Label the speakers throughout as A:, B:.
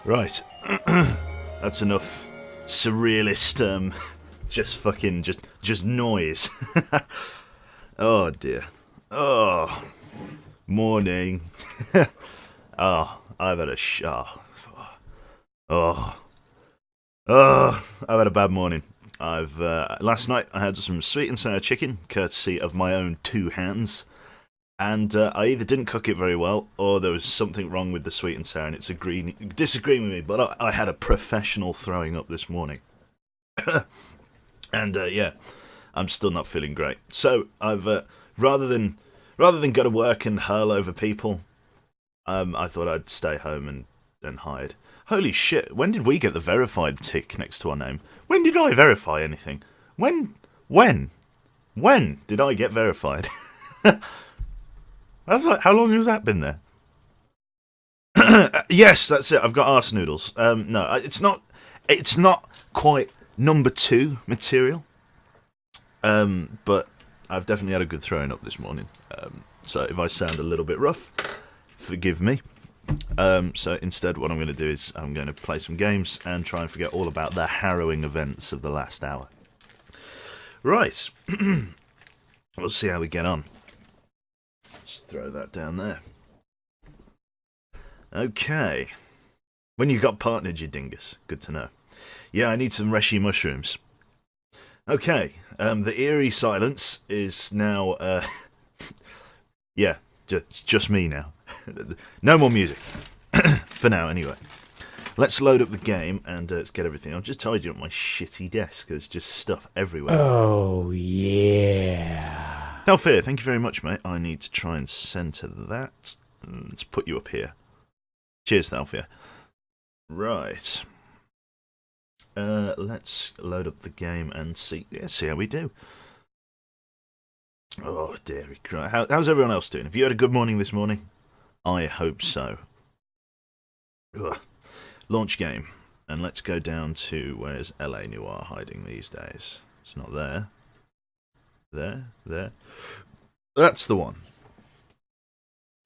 A: Right. That's enough surrealist, just noise. Oh dear. Oh, morning. Oh, I've had a oh, I've had a bad morning. I've last night I had some sweet and sour chicken, courtesy of my own two hands, and I either didn't cook it very well, or there was something wrong with the sweet and sour, and it's disagreeing with me. But I had a professional throwing up this morning, and yeah, I'm still not feeling great. So I've rather than go to work and hurl over people, I thought I'd stay home and hide. Holy shit, when did we get the verified tick next to our name? When did I verify anything? When did I get verified? That's like, how long has that been there? Yes, that's it. I've got arse noodles. No, it's not quite number 2 material. But I've definitely had a good throwing up this morning. So if I sound a little bit rough, forgive me. So instead what I'm going to do is I'm going to play some games and try and forget all about the harrowing events of the last hour. Right. We'll see how we get on. Just throw that down there. Okay. When you got partnered, you dingus. Good to know. Yeah, I need some reishi mushrooms. Okay. The eerie silence is now... yeah, just me now. No more music. For now, anyway. Let's load up the game and let's get everything. I've just tidied up my shitty desk. There's just stuff everywhere.
B: Oh, yeah.
A: Alfia, thank you very much, mate. I need to try and centre that. Let's put you up here. Cheers, Alfia. Right. Let's load up the game and see how we do. Oh, dearie cry. How's everyone else doing? Have you had a good morning this morning? I hope so. Ugh. Launch game. And let's go down to, where's L A Noire hiding these days? It's not there. There. That's the one.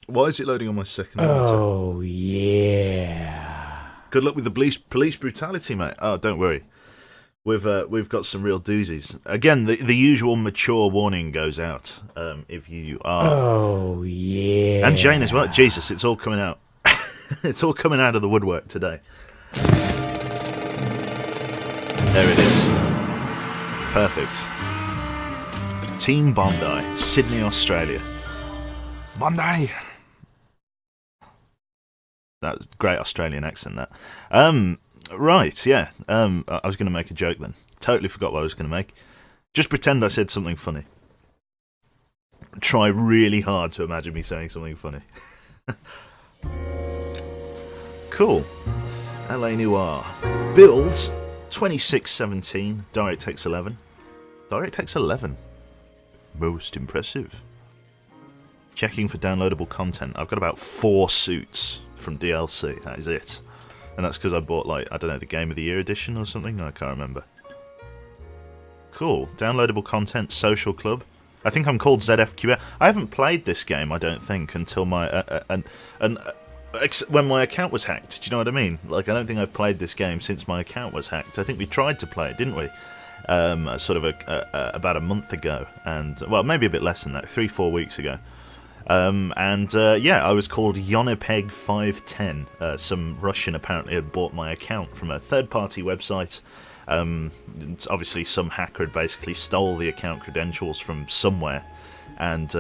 A: Why is it loading on my second monitor?
B: Oh, yeah.
A: Good luck with the police brutality, mate. Oh, don't worry. We've got some real doozies. Again, the usual mature warning goes out if you are.
B: Oh, yeah.
A: And Jane as well. Jesus, it's all coming out. It's all coming out of the woodwork today. There it is. Perfect. Team Bondi, Sydney, Australia. Bondi! That was a great Australian accent, that. Right, yeah. I was going to make a joke then. Totally forgot what I was going to make. Just pretend I said something funny. Try really hard to imagine me saying something funny. Cool. L A Noire. Build 2617. DirectX 11. DirectX 11. Most impressive. Checking for downloadable content. I've got about 4 suits from DLC. That is it. And that's because I bought, like, I don't know, the Game of the Year edition or something? I can't remember. Cool. Downloadable content, social club. I think I'm called ZFQF. I haven't played this game, I don't think, until my... when my account was hacked. Do you know what I mean? Like, I don't think I've played this game since my account was hacked. I think we tried to play it, didn't we? Sort of about a month ago. And, well, maybe a bit less than that. 3-4 weeks ago. Yeah, I was called Yonipeg510. Some Russian apparently had bought my account from a third-party website. Obviously, some hacker had basically stole the account credentials from somewhere and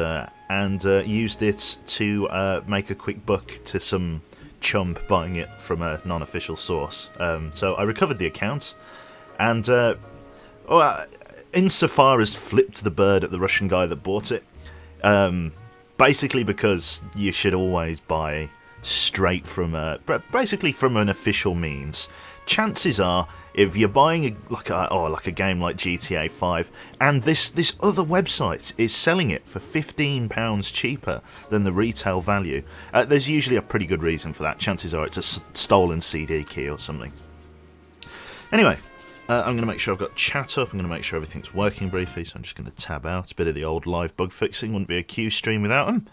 A: used it to make a quick buck to some chump buying it from a non-official source. So I recovered the account, and insofar as flipped the bird at the Russian guy that bought it, basically because you should always buy straight from basically from an official means. Chances are, if you're buying like a game like GTA 5, and this other website is selling it for £15 cheaper than the retail value, there's usually a pretty good reason for that. Chances are it's a stolen CD key or something. Anyway, I'm going to make sure I've got chat up. I'm going to make sure everything's working briefly, so I'm just going to tab out. A bit of the old live bug fixing. Wouldn't be a Q stream without them.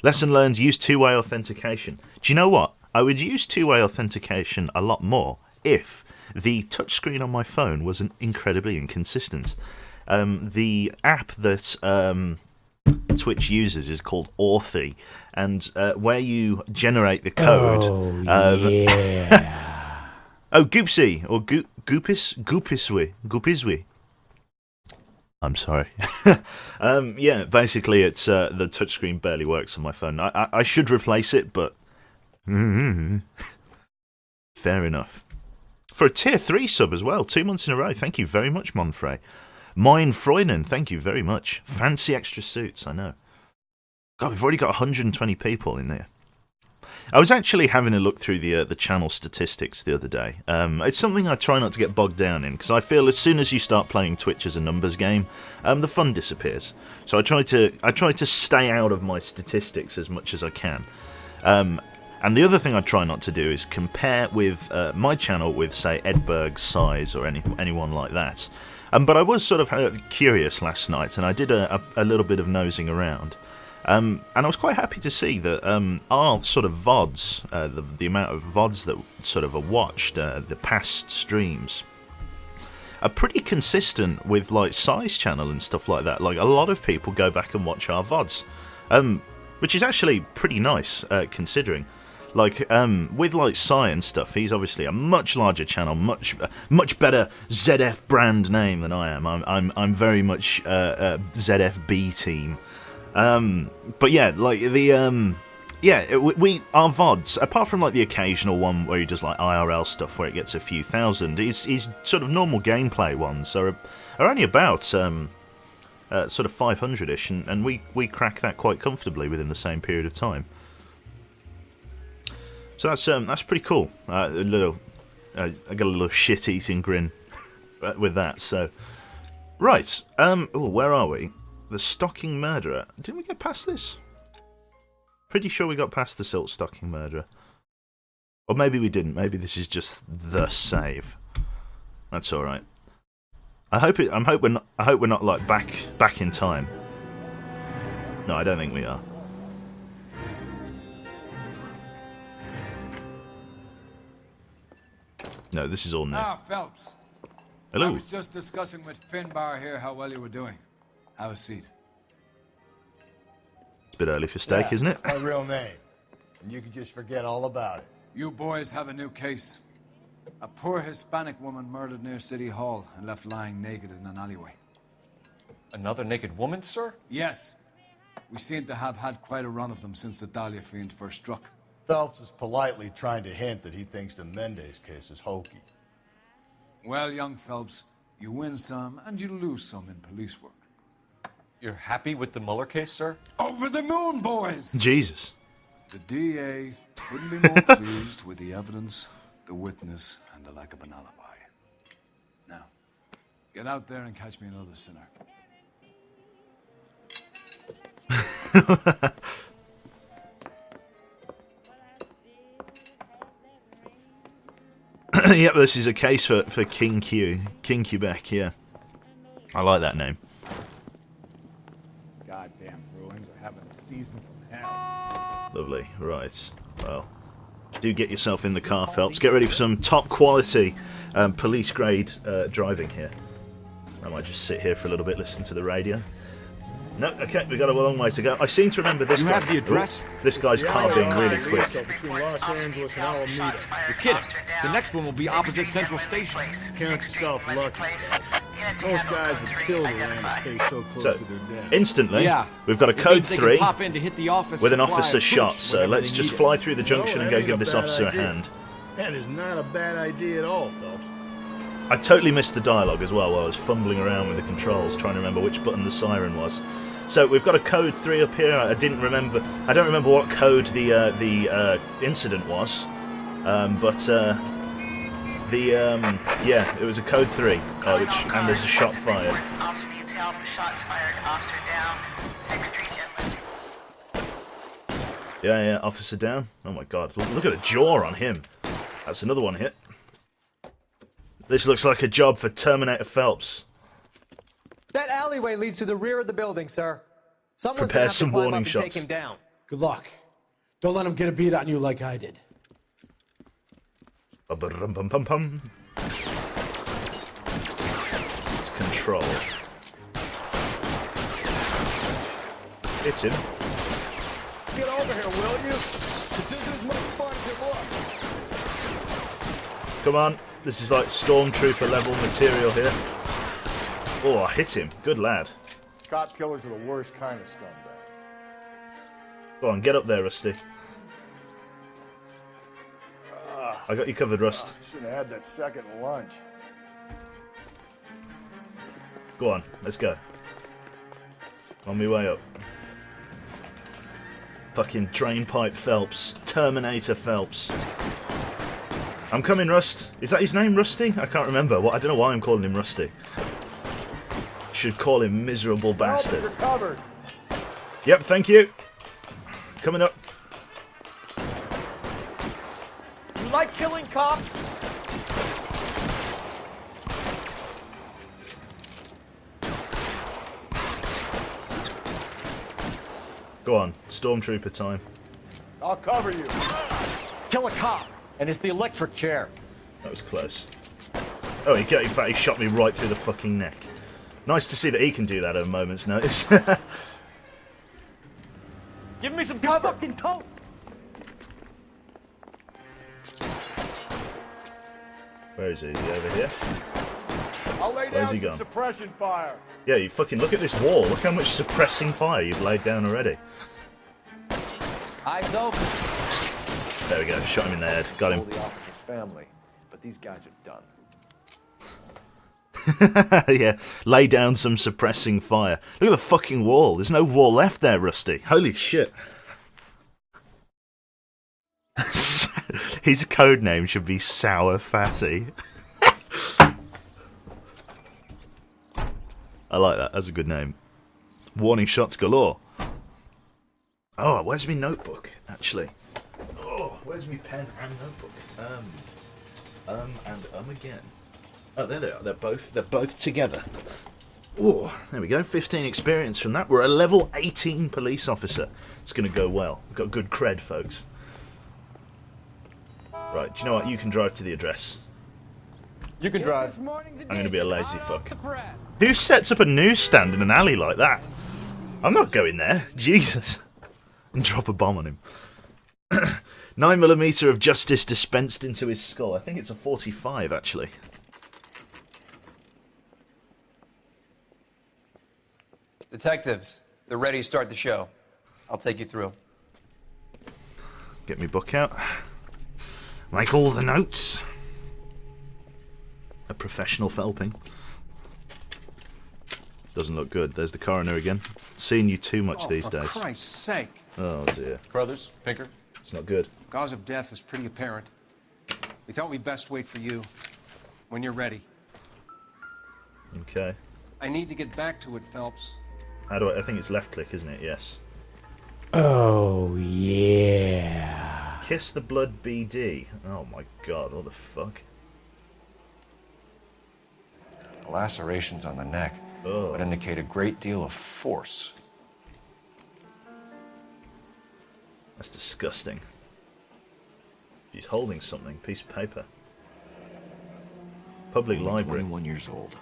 A: Lesson learned, use two-way authentication. Do you know what? I would use two-way authentication a lot more if the touchscreen on my phone wasn't incredibly inconsistent. The app that Twitch uses is called Authy, and where you generate the code...
B: Oh, yeah.
A: Oh, Goopsy, or Goopiswi. I'm sorry. Yeah, basically it's the touchscreen barely works on my phone. I should replace it, but... Fair enough. For a tier 3 sub as well, 2 months in a row. Thank you very much, Monfrey. Mine Freunen, thank you very much. Fancy extra suits, I know. God, we've already got 120 people in there. I was actually having a look through the channel statistics the other day. It's something I try not to get bogged down in, because I feel as soon as you start playing Twitch as a numbers game, the fun disappears. So I try to stay out of my statistics as much as I can. And the other thing I try not to do is compare with my channel with, say, Edberg's size or anyone like that. But I was sort of curious last night, and I did a little bit of nosing around. And I was quite happy to see that our sort of VODs, the amount of VODs that sort of are watched, the past streams, are pretty consistent with like Sai's channel and stuff like that. Like a lot of people go back and watch our VODs, which is actually pretty nice considering. Like with like Sai and stuff, he's obviously a much larger channel, much better ZF brand name than I am. I'm very much ZFB team. But yeah, like the we our VODs, apart from like the occasional one where he does like IRL stuff where it gets a few thousand, he's sort of normal gameplay ones are only about sort of 500ish, and we crack that quite comfortably within the same period of time. So that's pretty cool. I got a little shit-eating grin with that. So, right. Where are we? The Stocking Murderer. Didn't we get past this? Pretty sure we got past the Silk Stocking Murderer. Or maybe we didn't. Maybe this is just the save. That's all right. I hope we're not like back in time. No, I don't think we are. No, this is all new.
C: Ah, Phelps.
A: Hello.
C: I was just discussing with Finbar here how well you were doing. Have a seat.
A: It's a bit early for steak, isn't it?
D: My real name. And you can just forget all about it.
C: You boys have a new case. A poor Hispanic woman murdered near City Hall and left lying naked in an alleyway.
E: Another naked woman, sir?
C: Yes. We seem to have had quite a run of them since the Dahlia fiend first struck.
D: Phelps is politely trying to hint that he thinks the Mendez case is hokey.
C: Well, young Phelps, you win some and you lose some in police work.
E: You're happy with the Mueller case, sir?
C: Over the moon, boys!
A: Jesus.
C: The DA couldn't be more pleased with the evidence, the witness, and the lack of an alibi. Now, get out there and catch me another sinner.
A: Yep, this is a case for King Q. King Quebec, yeah. I like that name.
F: Goddamn ruins are having a season from hell.
A: Lovely, right. Well, do get yourself in the car, Phelps. Get ready for some top quality police grade driving here. I might just sit here for a little bit, listen to the radio. No, okay, we've got a long way to go. I seem to remember this guy.
E: You have the address?
A: This guy's car being really quick.
D: Between Los Angeles and Alameda.
E: You're kidding. The next one will be opposite Central Station.
D: Count yourself lucky. Most guys would kill to land a case so close
A: So,
D: to their death.
A: instantly,
E: Yeah.
A: we've got a
E: It means
A: code
E: they can
A: 3
E: pop in to hit the office
A: with an
E: supply
A: officer
E: of
A: shot.
E: hooch
A: So
E: whenever
A: let's
E: they
A: just
E: need
A: fly
E: it.
A: through the junction and go give this officer a hand.
D: That is not a bad idea at all, Phelps.
A: I totally missed the dialogue as well while I was fumbling around with the controls, trying to remember which button the siren was. So we've got a code 3 up here. I don't remember what code the incident was, yeah, it was a code 3, and there's a shot fired.
G: Officer needs help. Shots fired. Officer down. 6th Street Inlet.
A: Yeah, officer down. Oh my god, look at the jaw on him. That's another one hit. This looks like a job for Terminator Phelps.
H: That alleyway leads to the rear of the building, sir. Someone's
A: Prepare
H: gonna have
A: some
H: to climb
A: warning
H: up and
A: shots.
H: take him down.
I: Good luck. Don't let him get a beat on you like I did.
A: Ba-ba-rum-pum-pum-pum. It's control. Hit him.
F: Get over here, will you? This isn't as much fun as it looks.
A: Come on. This is like Stormtrooper level material here. Oh, I hit him. Good lad.
D: Cop killers are the worst kind of scumbag.
A: Go on, get up there, Rusty. I got you covered, Rust.
D: Should have had that second lunch.
A: Go on, let's go. On my way up. Fucking drainpipe Phelps. Terminator Phelps. I'm coming, Rust. Is that his name, Rusty? I can't remember. I don't know why I'm calling him Rusty. Should call him miserable bastard.
D: You're covered.
A: Yep, thank you. Coming up.
E: You like killing cops?
A: Go on, Stormtrooper time.
D: I'll cover you.
E: Kill a cop, and it's the electric chair.
A: That was close. Oh, in fact, he shot me right through the fucking neck. Nice to see that he can do that at a moment's notice.
E: Give me some cover.
H: Fucking tote.
A: Where is he? Is he over here?
D: I'll lay
A: Where's
D: down
A: he
D: some
A: gone?
D: suppression fire.
A: Yeah, you fucking look at this wall. Look how much suppressing fire you've laid down already.
H: Eyes open.
A: There we go. Shot him in the head. Got him.
F: The officer's family, but these guys are done.
A: Yeah, lay down some suppressing fire. Look at the fucking wall. There's no wall left there, Rusty. Holy shit. His code name should be Sour Fatty. I like that. That's a good name. Warning shots galore. Oh, where's my notebook, actually? Oh, where's my pen and notebook? Again. Oh, there they are. They're both together. Oh, there we go. 15 experience from that. We're a level 18 police officer. It's going to go well. We've got good cred, folks. Right, do you know what? You can drive to the address.
E: You can drive.
A: I'm going to be a lazy fuck. Who sets up a newsstand in an alley like that? I'm not going there. Jesus. And drop a bomb on him. 9mm of justice dispensed into his skull. I think it's a 45, actually.
I: Detectives, they're ready to start the show. I'll take you through.
A: Get me book out. Make all the notes. A professional Phelping. Doesn't look good. There's the coroner again. Seeing you too much these days.
C: For Christ's sake.
A: Oh dear.
E: Brothers, Pinker.
A: It's not good.
C: Cause of death is pretty apparent. We thought we'd best wait for you. When you're ready.
A: Okay.
C: I need to get back to it, Phelps.
A: How do I think it's left click, isn't it? Yes.
B: Oh, yeah.
A: Kiss the blood BD. Oh my god, what the fuck?
E: The lacerations on the neck
A: Oh.
E: would indicate a great deal of force.
A: That's disgusting. He's holding something. Piece of paper. Public
J: Only
A: library.
J: 21 years old.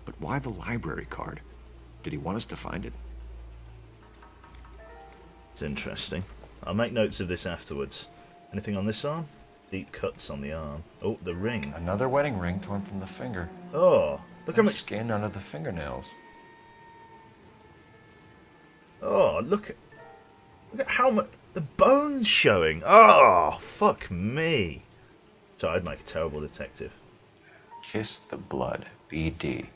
J: But why the library card? Did he want us to find it?
A: It's interesting. I'll make notes of this afterwards. Anything on this arm? Deep cuts on the arm. Oh, the ring.
E: Another wedding ring torn from the finger.
A: Oh, look how much.
E: Skin under the fingernails.
A: Oh, look at how much. The bone's showing. Oh, fuck me. So I'd make a terrible detective.
E: Kiss the blood, BD.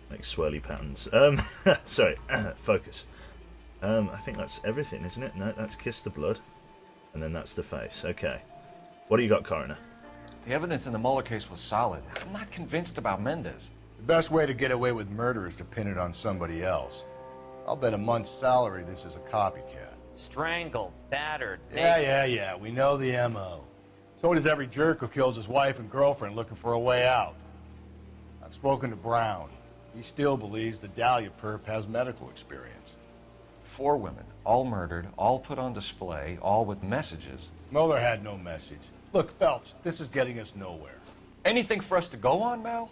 A: Make swirly patterns. Sorry, focus. I think that's everything, isn't it? No, that's kiss the blood. And then that's the face. Okay. What do you got, coroner?
E: The evidence in the Mueller case was solid. I'm not convinced about Mendez.
D: The best way to get away with murder is to pin it on somebody else. I'll bet a month's salary this is a copycat.
K: Strangled, battered,
D: Yeah. We know the M.O. So does every jerk who kills his wife and girlfriend looking for a way out. I've spoken to Brown. He still believes the Dahlia perp has medical experience.
E: 4 women, all murdered, all put on display, all with messages.
D: Mueller had no message. Look, Phelps, this is getting us nowhere.
E: Anything for us to go on, Mal?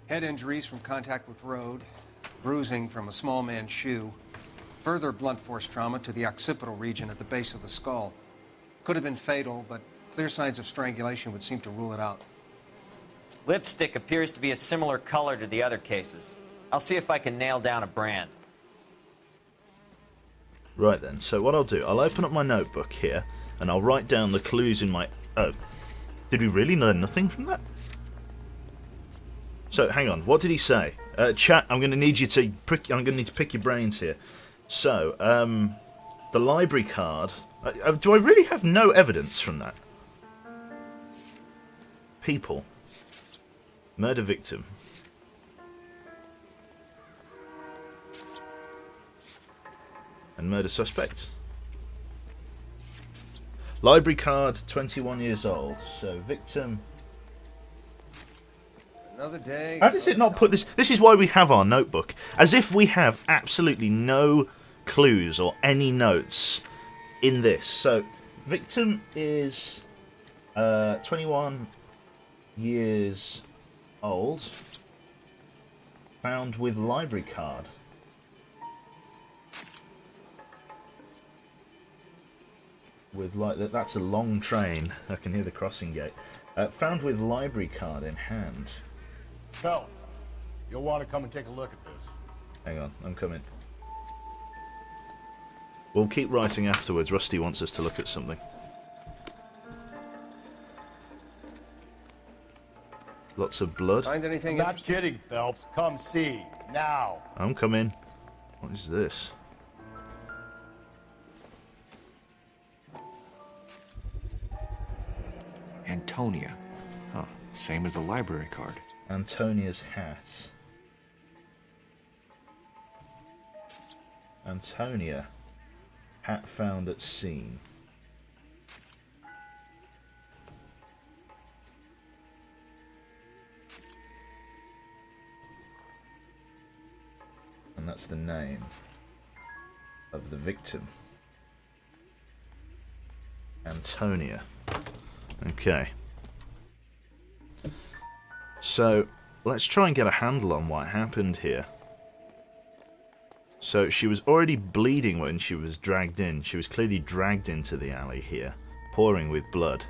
H: Head injuries from contact with road, bruising from a small man's shoe, further blunt force trauma to the occipital region at the base of the skull. Could have been fatal, but clear signs of strangulation would seem to rule it out.
K: Lipstick appears to be a similar color to the other cases. I'll see if I can nail down a brand.
A: Right then, so what I'll do, I'll open up my notebook here, and I'll write down the clues in my... Oh, did we really learn nothing from that? So, hang on, what did he say? Chat, I'm going to need you to... I'm going to need to pick your brains here. So, the library card... do I really have no evidence from that? People. Murder victim. And murder suspect. Library card, 21 years old. So, victim...
H: Another day.
A: How does it not put this... This is why we have our notebook. As if we have absolutely no clues or any notes in this. So, victim is 21 years old. Found with library card. With that's a long train. I can hear the crossing gate. Found with library card in hand.
D: Phelps, you'll want to come and take a look at this.
A: Hang on, I'm coming. We'll keep writing afterwards. Rusty wants us to look at something. Lots of blood.
H: Find anything
D: I'm not kidding, Phelps. Come see. Now.
A: I'm coming. What is this?
J: Antonia. Huh. Same as the library card.
A: Antonia's hat. Antonia. Hat found at scene. And that's the name of the victim. Antonia. Okay. So, let's try and get a handle on what happened here. So, she was already bleeding when she was dragged in. She was clearly dragged into the alley here, pouring with blood.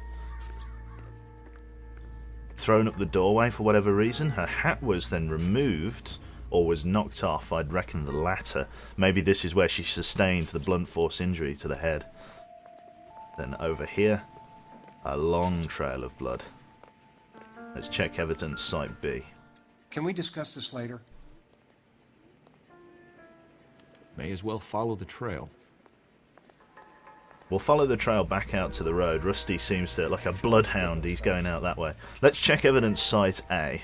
A: Thrown up the doorway for whatever reason. Her hat was then removed, or was knocked off. I'd reckon the latter. Maybe this is where she sustained the blunt force injury to the head. Then over here, a long trail of blood. Let's check evidence site B.
H: Can we discuss this later?
J: May as well follow the trail.
A: We'll follow the trail back out to the road. Rusty seems to, like a bloodhound, he's going out that way. Let's check evidence site A.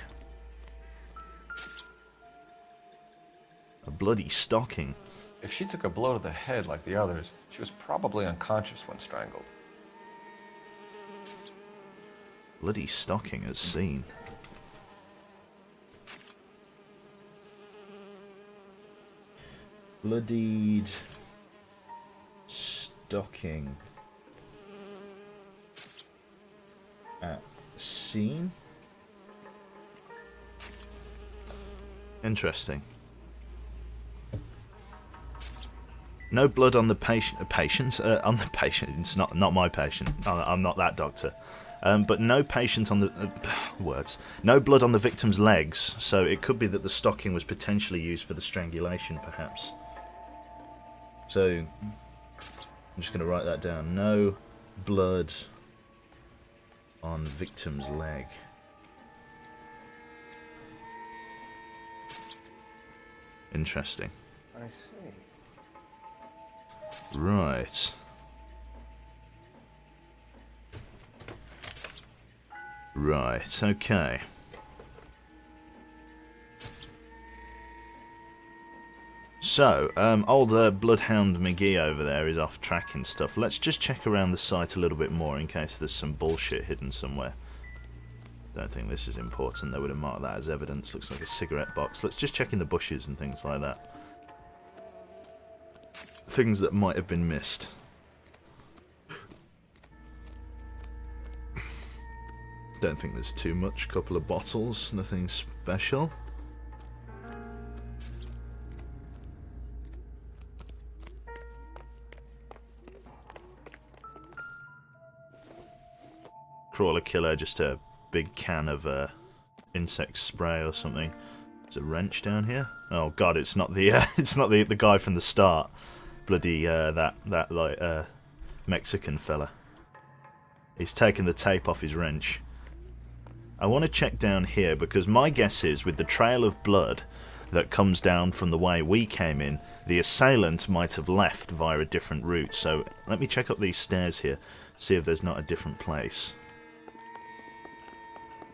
A: A bloody stocking.
E: If she took a blow to the head like the others, she was probably unconscious when strangled.
A: Bloody stocking as seen. Bloodied stocking at scene. Interesting. No blood on the patient. On the patient. It's not my patient. I'm not that doctor. But no patient on the words. No blood on the victim's legs. So it could be that the stocking was potentially used for the strangulation, perhaps. So I'm just going to write that down. No blood on victim's leg. Interesting.
H: I see.
A: Right. Right, okay. So, old Bloodhound McGee over there is off tracking stuff. Let's just check around the site a little bit more in case there's some bullshit hidden somewhere. Don't think this is important. They would have marked that as evidence. Looks like a cigarette box. Let's just check in the bushes and things like that. Things that might have been missed. Don't think there's too much. Couple of bottles. Nothing special. Crawler killer, just a big can of insect spray or something. There's a wrench down here. Oh god, it's not the it's not the guy from the start. Bloody that like Mexican fella. He's taken the tape off his wrench. I want to check down here because my guess is with the trail of blood that comes down from the way we came in, the assailant might have left via a different route. So let me check up these stairs here, see if there's not a different place.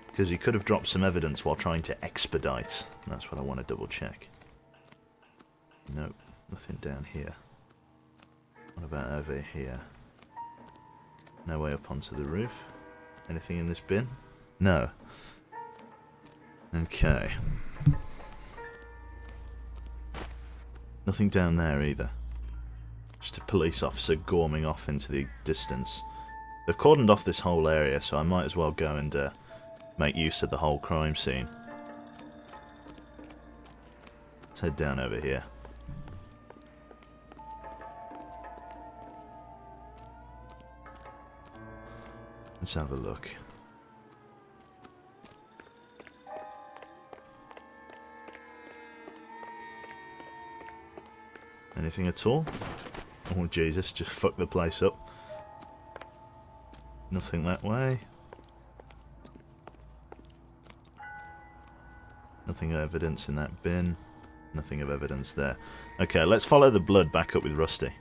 A: Because he could have dropped some evidence while trying to expedite. That's what I want to double check. Nope, nothing down here. What about over here? No way up onto the roof. Anything in this bin? No. Okay. Nothing down there either. Just a police officer gorming off into the distance. They've cordoned off this whole area, so I might as well go and make use of the whole crime scene. Let's head down over here. Let's have a look. Anything at all? Oh Jesus, just fuck the place up. Nothing that way. Nothing of evidence in that bin. Nothing of evidence there. Okay, let's follow the blood back up with Rusty.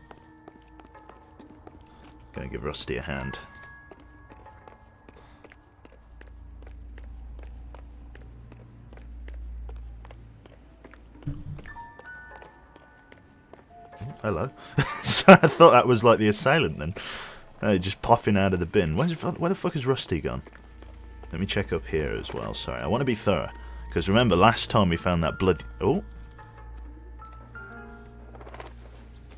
A: Gonna give Rusty a hand. Hello. So I thought that was like the assailant then. Just popping out of the bin. Where the fuck has Rusty gone? Let me check up here as well. Sorry, I want to be thorough. Because remember, last time we found that blood... Oh!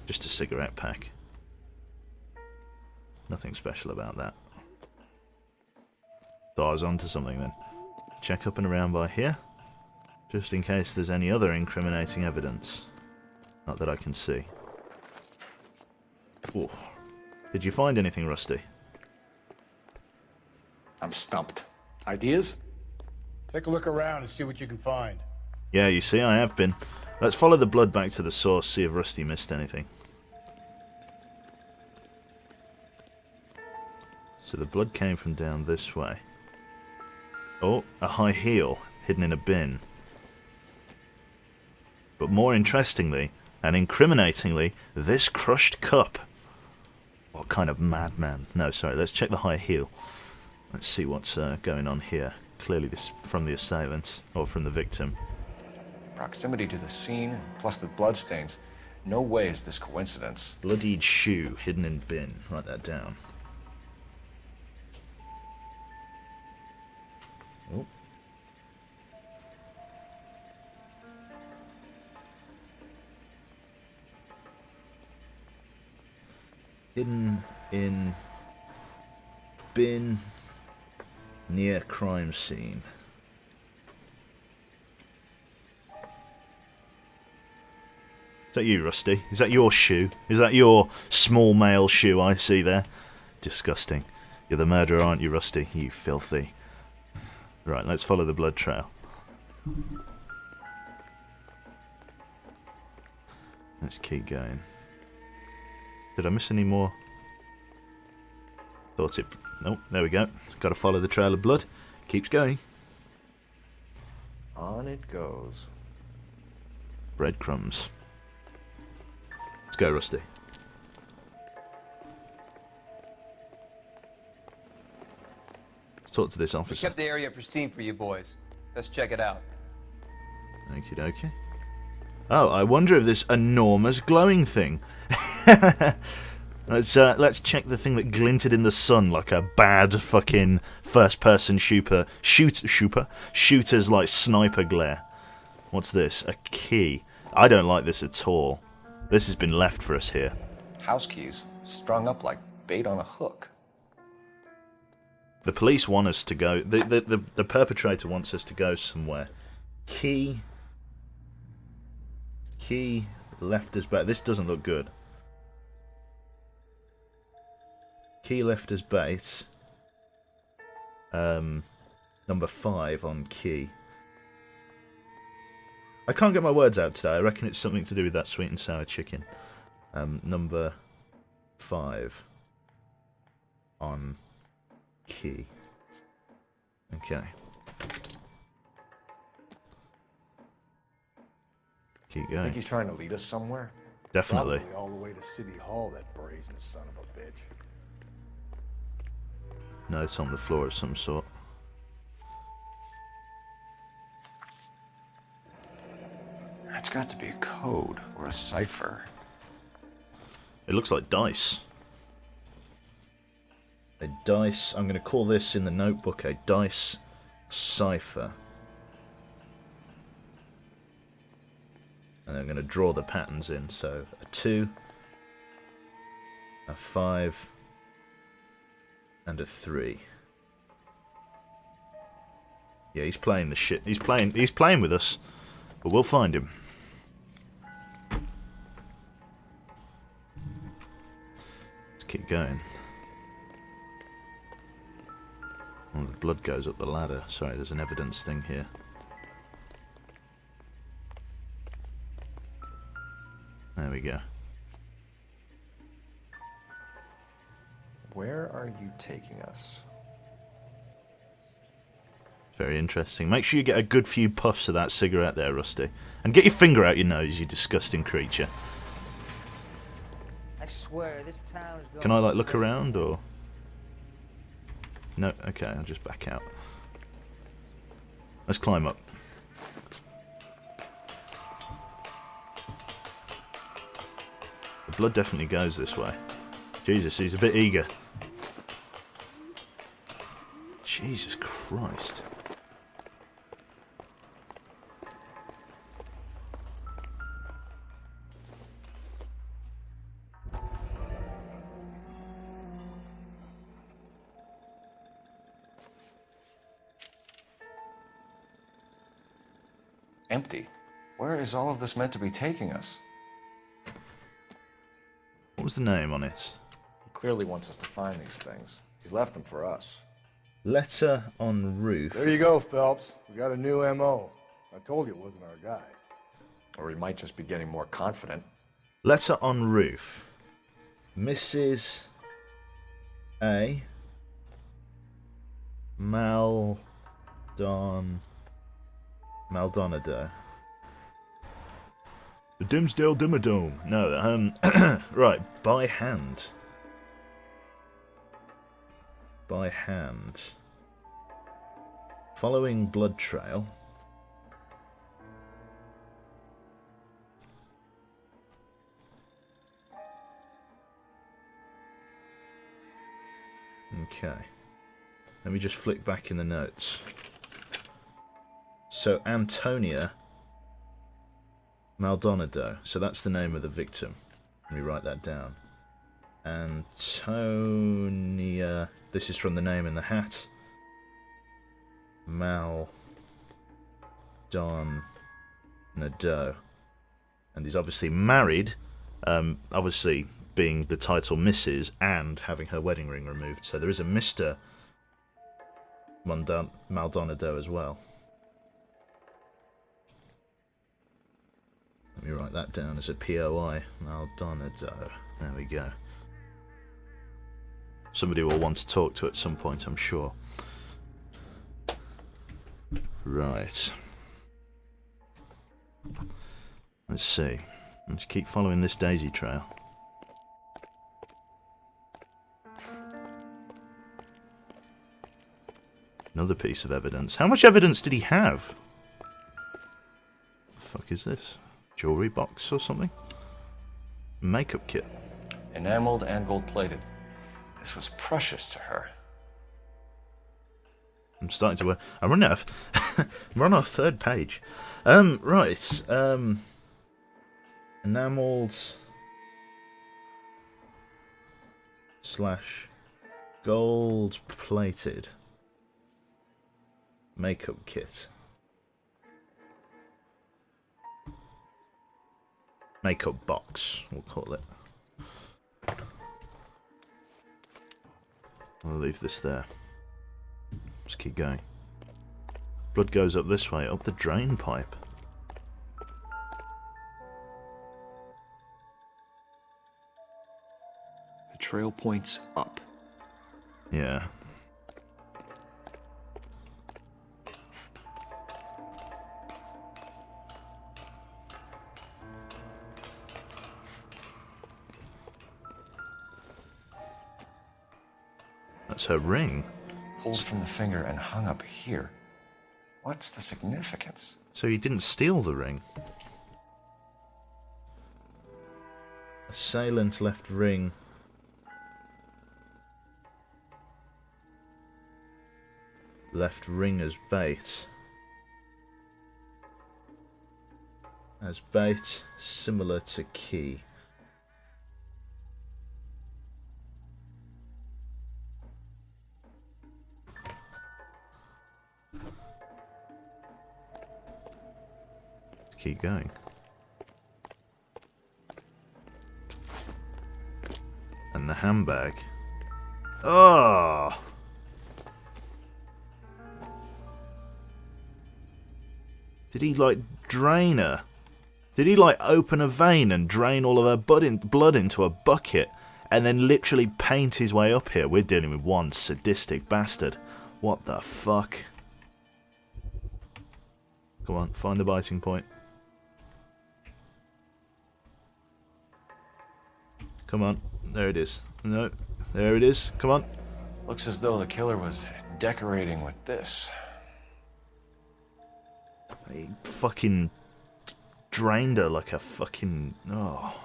A: Just a cigarette pack. Nothing special about that. Thought I was onto something then. Check up and around by here. Just in case there's any other incriminating evidence. Not that I can see. Ooh. Did you find anything, Rusty?
J: I'm stumped. Ideas?
D: Take a look around and see what you can find.
A: Yeah, you see, I have been. Let's follow the blood back to the source, see if Rusty missed anything. So the blood came from down this way. Oh, a high heel hidden in a bin. But more interestingly, and incriminatingly, this crushed cup. What kind of madman? No, sorry, let's check the high heel. Let's see what's going on here. Clearly this from the assailant, or from the victim.
E: Proximity to the scene, plus the bloodstains. No way is this coincidence.
A: Bloodied shoe hidden in bin. Write that down. Oh. Hidden in bin near crime scene. Is that you, Rusty? Is that your shoe? Is that your small male shoe I see there? Disgusting. You're the murderer, aren't you, Rusty? You filthy. Right, let's follow the blood trail. Let's keep going. Did I miss any more? Thought it... Nope, there we go. Got to follow the trail of blood. Keeps going.
E: On it goes.
A: Breadcrumbs. Let's go, Rusty. Let's talk to this
I: We
A: officer.
I: kept the area pristine for you boys. Let's check it out.
A: Okie dokie. Oh, I wonder if this enormous glowing thing. Let's check the thing that glinted in the sun like a bad fucking first-person shooter's like sniper glare. What's this? A key. I don't like this at all. This has been left for us here.
E: House keys, strung up like bait on a hook.
A: The police want us to go. The perpetrator wants us to go somewhere. Key left us back. This doesn't look good. Key left us bait. Number 5 on key. I can't get my words out today. I reckon it's something to do with that sweet and sour chicken. Number 5 on key. Okay. Keep going.
J: Think he's trying to lead us somewhere?
A: Definitely.
D: Probably all the way to City Hall, that brazen son of a bitch.
A: No, it's on the floor of some sort.
E: That's got to be a code or a cipher.
A: It looks like dice. A dice. I'm going to call this in the notebook a dice cipher. And I'm going to draw the patterns in. So a 2, a 5, and a 3. Yeah, he's playing the shit. He's playing with us, but we'll find him. Let's keep going. Oh, the blood goes up the ladder. Sorry, there's an evidence thing here. There we go.
E: Where are you taking us?
A: Very interesting. Make sure you get a good few puffs of that cigarette there, Rusty. And get your finger out your nose, you disgusting creature.
L: I swear, this town is going.
A: Can I, like, look around, or...? No? Okay, I'll just back out. Let's climb up. The blood definitely goes this way. Jesus, he's a bit eager. Jesus Christ.
E: Empty. Where is all of this meant to be taking us?
A: What was the name on it?
J: He clearly wants us to find these things. He's left them for us.
A: Letter on roof.
D: There you go, Phelps. We got a new M.O. I told you it wasn't our guy.
J: Or he might just be getting more confident.
A: Letter on roof. Mrs. A. Maldonado. The Dimsdale Dimmadome. No, right, by hand. By hand. Following blood trail. Okay. Let me just flick back in the notes. So, Antonia Maldonado. So that's the name of the victim. Let me write that down. Antonia. This is from the name in the hat. Maldonado. And he's obviously married. Obviously being the title Mrs. and having her wedding ring removed. So there is a Mr. Maldonado as well. Let me write that down as a POI. Maldonado. There we go. Somebody will want to talk to at some point, I'm sure. Right. Let's see. Let's keep following this daisy trail. Another piece of evidence. How much evidence did he have? The fuck is this? Jewelry box or something? Makeup kit.
E: enameled and gold-plated. This was precious to her.
A: I'm starting to. I'm running out of. We're on our third page. Right. Enameled / gold plated makeup kit. Makeup box, we'll call it. I'll leave this there. Just keep going. Blood goes up this way, up the drain pipe.
J: The trail points up.
A: Yeah. That's her ring.
E: Pulled from the finger and hung up here. What's the significance?
A: So he didn't steal the ring. Assailant left ring. Left ring as bait. As bait, similar to key. Keep going. And the handbag. Oh! Did he like drain her? Did he like open a vein and drain all of her blood into a bucket and then literally paint his way up here? We're dealing with one sadistic bastard. What the fuck? Come on, find the biting point. Come on, there it is. No, there it is. Come on.
E: Looks as though the killer was decorating with this.
A: He fucking drained her like a fucking... Oh.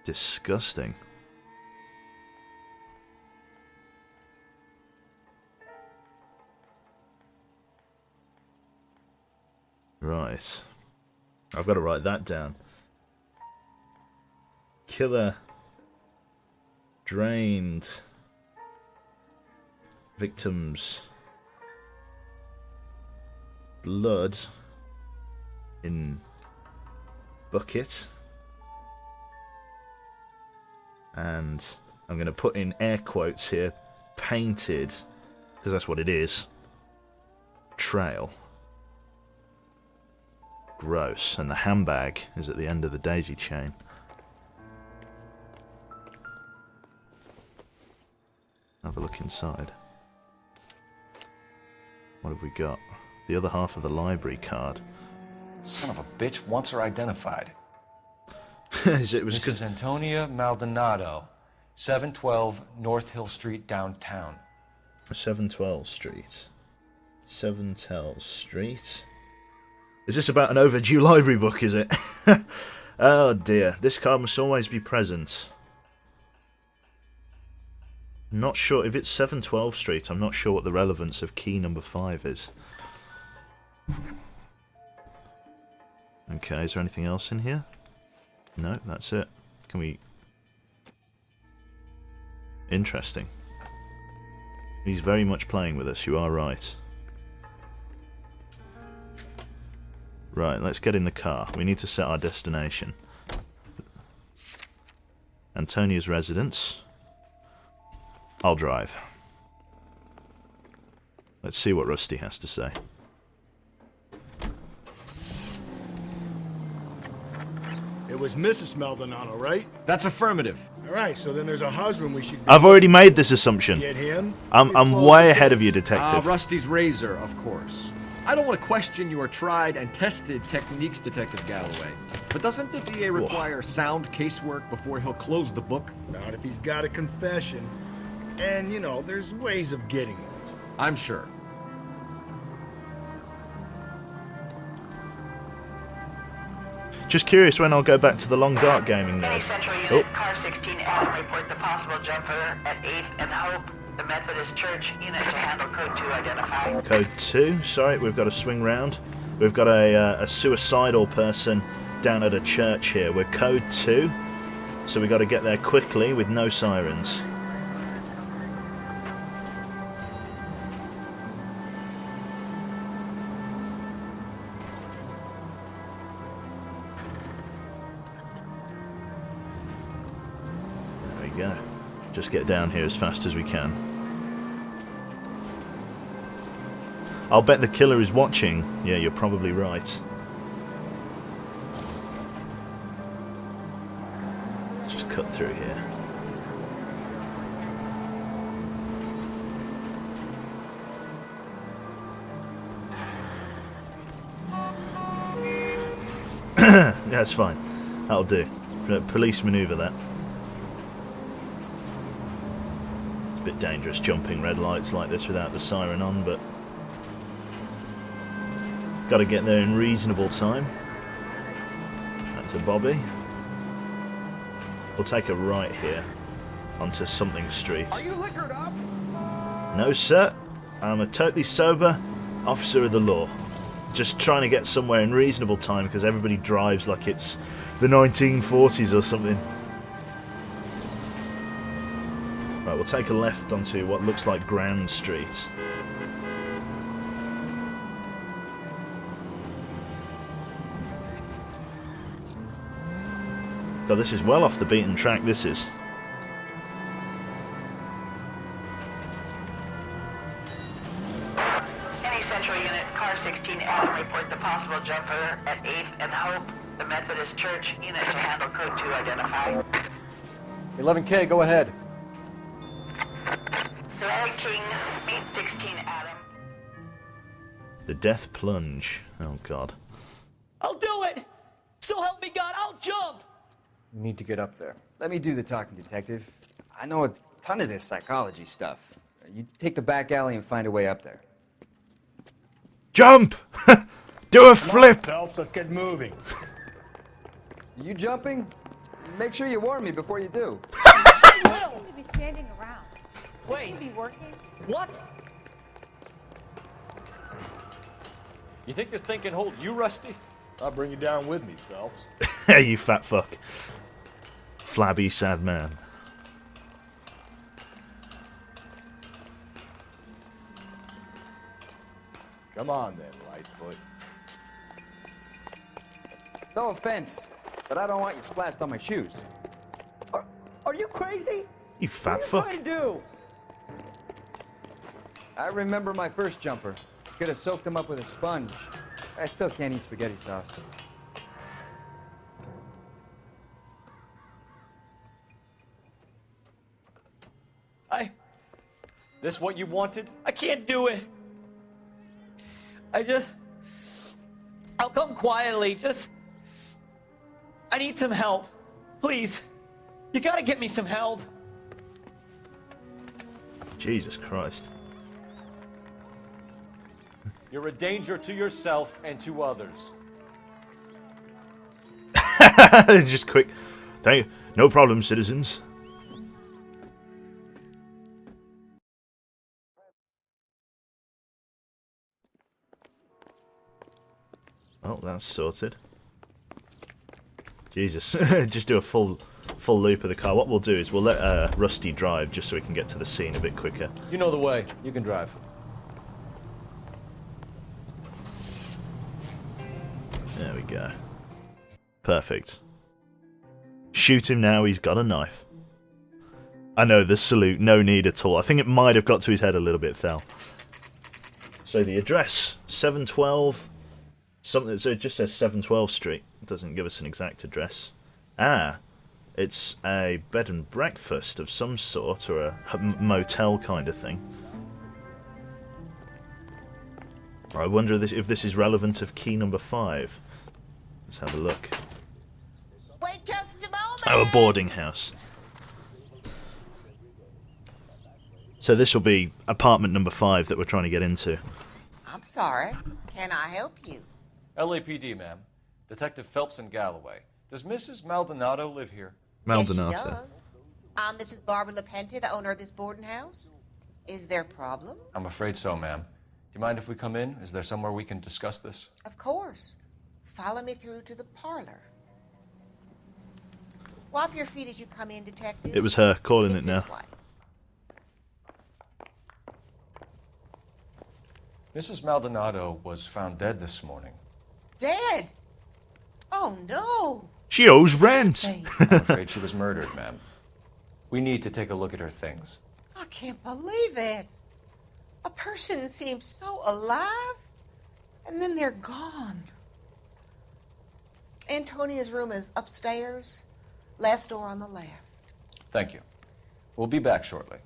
A: Disgusting. Right. I've got to write that down. Killer drained victims' blood in bucket, and I'm going to put in air quotes here, painted, because that's what it is, trail. Gross. And the handbag is at the end of the daisy chain. Have a look inside. What have we got? The other half of the library card.
E: Son of a bitch wants her identified.
A: It was
E: Mrs. Antonia Maldonado, 712 North Hill Street, downtown.
A: 712 Street. 712 Street. Is this about an overdue library book, is it? Oh dear. This card must always be present. Not sure if it's 712 Street. I'm not sure what the relevance of key number 5 is. Okay, is there anything else in here? No, that's it. Can we... Interesting. He's very much playing with us, you are right. Right, let's get in the car. We need to set our destination. Antonia's residence. I'll drive. Let's see what Rusty has to say.
M: It was Mrs. Maldonado, right?
B: That's affirmative.
M: All right, so then there's a husband we should...
A: I've already made this assumption.
M: Get him?
A: I'm way ahead of you, detective.
B: Rusty's razor, of course. I don't want to question your tried and tested techniques, Detective Galloway. But doesn't the DA require sound casework before he'll close the book?
M: Not if he's got a confession. And, you know, there's ways of getting it.
B: I'm sure.
A: Just curious when I'll go back to the long dark gaming
G: Any
A: mode.
G: Central Unit,
A: Oh,
G: Car 16 Adam reports a possible jumper at 8th and Hope. The Methodist Church unit to handle code 2 identify.
A: code 2. Sorry, we've got to swing round. We've got a suicidal person down at a church here. We're code 2, so we've got to get there quickly with no sirens. There we go. Just get down here as fast as we can. I'll bet the killer is watching. Yeah, you're probably right. Let's just cut through here. That's fine. That'll do. Police manoeuvre that. It's a bit dangerous jumping red lights like this without the siren on, but got to get there in reasonable time. That's a Bobby. We'll take a right here onto something street.
F: Are you liquored up?
A: No, sir. I'm a totally sober officer of the law. Just trying to get somewhere in reasonable time because everybody drives like it's the 1940s or something. Right, we'll take a left onto what looks like Grand Street. God, this is well off the beaten track, this is.
G: Any Central Unit, Car 16 Adam reports a possible jumper at 8th and Hope. The Methodist Church unit to handle code 2 identify.
E: 11K, go ahead.
G: Larry King, meet 16 Adam.
A: The death plunge. Oh, God.
N: I'll do it! So help me God, I'll jump!
E: You need to get up there. Let me do the talking, detective. I know a ton of this psychology stuff. You take the back alley and find a way up there.
A: Jump! Do a flip!
D: Phelps, let's get moving.
E: You jumping? Make sure you warn me before you do.
O: I seem to be standing around.
N: Wait.
O: Should be working.
N: What? You think this thing can hold you, Rusty?
D: I'll bring you down with me, Phelps.
A: Hey, you fat fuck. Flabby, sad man.
D: Come on then, Lightfoot.
E: No offense, but I don't want you splashed on my shoes.
N: Are you crazy?
A: You fat
N: What
A: fuck.
N: are you trying to do?
E: I remember my first jumper. Could have soaked him up with a sponge. I still can't eat spaghetti sauce.
N: This what you wanted? I can't do it. I'll come quietly, I need some help. Please. You gotta get me some help.
A: Jesus Christ.
N: You're a danger to yourself and to others.
A: Just quick. Thank you. No problem, citizens. Oh, that's sorted. Jesus. Just do a full loop of the car. What we'll do is we'll let Rusty drive just so we can get to the scene a bit quicker.
N: You know the way. You can drive.
A: There we go. Perfect. Shoot him now, he's got a knife. I know, the salute, no need at all. I think it might have got to his head a little bit, Thel. So the address, 712... something. So it just says 712 Street. It doesn't give us an exact address. Ah, it's a bed and breakfast of some sort, or a motel kind of thing. I wonder if this is relevant of key number 5. Let's have a look.
P: Wait just a moment.
A: Oh, a boarding house. So this will be apartment number 5 that we're trying to get into.
P: I'm sorry. Can I help you?
N: LAPD, ma'am.
Q: Detective Phelps in Galloway. Does Mrs. Maldonado live here?
A: Maldonado.
P: Yes, she does. I'm Mrs. Barbara LaPente, the owner of this boarding house. Is there a problem?
Q: I'm afraid so, ma'am. Do you mind if we come in? Is there somewhere we can discuss this?
P: Of course. Follow me through to the parlor. Wipe your feet as you come in, detective.
A: It was her calling
P: It's
A: it now.
P: this way.
Q: Mrs. Maldonado was found dead this morning.
P: Dead? Oh, no.
A: She owes rent.
Q: I'm afraid she was murdered, ma'am. We need to take a look at her things.
P: I can't believe it. A person seems so alive, and then they're gone. Antonia's room is upstairs, last door on the left.
Q: Thank you. We'll be back shortly.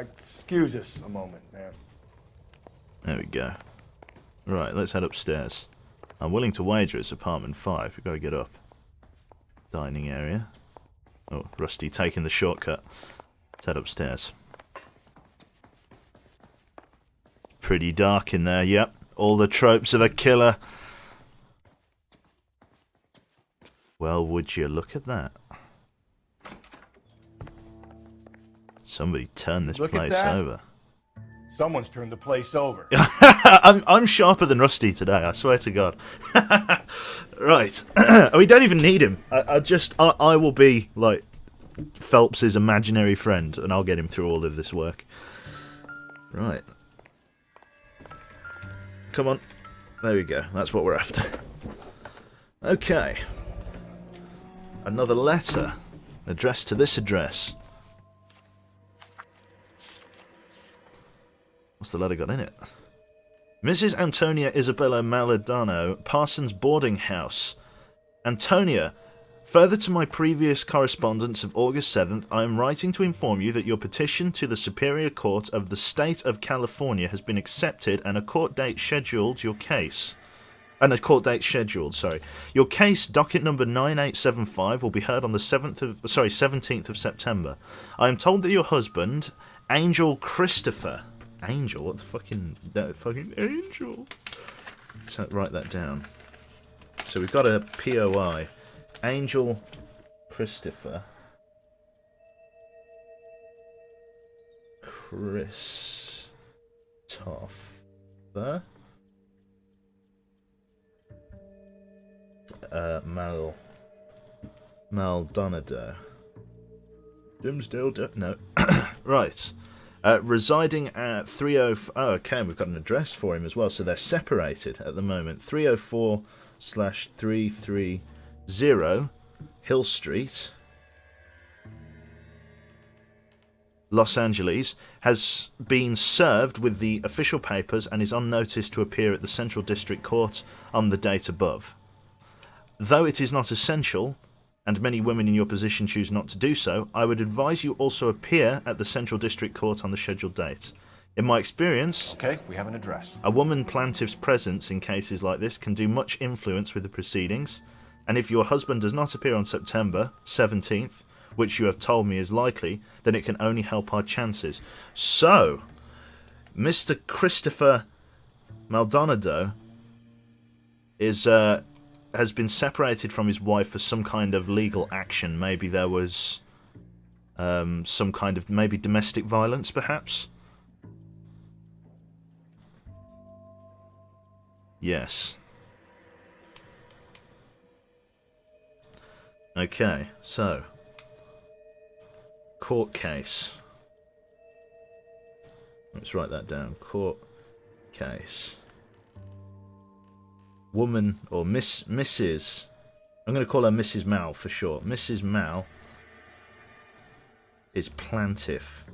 M: Excuse us a moment, ma'am.
A: There we go. Right, let's head upstairs. I'm willing to wager it's apartment 5. We've got to get up. Dining area. Oh, Rusty taking the shortcut. Let's head upstairs. Pretty dark in there, yep. All the tropes of a killer. Well, would you look at that? Somebody turned this
D: Look at
A: place
D: that.
A: over.
D: Someone's turned the place over.
A: I'm sharper than Rusty today, I swear to God. Right. We don't even need him. I will be like Phelps's imaginary friend, and I'll get him through all of this work. Right. Come on. There we go. That's what we're after. Okay. Another letter addressed to this address. What's the letter got in it? Mrs. Antonia Isabella Maladano, Parsons Boarding House. Antonia, further to my previous correspondence of August 7th, I am writing to inform you that your petition to the Superior Court of the State of California has been accepted and a court date scheduled your case. Your case, docket number 9875, will be heard on the 17th of September. I am told that your husband, Angel Christopher... Angel? What the fucking angel? Let's write that down. So we've got a POI. Angel Christopher. Maldonado. Dimsdale, no. Right. Residing at 304... Oh, okay, we've got an address for him as well, so they're separated at the moment. 304/330 Hill Street, Los Angeles, has been served with the official papers and is on notice to appear at the Central District Court on the date above. Though it is not essential, and many women in your position choose not to do so, I would advise you also appear at the Central District Court on the scheduled date. In my experience...
Q: Okay, we have an address.
A: A woman plaintiff's presence in cases like this can do much influence with the proceedings, and if your husband does not appear on September 17th, which you have told me is likely, then it can only help our chances. So, Mr. Christopher Maldonado has been separated from his wife for some kind of legal action. Maybe there was some kind of maybe domestic violence, perhaps? Yes. Okay, so court case. Let's write that down. Court case. Woman, or Mrs. I'm going to call her Mrs. Mal for short. Mrs. Mal is plaintiff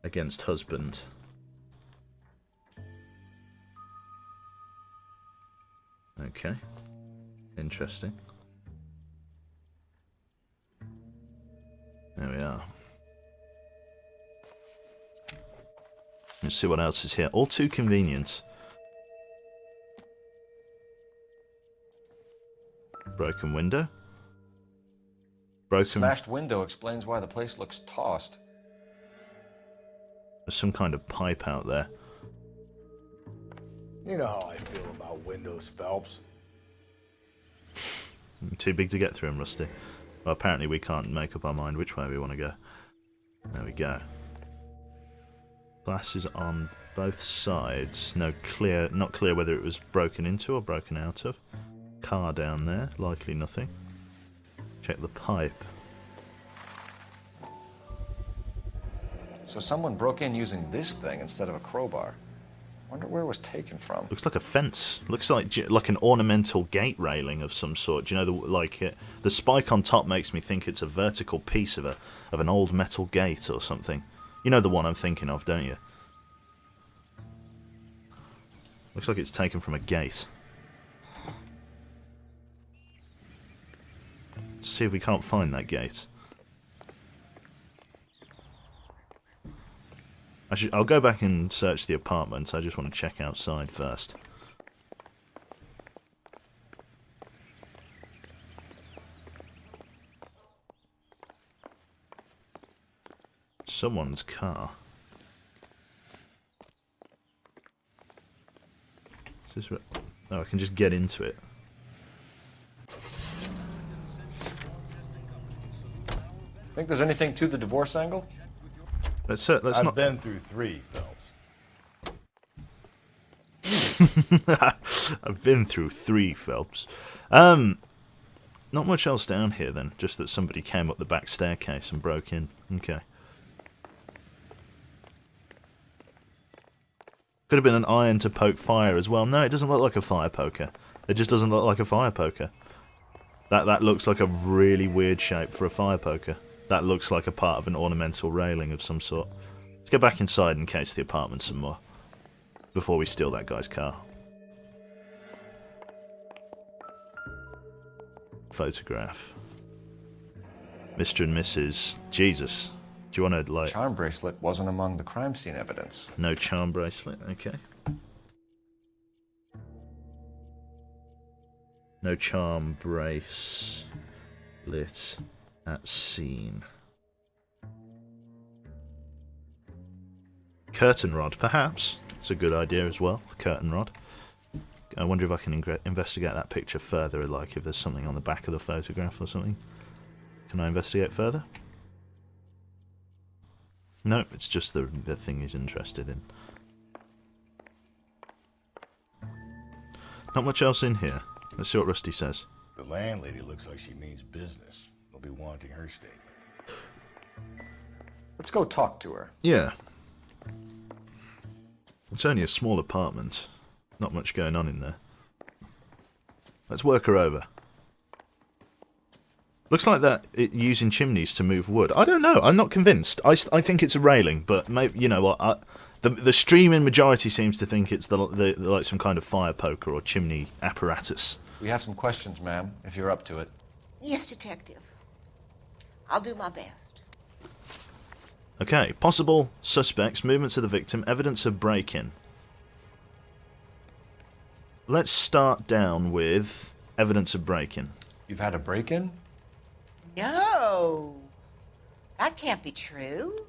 A: against husband. Okay. Interesting. There we are. Let's see what else is here. All too convenient. Broken window.
Q: Smashed window explains why the place looks tossed.
A: There's some kind of pipe out there.
M: You know how I feel about windows, Phelps.
A: Too big to get through 'em, Rusty. Well, apparently we can't make up our mind which way we want to go. There we go. Glasses on both sides. Not clear whether it was broken into or broken out of. Car down there, likely nothing. Check the pipe.
Q: So someone broke in using this thing instead of a crowbar. Wonder where it was taken from.
A: Looks like a fence. Looks like an ornamental gate railing of some sort. Do you know the spike on top makes me think it's a vertical piece of an old metal gate or something. You know the one I'm thinking of, don't you? Looks like it's taken from a gate. Let's see if we can't find that gate. I'll go back and search the apartment. I just want to check outside first. Someone's car. Is this oh, I can just get into it.
Q: Think there's anything to the divorce angle?
A: Let's
D: I've
A: not.
D: been through 3, Phelps.
A: I've been through 3, Phelps. Not much else down here then. Just that somebody came up the back staircase and broke in. Okay. Could have been an iron to poke fire as well. No, it doesn't look like a fire poker. It just doesn't look like a fire poker. That looks like a really weird shape for a fire poker. That looks like a part of an ornamental railing of some sort. Let's get back inside and case the apartment some more. Before we steal that guy's car. Photograph. Mr. and Mrs. Jesus. Do you want to, like...
Q: Charm bracelet wasn't among the crime scene evidence.
A: No charm bracelet, okay. No charm bracelet at scene. Curtain rod, perhaps. It's a good idea as well, curtain rod. I wonder if I can investigate that picture further, like if there's something on the back of the photograph or something. Can I investigate further? No, it's just the thing he's interested in. Not much else in here. Let's see what Rusty says.
D: The landlady looks like she means business. We'll be wanting her statement.
Q: Let's go talk to her.
A: Yeah. It's only a small apartment. Not much going on in there. Let's work her over. Looks like that using chimneys to move wood. I don't know. I'm not convinced. I think it's a railing, but maybe, you know what? The streaming majority seems to think it's the like some kind of fire poker or chimney apparatus.
Q: We have some questions, ma'am, if you're up to it.
P: Yes, Detective. I'll do my best.
A: Okay. Possible suspects, movements of the victim, evidence of break-in. Let's start down with evidence of break-in.
Q: You've had a break-in?
P: No. That can't be true.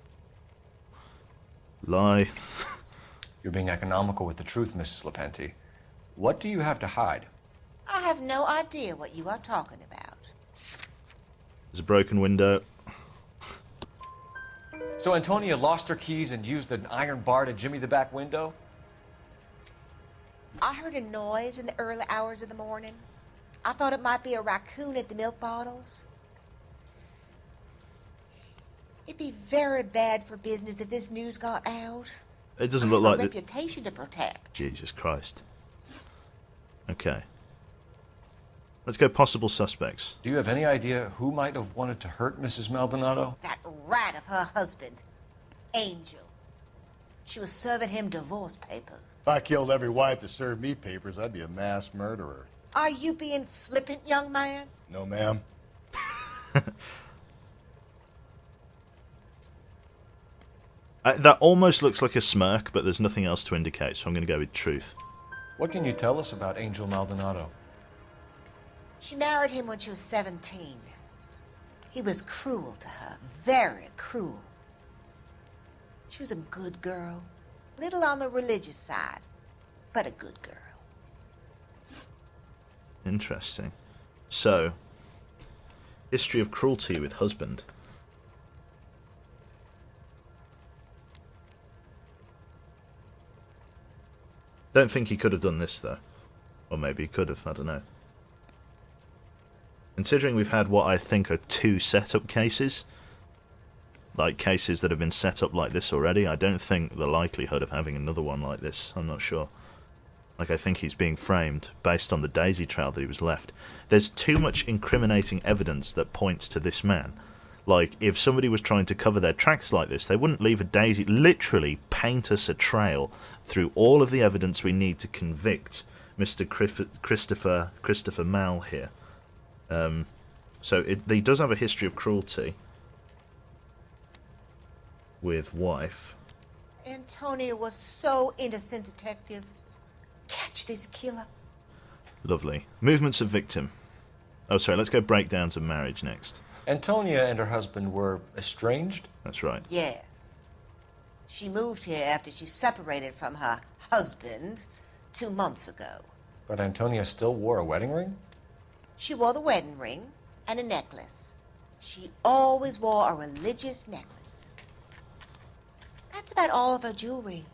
A: Lie.
Q: You're being economical with the truth, Mrs. Lepenti. What do you have to hide?
P: I have no idea what you are talking about.
A: There's a broken window.
Q: So Antonia lost her keys and used an iron bar to jimmy the back window?
P: I heard a noise in the early hours of the morning. I thought it might be a raccoon at the milk bottles. It'd be very bad for business if this news got out.
A: It doesn't look like
P: a reputation to protect.
A: Jesus Christ. Okay. Let's go possible suspects.
Q: Do you have any idea who might have wanted to hurt Mrs. Maldonado?
P: That rat of her husband, Angel. She was serving him divorce papers.
D: If I killed every wife that served me papers, I'd be a mass murderer.
P: Are you being flippant, young man?
D: No, ma'am.
A: That almost looks like a smirk, but there's nothing else to indicate, so I'm going to go with truth.
Q: What can you tell us about Angel Maldonado?
P: She married him when she was 17. He was cruel to her, very cruel. She was a good girl, little on the religious side, but a good girl.
A: Interesting. So, history of cruelty with husband. Don't think he could have done this, though. Or maybe he could have, I don't know. Considering we've had what I think are 2 setup cases, like cases that have been set up like this already, I don't think the likelihood of having another one like this, I'm not sure. Like, I think he's being framed based on the daisy trail that he was left. There's too much incriminating evidence that points to this man. Like, if somebody was trying to cover their tracks like this, they wouldn't leave a daisy, literally paint us a trail through all of the evidence we need to convict Mr. Christopher Mal here. So he does have a history of cruelty with wife.
P: Antonia was so innocent, Detective. Catch this killer.
A: Lovely. Movements of victim. Oh, sorry, let's go breakdowns of marriage next.
Q: Antonia and her husband were estranged?
A: That's right.
P: Yes. She moved here after she separated from her husband 2 months ago.
Q: But Antonia still wore a wedding ring?
P: She wore the wedding ring and a necklace. She always wore a religious necklace. That's about all of her jewelry.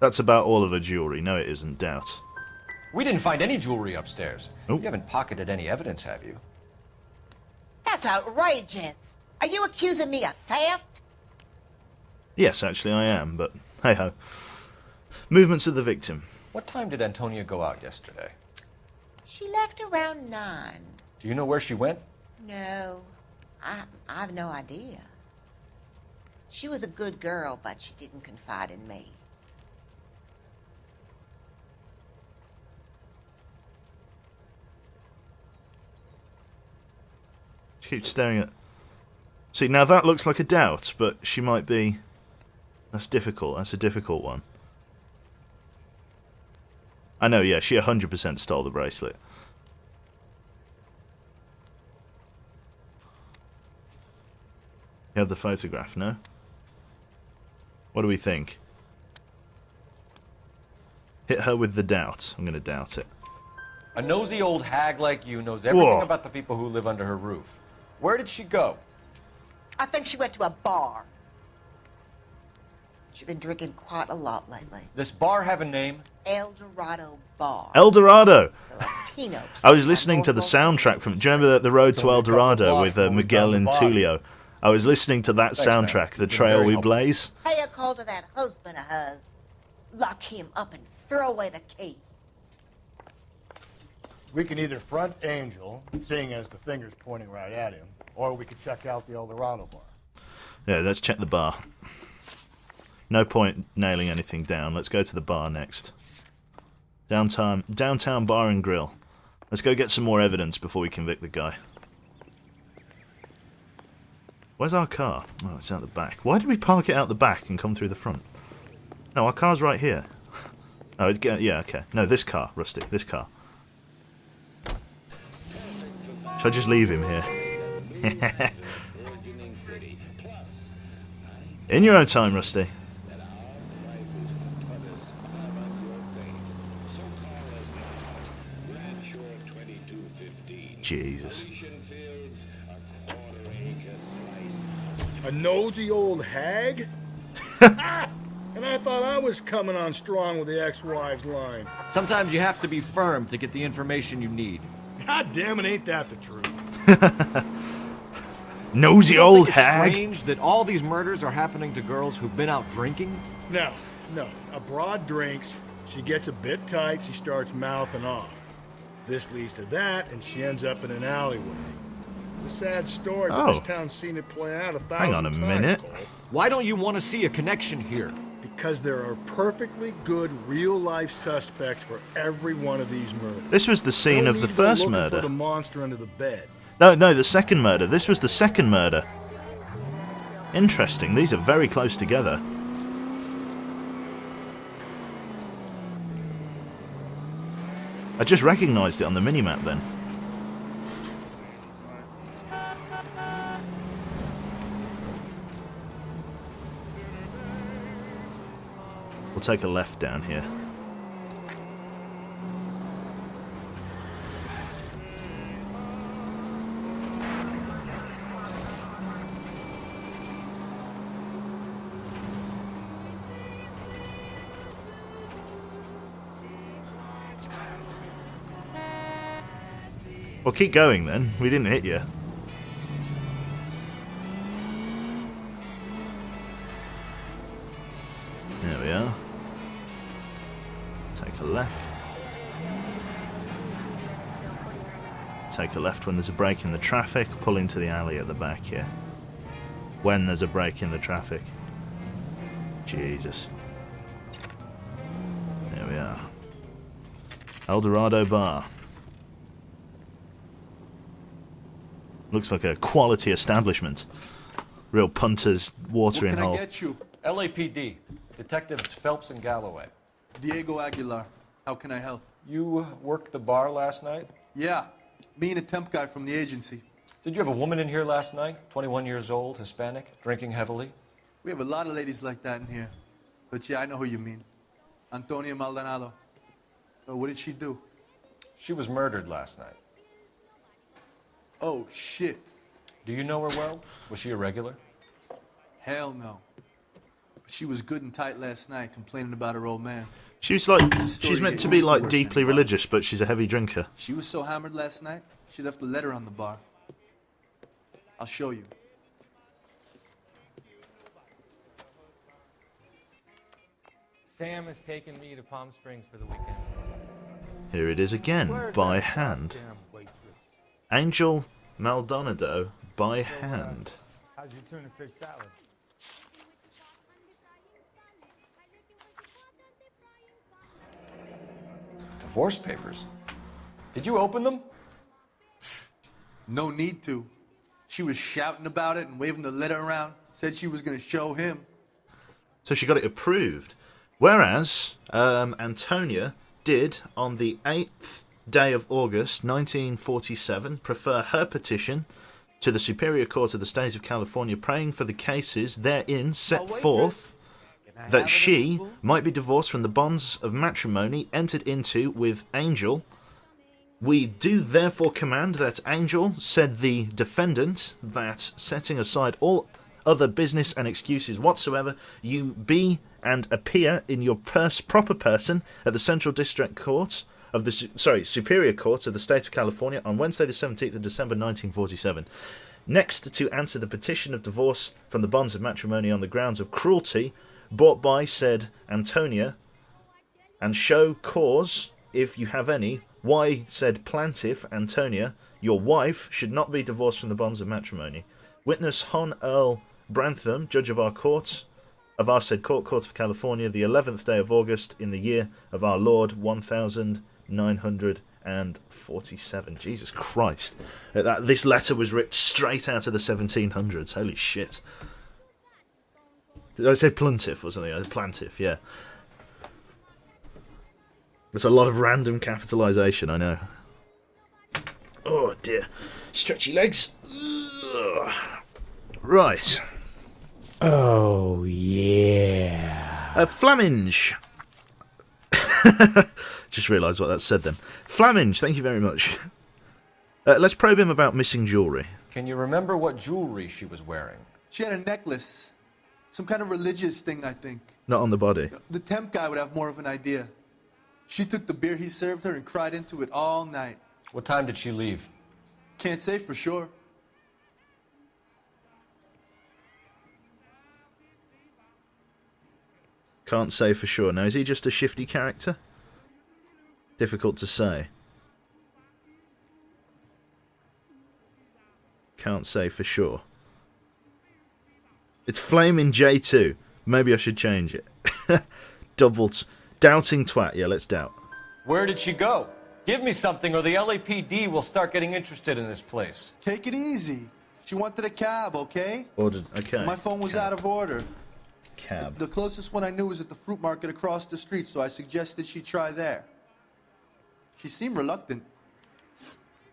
A: That's about all of her jewelry. No, it isn't, doubt.
Q: We didn't find any jewelry upstairs.
A: Nope.
Q: You haven't pocketed any evidence, have you?
P: That's outrageous. Are you accusing me of theft?
A: Yes, actually I am, but hey-ho. Movements of the victim.
Q: What time did Antonia go out yesterday?
P: She left around 9.
Q: Do you know where she went?
P: No, I have no idea. She was a good girl, but she didn't confide in me.
A: She keeps staring at... See, now that looks like a doubt, but she might be... That's difficult. That's a difficult one. I know, yeah, she 100% stole the bracelet. You have the photograph, no? What do we think? Hit her with the doubt. I'm going to doubt it.
Q: A nosy old hag like you knows everything
A: Whoa.
Q: about the people who live under her roof. Where did she go?
P: I think she went to a bar. She's been drinking quite a lot lately.
Q: This bar have a name?
P: El Dorado Bar.
A: El Dorado!
P: It's a Latino
A: I was listening to the soundtrack from... Do you remember the Road to El Dorado with Miguel and Tulio? I was listening to that soundtrack, The Trail We Blaze.
P: Pay a call to that husband of hers. Lock him up and throw away the key.
M: We can either front Angel, seeing as the finger's pointing right at him, or we could check out the El Dorado bar.
A: Yeah, let's check the bar. No point nailing anything down. Let's go to the bar next. Downtown Bar and Grill. Let's go get some more evidence before we convict the guy. Where's our car? Oh, it's out the back. Why did we park it out the back and come through the front? No, our car's right here. Oh, yeah, okay. No, this car, Rusty. This car. Should I just leave him here? In your own time, Rusty. Jesus.
M: A nosy old hag? And I thought I was coming on strong with the ex-wives line.
B: Sometimes you have to be firm to get the information you need.
M: God damn it, ain't that the truth?
A: Nosy old hag.
B: Strange that all these murders are happening to girls who've been out drinking?
M: No. A broad drinks, she gets a bit tight, she starts mouthing off. This leads to that, and she ends up in an alleyway. It's a sad story, but this town's seen it play out 1,000 times.
A: Hang on a minute.
M: Cole.
B: Why don't you want to see a connection here?
M: Because there are perfectly good real-life suspects for every one of these murders.
A: This was the scene of the first murder.
M: For the monster under the bed.
A: No, the second murder. This was the second murder. Interesting. These are very close together. I just recognised it on the minimap then. We'll take a left down here. Well, keep going then. We didn't hit you. There we are. Take a left. Take a left when there's a break in the traffic. Pull into the alley at the back here. When there's a break in the traffic. Jesus. There we are. El Dorado Bar. Looks like a quality establishment. Real punter's watering hole.
R: What can I get you?
Q: LAPD. Detectives Phelps and Galloway.
R: Diego Aguilar. How can I help?
Q: You worked the bar last night?
R: Yeah. Me and a temp guy from the agency.
Q: Did you have a woman in here last night? 21 years old, Hispanic, drinking heavily?
R: We have a lot of ladies like that in here. But yeah, I know who you mean. Antonia Maldonado. What did she do?
Q: She was murdered last night.
R: Oh, shit.
Q: Do you know her well? Was she a regular?
R: Hell no. She was good and tight last night, complaining about her old man.
A: She's meant to be like deeply religious, but she's a heavy drinker.
R: She was so hammered last night, she left a letter on the bar. I'll show you.
S: Sam has taken me to Palm Springs for the weekend.
A: Here it is again, by hand. Angel Maldonado by hand.
F: How's your tuna fish salad?
Q: Divorce papers? Did you open them?
R: No need to. She was shouting about it and waving the letter around. Said she was going to show him.
A: So she got it approved. Whereas Antonia did, on the 8th day of August 1947, prefer her petition to the Superior Court of the State of California, praying for the cases therein set forth that she might be divorced from the bonds of matrimony entered into with Angel. We do therefore command that Angel, said the defendant, that setting aside all other business and excuses whatsoever, you be and appear in your proper person at the Central District Court of the Superior Court of the State of California on Wednesday the 17th of December 1947. Next, to answer the petition of divorce from the bonds of matrimony on the grounds of cruelty brought by said Antonia, and show cause, if you have any, why said plaintiff Antonia, your wife, should not be divorced from the bonds of matrimony. Witness Hon Earl Brantham, judge of our court, of our said court of California, the 11th day of August in the year of our Lord 1947. Jesus Christ. This letter was ripped straight out of the 1700s. Holy shit. Did I say plaintiff or something? Plaintiff, yeah. There's a lot of random capitalisation, I know. Oh dear. Stretchy legs. Ugh. Right.
S: Oh, yeah.
A: Flaminge. Just realised what that said then. Flaminge, thank you very much. Let's probe him about missing jewellery.
Q: Can you remember what jewelry she was wearing?
R: She had a necklace. Some kind of religious thing, I think.
A: Not on the body.
R: The temp guy would have more of an idea. She took the beer he served her and cried into it all night.
Q: What time did she leave?
R: Can't say for sure.
A: Can't say for sure. Now, is he just a shifty character? Difficult to say. Can't say for sure. It's Flaming J2. Maybe I should change it. Doubting twat. Yeah, let's doubt.
Q: Where did she go? Give me something or the LAPD will start getting interested in this place.
R: Take it easy. She wanted a cab, okay?
A: Ordered. Okay.
R: My phone was out of order.
A: Cab.
R: The closest one I knew was at the fruit market across the street, so I suggested she try there. She seemed reluctant.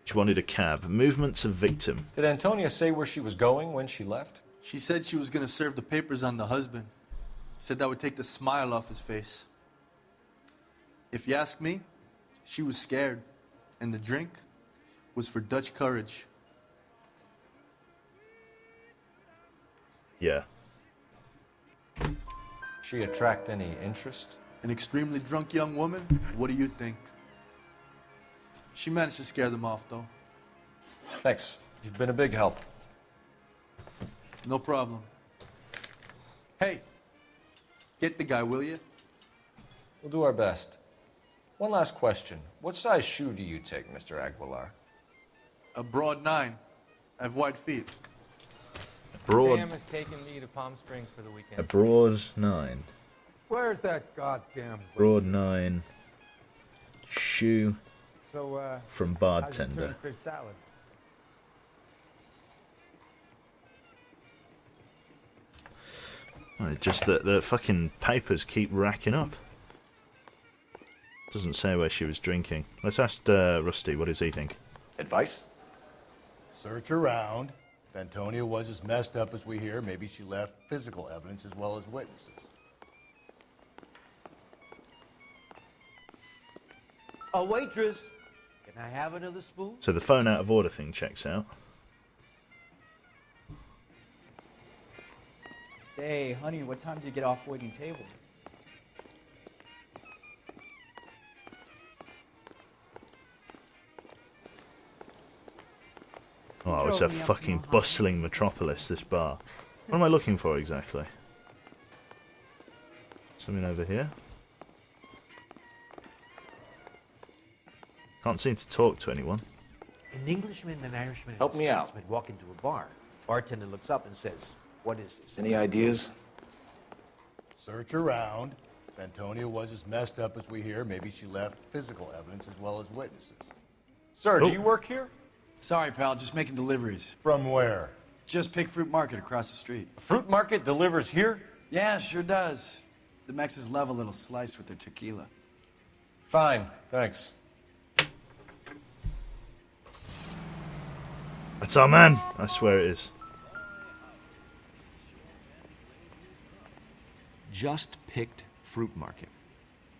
A: She wanted a cab. Movement to victim.
Q: Did Antonia say where she was going when she left?
R: She said she was going to serve the papers on the husband. Said that would take the smile off his face. If you ask me, she was scared. And the drink was for Dutch courage.
A: Yeah.
Q: She attract any interest?
R: An extremely drunk young woman? What do you think? She managed to scare them off, though.
Q: Thanks. You've been a big help.
R: No problem. Hey, get the guy, will you?
Q: We'll do our best. One last question. What size shoe do you take, Mr. Aguilar?
R: A broad 9. I have wide feet.
A: Broad.
S: Sam has taken me to Palm Springs for the weekend.
A: A broad 9.
F: Where's that goddamn...
A: Broad 9. Shoe
F: So,
A: from
F: how's
A: bartender.
F: your fish salad?
A: Well, just that the fucking papers keep racking up. Doesn't say where she was drinking. Let's ask Rusty, what does he think?
J: Advice?
D: Search around. If Antonia was as messed up as we hear, maybe she left physical evidence as well as witnesses.
L: A waitress. Can I have another spoon?
A: So the phone out of order thing checks out.
T: Say, honey, what time do you get off waiting tables?
A: Oh, it's a fucking bustling metropolis, this bar. What am I looking for exactly? Something over here? Can't seem to talk to anyone.
L: An Englishman and an Irishman
J: Help
L: and
J: me
L: a
J: out.
L: Scotsman walk into a bar. Bartender looks up and says, "What is this?"
J: Any ideas?
D: Search around. If Antonia was as messed up as we hear, maybe she left physical evidence as well as witnesses.
Q: Sir, do you work here?
E: Sorry, pal, just making deliveries.
D: From where?
E: Just Pick Fruit Market across the street.
Q: A fruit market delivers here?
E: Yeah, sure does. The Mexes love a little slice with their tequila.
Q: Fine, thanks.
A: That's our man. I swear it is.
J: Just Picked Fruit Market.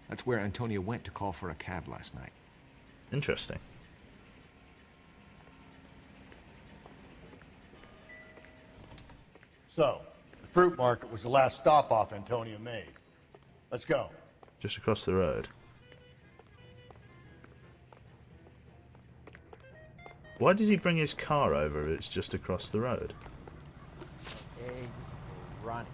J: That's where Antonia went to call for a cab last night.
A: Interesting.
D: So, the fruit market was the last stop-off Antonia made. Let's go.
A: Just across the road. Why did he bring his car over if it's just across the road?
L: Hey, Ronnie.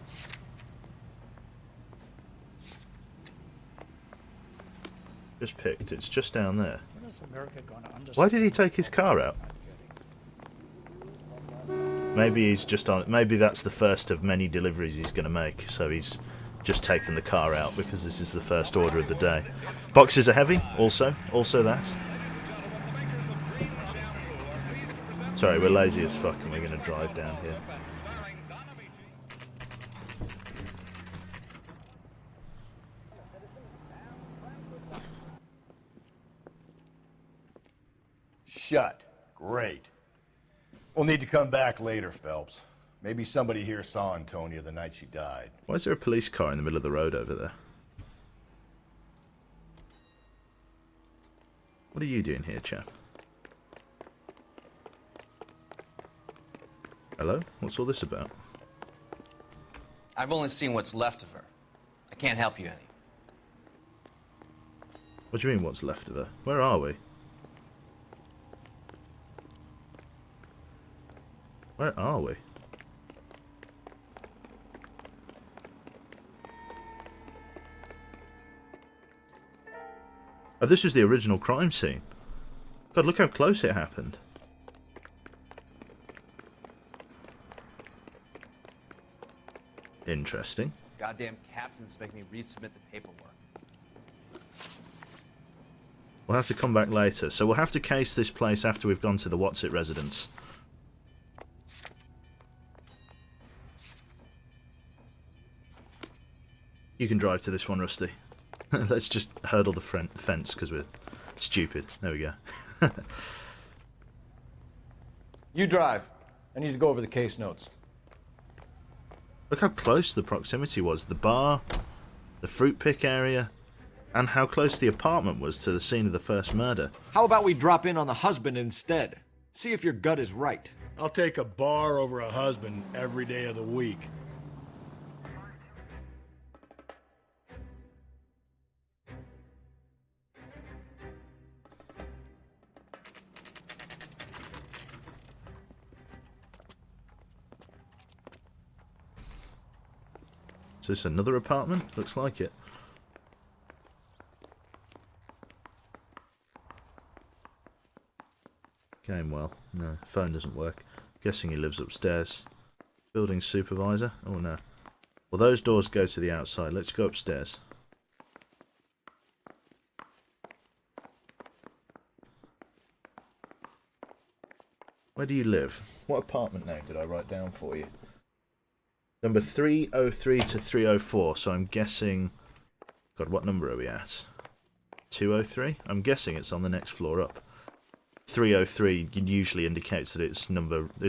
A: Just picked. It's just down there.
U: When is America going to understand?
A: Why did he take his car out? Maybe he's just on. Maybe that's the first of many deliveries he's going to make. So he's just taken the car out because this is the first order of the day. Boxes are heavy. Also that. Sorry, we're lazy as fuck and we're going to drive down here.
D: Shut. Great. We'll need to come back later, Phelps. Maybe somebody here saw Antonia the night she died.
A: Why is there a police car in the middle of the road over there? What are you doing here, chap? Hello? What's all this about?
I: I've only seen what's left of her. I can't help you any.
A: What do you mean, what's left of her? Where are we? Where are we? Oh, this was the original crime scene. God, look how close it happened. Interesting.
I: Goddamn captains make me resubmit the paperwork.
A: We'll have to come back later, so we'll have to case this place after we've gone to the What's It residence. You can drive to this one, Rusty. Let's just hurdle the fence because we're stupid. There we go.
Q: You drive. I need to go over the case notes.
A: Look how close the proximity was. The bar, the fruit pick area, and how close the apartment was to the scene of the first murder.
B: How about we drop in on the husband instead? See if your gut is right.
M: I'll take a bar over a husband every day of the week.
A: Is this another apartment? Looks like it. Game well. No, phone doesn't work. Guessing he lives upstairs. Building supervisor? Oh no. Well, those doors go to the outside. Let's go upstairs. Where do you live? What apartment name did I write down for you? Number 303 to 304, so I'm guessing... God, what number are we at? 203? I'm guessing it's on the next floor up. 303 usually indicates that it's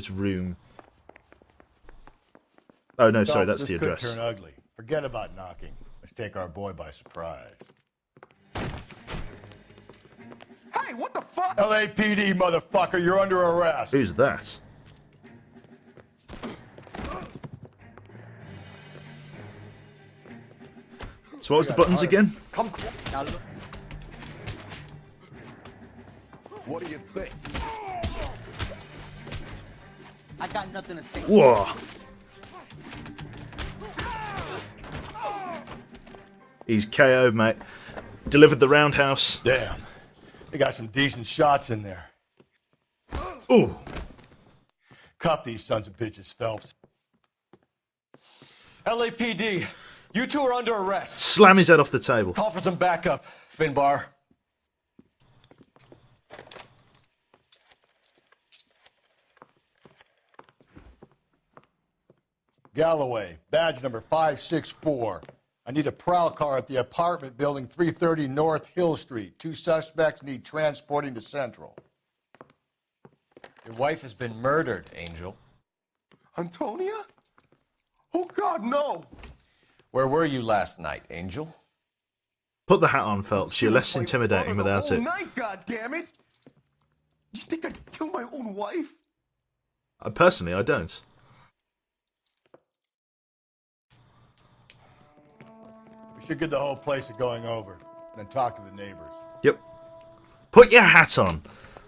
A: room... Oh no, sorry, that's the address.
D: This could turn ugly. Forget about knocking. Let's take our boy by surprise.
F: Hey, what the fuck?
D: LAPD, motherfucker, you're under arrest.
A: Who's that? So what was the buttons again?
F: Come now look. What do you think?
L: I got nothing to say.
A: Whoa! He's KO'd, mate. Delivered the roundhouse.
D: Damn. They got some decent shots in there.
A: Ooh.
D: Cuff these sons of bitches, Phelps.
Q: LAPD, you two are under arrest.
A: Slam his head off the table.
Q: Call for some backup, Finbar.
D: Galloway, badge number 564. I need a prowl car at the apartment building 330 North Hill Street. 2 suspects need transporting to Central.
Q: Your wife has been murdered, Angel.
F: Antonia? Oh God, no!
Q: Where were you last night, Angel?
A: Put the hat on, Phelps. You're less intimidating without it.
F: Night, God damn it! You think I'd kill my own wife?
A: Personally, I don't.
D: We should get the whole place going over, then talk to the neighbors.
A: Yep. Put your hat on.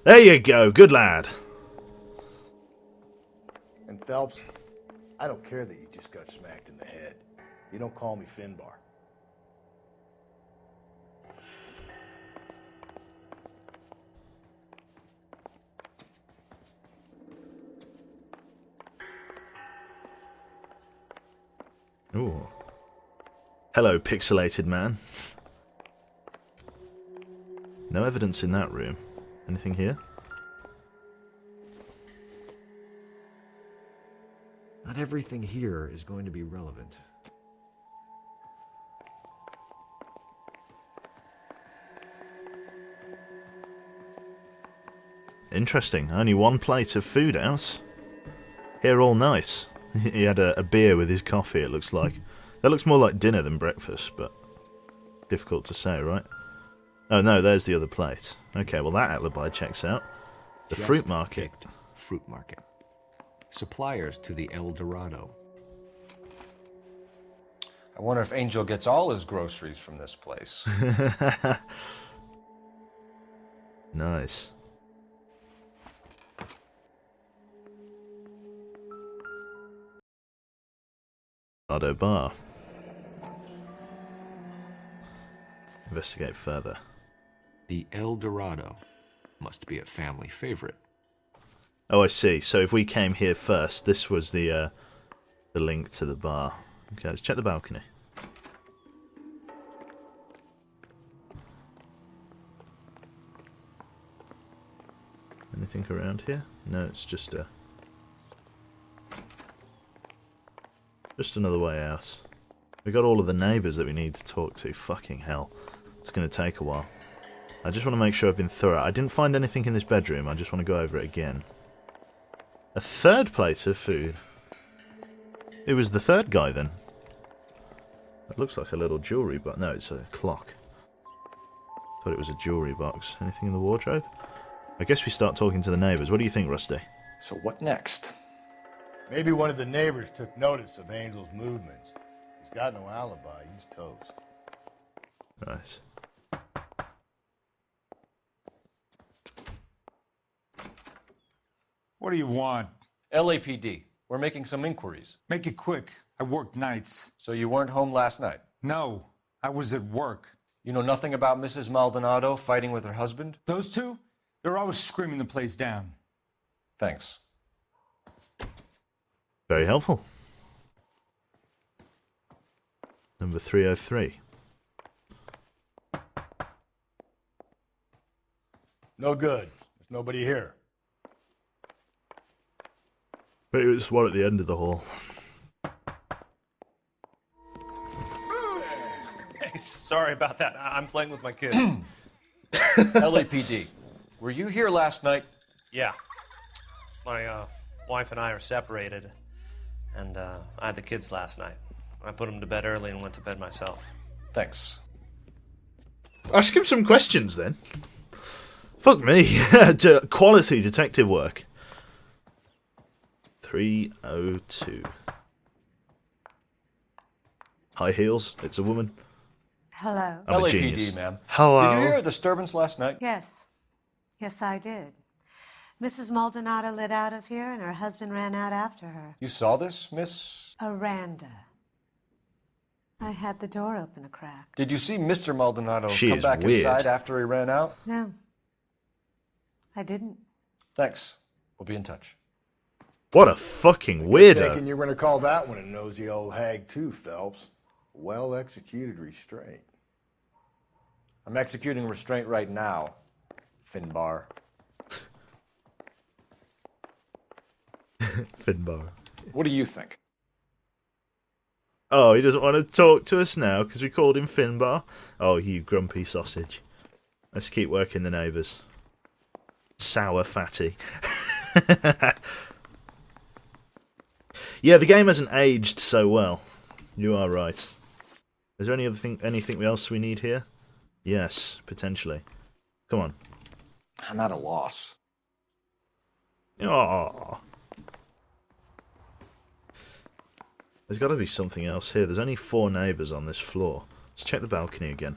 A: There you go. Good lad.
D: And Phelps, I don't care that you just got smacked in the head. You don't call me Finbar.
A: Ooh. Hello, pixelated man. No evidence in that room. Anything here?
J: Not everything here is going to be relevant.
A: Interesting. Only one plate of food out. Here all night. He had a beer with his coffee, it looks like. That looks more like dinner than breakfast, but difficult to say, right? Oh no, there's the other plate. Okay, well that alibi checks out. The
J: Just
A: fruit market.
J: Fruit market. Suppliers to the El Dorado.
Q: I wonder if Angel gets all his groceries from this place.
A: Nice. Dorado bar. Investigate further.
J: The El Dorado must be a family favorite.
A: Oh, I see. So if we came here first, this was the link to the bar. Okay, let's check the balcony. Anything around here? No, it's just another way out. We got all of the neighbours that we need to talk to. Fucking hell. It's going to take a while. I just want to make sure I've been thorough. I didn't find anything in this bedroom. I just want to go over it again. A third plate of food. It was the third guy then. It looks like a little jewellery box. No, it's a clock. Thought it was a jewellery box. Anything in the wardrobe? I guess we start talking to the neighbours. What do you think, Rusty?
Q: So what next?
D: Maybe one of the neighbors took notice of Angel's movements. He's got no alibi. He's toast.
A: Right.
U: What do you want?
Q: LAPD. We're making some inquiries.
U: Make it quick. I work nights.
Q: So you weren't home last night?
U: No, I was at work.
Q: You know nothing about Mrs. Maldonado fighting with her husband?
U: Those two? They're always screaming the place down.
Q: Thanks.
A: Very helpful. Number 303.
D: No good. There's nobody here.
A: Maybe it was one at the end of the hall.
Q: Hey, sorry about that. I'm playing with my kids. LAPD. Were you here last night?
V: Yeah. My wife and I are separated, and I had the kids last night. I put them to bed early and went to bed myself.
Q: Thanks.
A: Ask him some questions then. Fuck me. Quality detective work. 302. High heels. It's a woman.
P: Hello.
A: I'm a genius.
Q: LAPD, ma'am.
A: Hello.
Q: Did you hear a disturbance last night?
P: Yes. Yes, I did. Mrs. Maldonado lit out of here, and her husband ran out after her.
Q: You saw this, Miss?
P: Aranda. I had the door open a crack.
Q: Did you see Mr. Maldonado
A: She
Q: come
A: is
Q: back
A: weird.
Q: inside after he ran out?
P: No. I didn't.
Q: Thanks. We'll be in touch.
A: What a fucking
D: Thinking
A: weirdo.
D: you were going to call that one a nosy old hag too, Phelps. Well-executed restraint.
Q: I'm executing restraint right now, Finbar.
A: Finbar.
Q: What do you think?
A: Oh, he doesn't want to talk to us now because we called him Finbar. Oh, you grumpy sausage. Let's keep working the neighbours. Sour fatty. Yeah, the game hasn't aged so well. You are right. Is there anything else we need here? Yes, potentially. Come on.
Q: I'm at a loss.
A: Aww. There's got to be something else here. There's only 4 neighbours on this floor. Let's check the balcony again.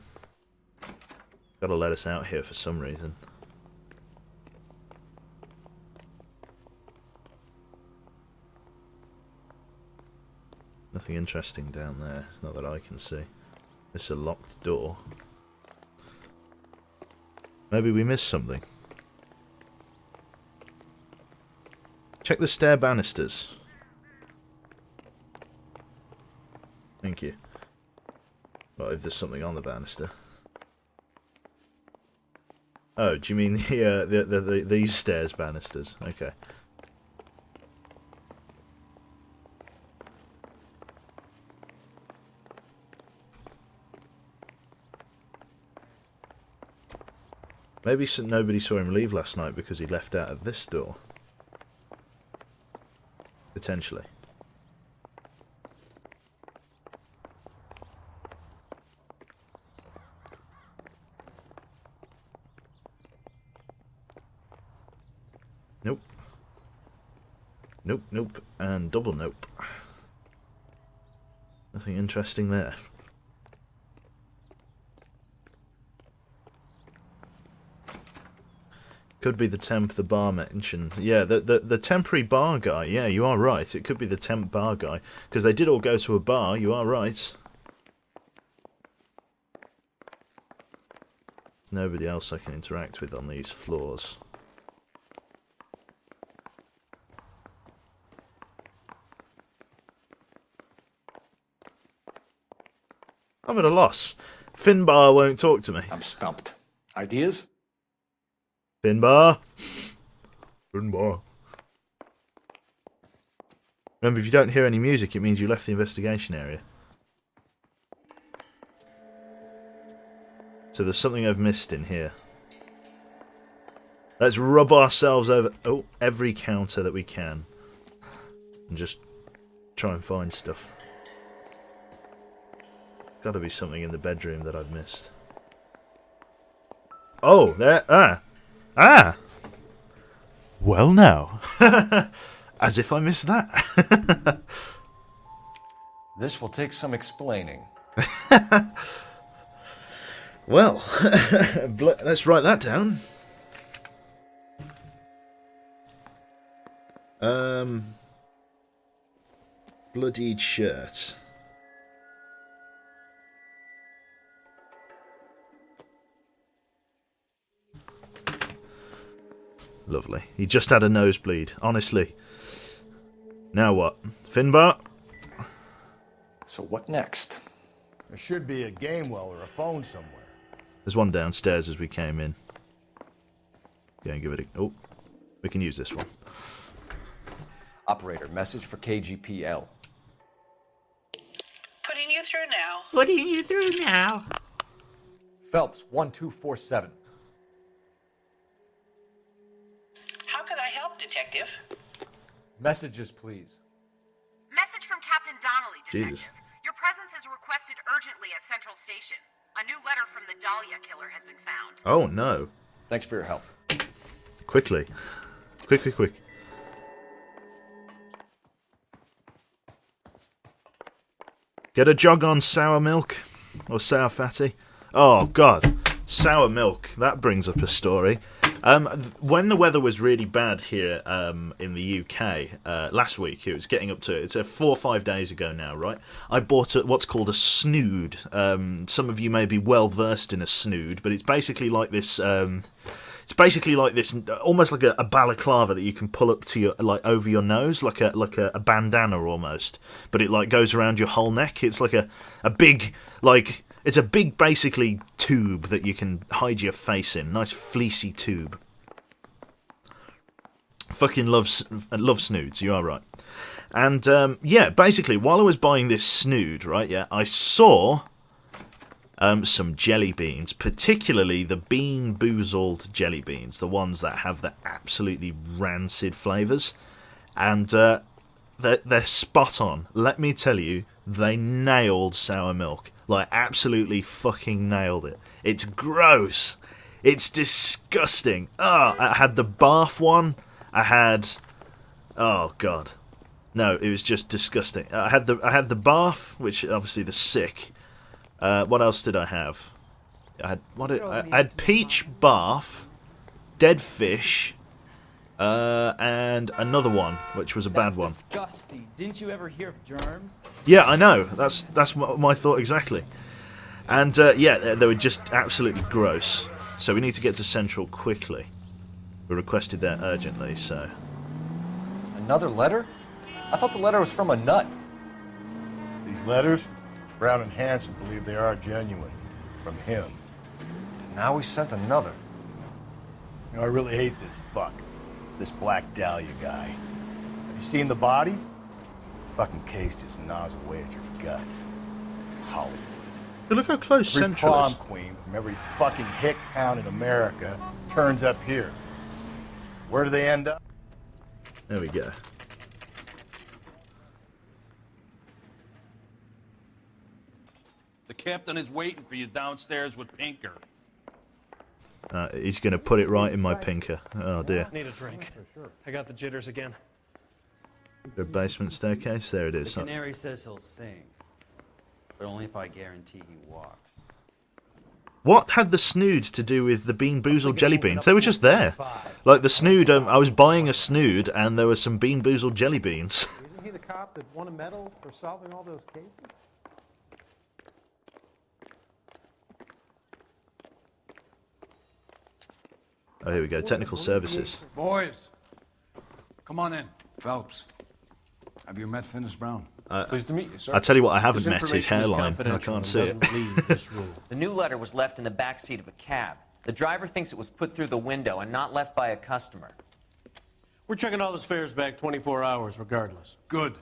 A: Got to let us out here for some reason. Nothing interesting down there. Not that I can see. It's a locked door. Maybe we missed something. Check the stair banisters. Thank you. Well, if there's something on the banister. Oh, do you mean these stairs banisters? Okay. Maybe nobody saw him leave last night because he left out at this door. Potentially. Nope. Nope, nope, and double nope. Nothing interesting there. Could be the temp the bar mentioned. Yeah, the temporary bar guy. Yeah, you are right. It could be the temp bar guy. Because they did all go to a bar. You are right. Nobody else I can interact with on these floors. I'm at a loss. Finbar won't talk to me.
Q: I'm stumped. Ideas?
A: Finbar. Finbar. Remember, if you don't hear any music, it means you left the investigation area. So there's something I've missed in here. Let's rub ourselves over every counter that we can. And just try and find stuff. Gotta be something in the bedroom that I've missed. Oh, there. Ah! Well now. As if I missed that.
Q: This will take some explaining.
A: Well, let's write that down. bloodied shirt. Lovely. He just had a nosebleed, honestly. Now what? Finbar?
Q: So what next?
D: There should be a game well or a phone somewhere.
A: There's one downstairs as we came in. Go and give it a... Oh, we can use this one.
Q: Operator, message for KGPL.
G: Putting you through now.
L: Putting you through now.
B: Phelps, 1247.
G: How can I help, Detective?
B: Messages, please.
C: Message from Captain Donnelly, Detective.
A: Jesus.
C: Your presence is requested urgently at Central Station. A new letter from the Dahlia killer has been found.
A: Oh, no.
Q: Thanks for your help.
A: Quickly. Quick. Get a jog on sour milk. Or sour fatty. Oh, God. Sour milk. That brings up a story. When the weather was really bad here in the UK last week, it was getting up to, it's 4 or 5 days ago now, right? I bought what's called a snood. Some of you may be well versed in a snood, but it's basically like this. Almost like a balaclava that you can pull up to your over your nose, like a bandana almost. But it goes around your whole neck. It's like a big It's a big, basically, tube that you can hide your face in. Nice fleecy tube. Fucking love snoods, you are right. And, yeah, basically, while I was buying this snood, right, yeah, I saw some jelly beans, particularly the Bean Boozled jelly beans, the ones that have the absolutely rancid flavours. And they're spot on. Let me tell you, they nailed sour milk. Absolutely fucking nailed it. It's gross. It's disgusting. Oh, I had the barf one. I had... Oh, God. No, it was just disgusting. I had the barf, which obviously the sick. What else did I have? I had peach barf, dead fish, and another one, which was a bad one.
T: Disgusting. Didn't you ever hear of germs?
A: Yeah, I know. That's my thought exactly. And yeah, they were just absolutely gross. So we need to get to Central quickly. We requested that urgently, so...
Q: Another letter? I thought the letter was from a nut.
D: These letters, Brown and Hanson believe they are genuine. From him.
Q: Now we sent another.
D: You know, I really hate this fuck. This Black Dahlia guy. Have you seen the body? The fucking case just gnaws away at your guts. Hollywood.
A: But look how close
D: Every
A: Central is.
D: prom queen from every fucking hick town in America turns up here. Where do they end up?
A: There we go.
K: The captain is waiting for you downstairs with Pinker.
A: He's going to put it right in my pinker. Oh dear.
V: Need a drink. I got the jitters again.
A: The basement staircase? There it is.
L: The canary says he'll sing, but only if I guarantee he walks.
A: What had the snood to do with the Bean Boozled jelly beans? They were just there. Like the snood, I was buying a snood and there were some Bean Boozled jelly beans.
F: Isn't he the cop that won a medal for solving all those cases?
A: Oh, here we go. Technical services.
W: Boys, come on in. Phelps, have you met Finis Brown?
Q: Pleased to meet you, sir.
A: I tell you what, I haven't met his hairline. I can't see it.
X: The new letter was left in the back seat of a cab. The driver thinks it was put through the window and not left by a customer.
V: We're checking all his fares back 24 hours regardless.
W: Good.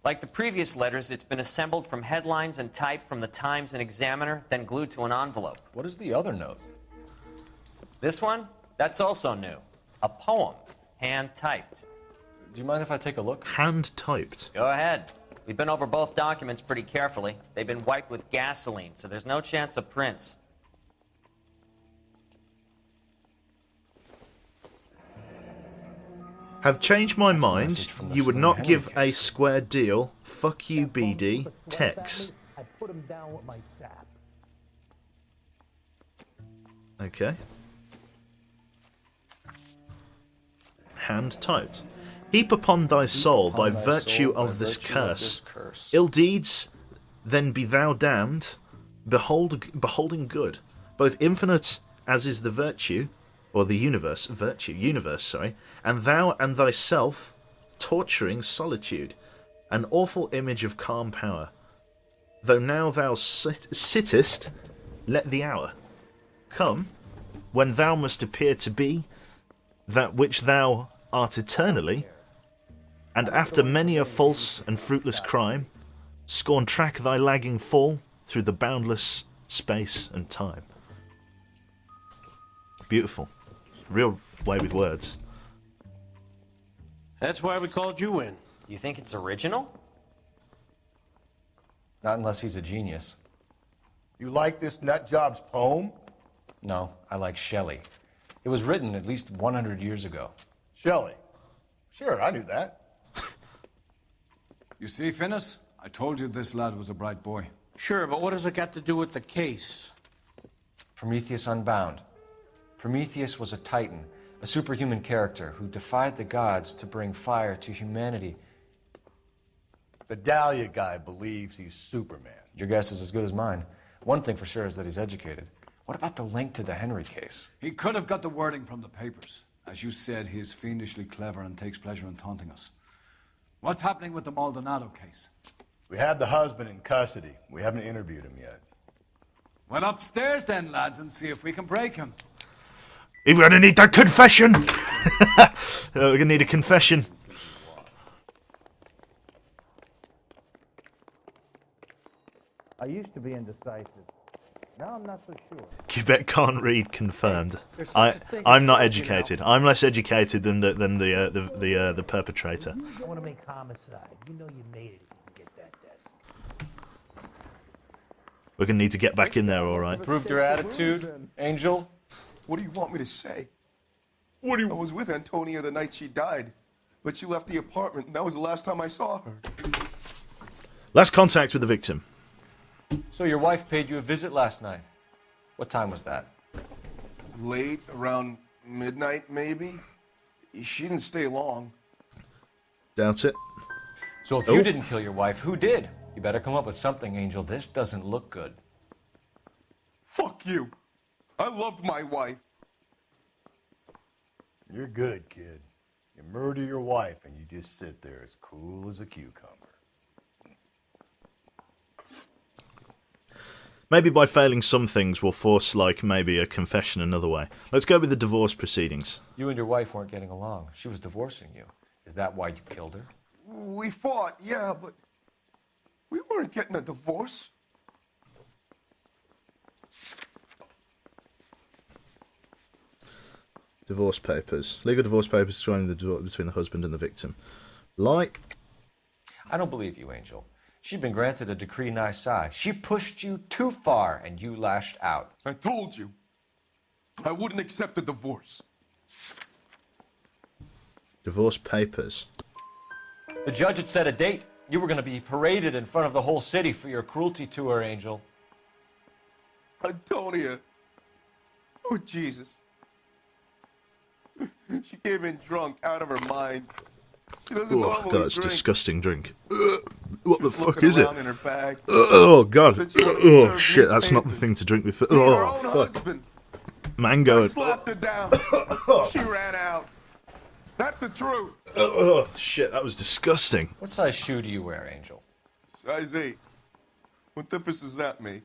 X: Like the previous letters, it's been assembled from headlines and type from the Times and Examiner, then glued to an envelope.
Q: What is the other note?
X: This one? That's also new. A poem, hand-typed.
Q: Do you mind if I take a look?
A: Hand-typed?
X: Go ahead. We've been over both documents pretty carefully. They've been wiped with gasoline, so there's no chance of prints.
A: Have changed my mind. You would not give a square deal. Fuck you, BD. Tex.
F: I put him down with my sap.
A: Okay. Hand typed. Heap upon thy soul by virtue of this curse. Ill deeds, then be thou damned, beholding good. Both infinite as is the virtue, or the universe, and thou and thyself, torturing solitude, an awful image of calm power. Though now thou sittest, let the hour come, when thou must appear to be that which thou art eternally, and after many a false and fruitless crime, scorn track thy lagging fall through the boundless space and time. Beautiful. Real way with words.
L: That's why we called you in.
X: You think it's original?
Q: Not unless he's a genius.
D: You like this nutjob's poem?
Q: No, I like Shelley. It was written at least 100 years ago.
D: Shelley? Sure, I knew that.
W: You see, Finnis? I told you this lad was a bright boy.
L: Sure, but what does it got to do with the case?
Q: Prometheus Unbound. Prometheus was a titan, a superhuman character who defied the gods to bring fire to humanity.
D: The Dahlia guy believes he's Superman.
Q: Your guess is as good as mine. One thing for sure is that he's educated. What about the link to the Henry case?
W: He could have got the wording from the papers. As you said, he is fiendishly clever and takes pleasure in taunting us. What's happening with the Maldonado case?
D: We have the husband in custody. We haven't interviewed him yet.
W: Well, upstairs then, lads, and see if we can break him.
A: We're gonna need that confession! We're gonna need a confession.
L: I used to be indecisive. Now I'm not so sure.
A: Quebec can't read confirmed. I'm not educated. I'm less educated than the perpetrator.
L: I want to make homicide. You know you made it if you can get that desk.
A: We're gonna need to get back in there, all right.
Q: Proved your attitude, Angel?
H: What do you want me to say? I was with Antonia the night she died, but she left the apartment, and that was the last time I saw her.
A: Last contact with the victim.
Q: So your wife paid you a visit last night. What time was that?
H: Late, around midnight, maybe? She didn't stay long.
A: Doubt it.
Q: So if you didn't kill your wife, who did? You better come up with something, Angel. This doesn't look good.
H: Fuck you. I loved my wife.
D: You're good, kid. You murder your wife and you just sit there as cool as a cucumber.
A: Maybe by failing some things we'll force, like, maybe a confession another way. Let's go with the divorce proceedings.
Q: You and your wife weren't getting along. She was divorcing you. Is that why you killed her?
H: We fought, yeah, but we weren't getting a divorce.
A: Divorce papers. Legal divorce papers describing the divorce between the husband and the victim. Like?
Q: I don't believe you, Angel. She'd been granted a decree nisi. She pushed you too far, and you lashed out.
H: I told you. I wouldn't accept a divorce.
A: Divorce papers.
Q: The judge had set a date. You were going to be paraded in front of the whole city for your cruelty to her, Angel.
H: Antonia. Oh, Jesus. She came in drunk, out of her mind. She doesn't
A: Oh,
H: normally
A: God, that's
H: drink.
A: disgusting drink. What the fuck
H: Looking
A: is it?
H: around in her bag.
A: Oh, God.
H: Said she wanted to
A: Oh,
H: serve
A: shit, that's not the
H: newspapers.
A: thing to drink with.
H: See, her
A: Oh,
H: own
A: fuck.
H: husband.
A: Mango.
H: I slapped her down. She ran out. That's the truth.
A: Oh, shit, that was disgusting.
Q: What size shoe do you wear, Angel?
H: Size 8. What difference does that make?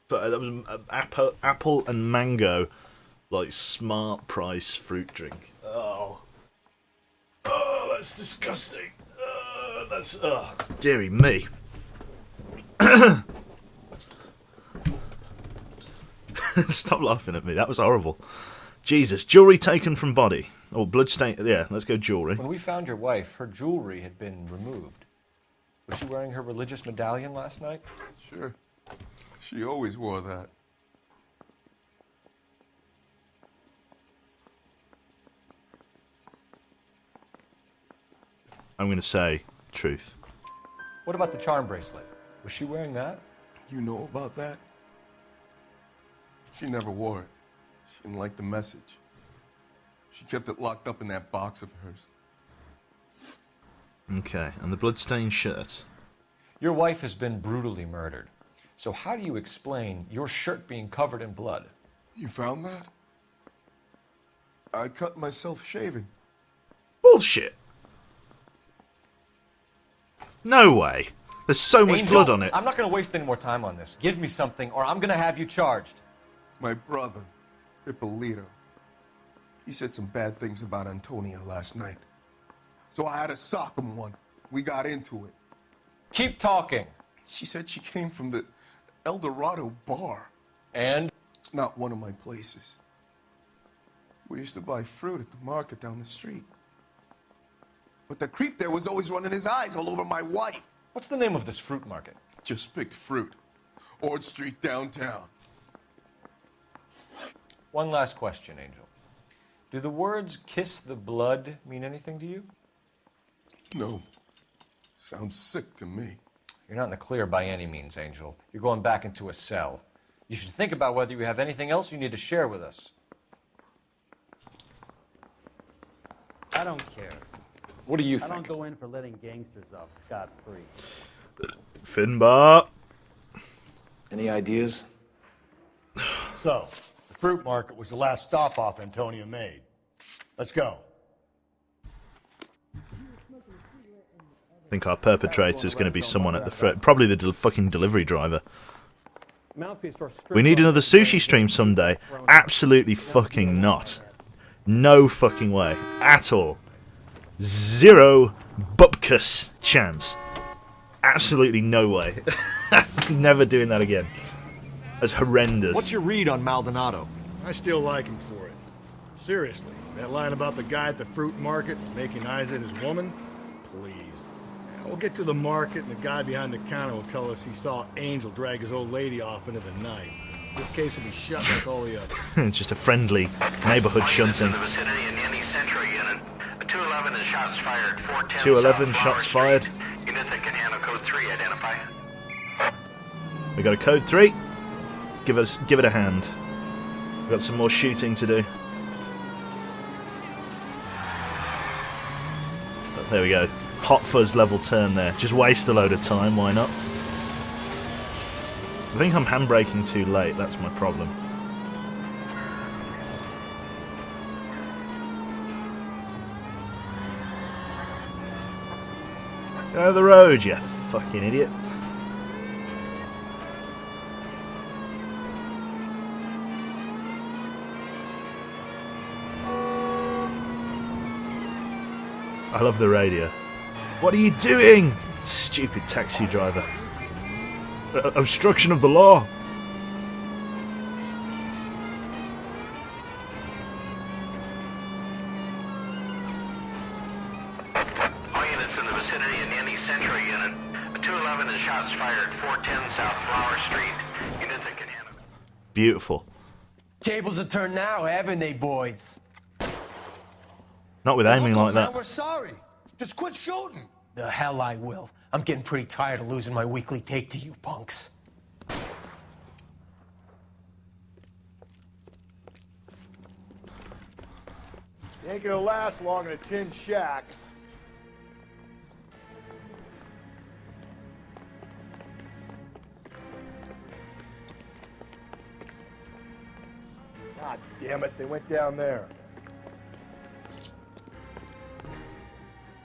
A: But that was apple and mango, like, smart price fruit drink. Oh. Oh, that's disgusting. That's, dearie me. Stop laughing at me. That was horrible. Jesus. Jewelry taken from body. Or bloodstain. Yeah, let's go jewelry.
Q: When we found your wife, her jewelry had been removed. Was she wearing her religious medallion last night?
H: Sure. She always wore that.
A: I'm going to say truth.
Q: What about the charm bracelet? Was she wearing that?
H: You know about that? She never wore it. She didn't like the message. She kept it locked up in that box of hers.
A: Okay, and the bloodstained shirt.
Q: Your wife has been brutally murdered. So how do you explain your shirt being covered in blood?
H: You found that? I cut myself shaving.
A: Bullshit. No way. There's so much
Q: Angel,
A: blood on it.
Q: I'm not going to waste any more time on this. Give me something or I'm going to have you charged.
H: My brother, Ippolito. He said some bad things about Antonia last night. So I had to sock him one. We got into it.
Q: Keep talking.
H: She said she came from the El Dorado bar.
Q: And?
H: It's not one of my places. We used to buy fruit at the market down the street. But the creep there was always running his eyes all over my wife.
Q: What's the name of this fruit market?
H: Just picked fruit. Ord Street downtown.
Q: One last question, Angel. Do the words kiss the blood mean anything to you?
H: No. Sounds sick to me.
Q: You're not in the clear by any means, Angel. You're going back into a cell. You should think about whether you have anything else you need to share with us.
L: I don't care.
Q: What do you
L: I
Q: think?
L: don't go in for letting gangsters off scot-free.
A: Finbar.
D: Any ideas? So, the fruit market was the last stop off Antonia made. Let's go.
A: I think our perpetrator is going to be someone at the front. Probably the fucking delivery driver. We need another sushi stream someday. Absolutely fucking not. No fucking way. At all. Zero bupkus chance. Absolutely no way. Never doing that again. That's horrendous.
J: What's your read on Maldonado?
M: I still like him for it. Seriously, that line about the guy at the fruit market making eyes at his woman? Please. We'll get to the market and the guy behind the counter will tell us he saw Angel drag his old lady off into the night. This case will be shut like all the others.
A: It's just a friendly neighborhood shunting.
G: 211 is shots fired. 410
A: 211
G: South
A: shots
G: Flower
A: fired.
G: Street. Units that can handle code 3 identify.
A: We got a code 3. Give it a hand. We've got some more shooting to do. But there we go. Hot fuzz level turn there. Just waste a load of time, why not? I think I'm handbraking too late, that's my problem. Get out of the road, you fucking idiot. I love the radio. What are you doing? Stupid taxi driver. Obstruction of the law.
G: All units in the vicinity in any Central unit. A 211 is shots fired. 410 South Flower Street. Units that can handle.
A: Beautiful.
F: Tables are turned now, haven't they, boys?
A: Not with aiming like
F: Man,
A: that.
F: we're sorry. Just quit shooting. The hell I will. I'm getting pretty tired of losing my weekly take to you punks.
M: You ain't gonna last long in a tin shack. God damn it, they went down there.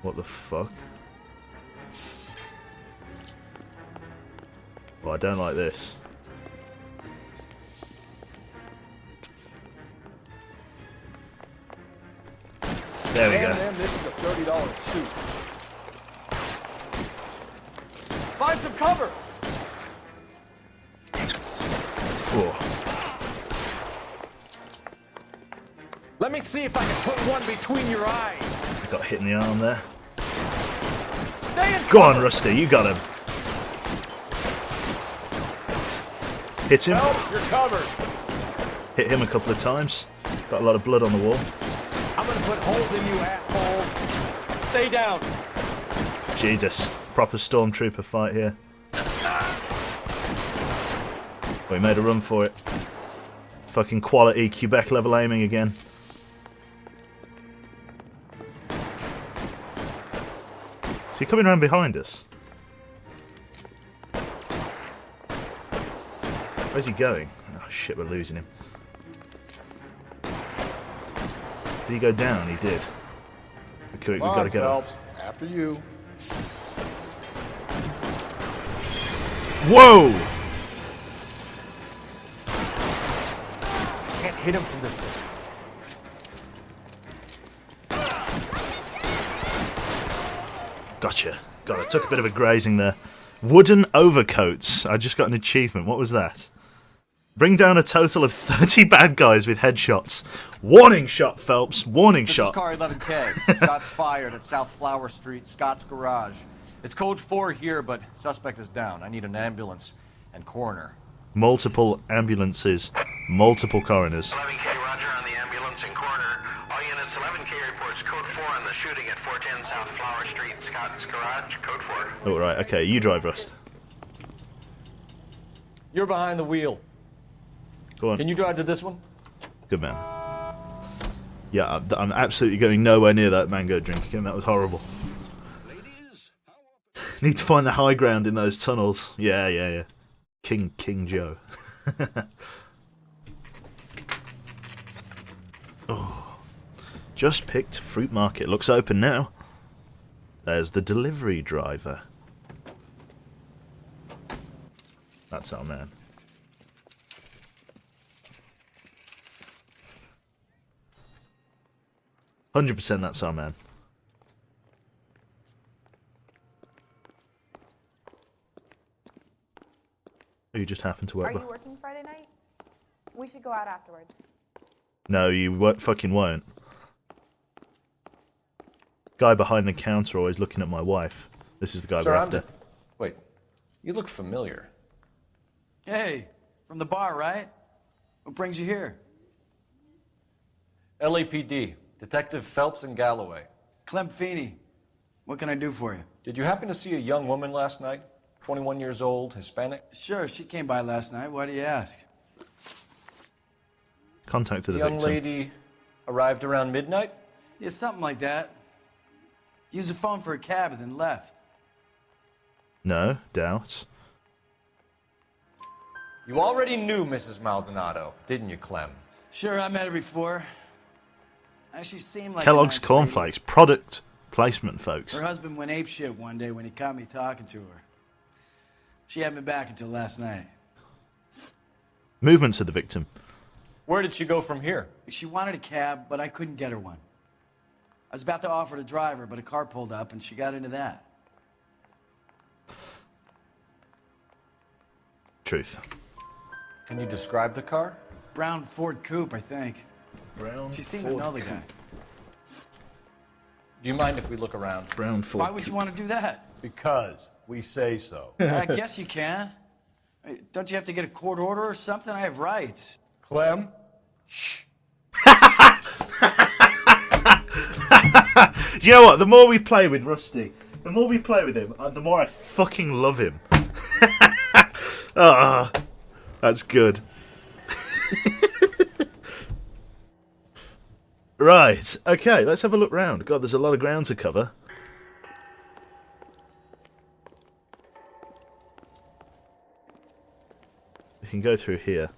A: What the fuck? Well, I don't like this. There we go.
F: Man, this is a $30 suit. Find some cover.
A: Whoa.
F: Let me see if I can put one between your eyes.
A: Got hit in the arm there.
F: Stay in
A: Go on, Rusty, you got him. Hit him.
F: Help, you're covered.
A: Hit him a couple of times. Got a lot of blood on the wall.
F: I'm gonna put holes in you, asshole. Stay down.
A: Jesus. Proper stormtrooper fight here. We made a run for it. Fucking quality Quebec level aiming again. he coming around behind us? Where's he going? Oh shit, we're losing him. Did he go down? He did. We've got to go.
D: Phelps, after you.
A: Whoa!
Q: Can't hit him from this distance.
A: Gotcha. God, I took a bit of a grazing there. Wooden overcoats. I just got an achievement. What was that? Bring down a total of 30 bad guys with headshots. Warning shot, Phelps. Warning
E: This
A: shot.
E: is car 11K. Shots fired at South Flower Street, Scott's Garage. It's code 4 here, but suspect is down. I need an ambulance and coroner.
A: Multiple ambulances. Multiple coroners.
G: 11K, roger on the ambulance and coroner. All units, 11K reports code 4 on the shooting at 410 South Flower Street, Scott's Garage, code 4.
A: Oh, right. Okay, you drive, Rust.
Q: You're behind the wheel.
A: Go on.
Q: Can you drive to this one?
A: Good man. Yeah, I'm absolutely going nowhere near that mango drink again. That was horrible. Need to find the high ground in those tunnels. Yeah. King Joe. Oh, just picked fruit market. Looks open now. There's the delivery driver. That's our man. %, that's our man. You just happen to work.
N: Are you working Friday night? We should go out afterwards.
A: No, you fucking won't. Guy behind the counter always looking at my wife. This is the guy we're after.
Q: Wait, you look familiar.
O: Hey, from the bar, right? What brings you here?
Q: LAPD, Detective Phelps and Galloway.
O: Clem Feeney. What can I do for you?
Q: Did you happen to see a young woman last night? 21 years old, Hispanic?
O: Sure, she came by last night. Why do you ask?
A: Contacted the
Q: young
A: victim.
Q: lady arrived around midnight?
O: Yeah, something like that. Used the phone for a cab and then left.
A: No, doubt.
Q: You already knew Mrs. Maldonado, didn't you, Clem?
O: Sure, I met her before. She seemed like
A: Kellogg's
O: a nice
A: cornflakes. Product placement, folks.
O: Her husband went apeshit one day when he caught me talking to her. She hadn't been back until last night.
A: Movements of the victim.
Q: Where did she go from here?
O: She wanted a cab, but I couldn't get her one. I was about to offer to drive her, but a car pulled up and she got into that.
A: Truth.
Q: Can you describe the car?
O: Brown Ford Coupe, I think.
A: Brown
O: She seemed
A: Ford
O: to know the
A: Coupe.
O: guy.
Q: Do you mind if we look around?
A: Brown Ford.
O: Why would you want to do that?
D: Because we say so.
O: I guess you can. Don't you have to get a court order or something? I have rights.
D: Clem? Shh.
A: Do you know what? The more we play with Rusty, the more we play with him, the more I fucking love him. Ah, that's good. Right, okay, let's have a look round. God, there's a lot of ground to cover. We can go through here.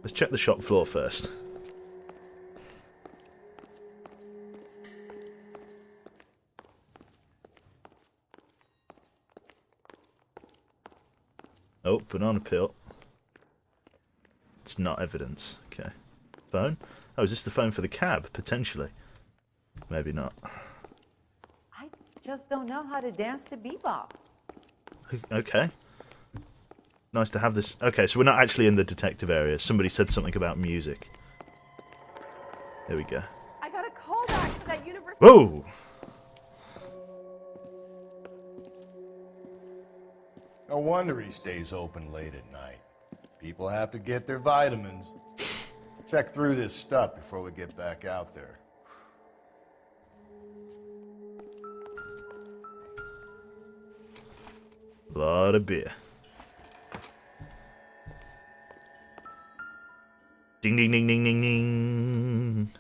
A: Let's check the shop floor first. Oh, banana peel. It's not evidence. Okay. Phone? Oh, is this the phone for the cab? Potentially. Maybe not.
R: I just don't know how to dance to bebop.
A: Okay. Nice to have this. Okay, so we're not actually in the detective area. Somebody said something about music. There we go.
N: I got a call back to that university.
A: Whoa!
D: No wonder he stays open late at night. People have to get their vitamins. Check through this stuff before we get back out there.
A: Lot of beer. Ding ding ding ding ding ding.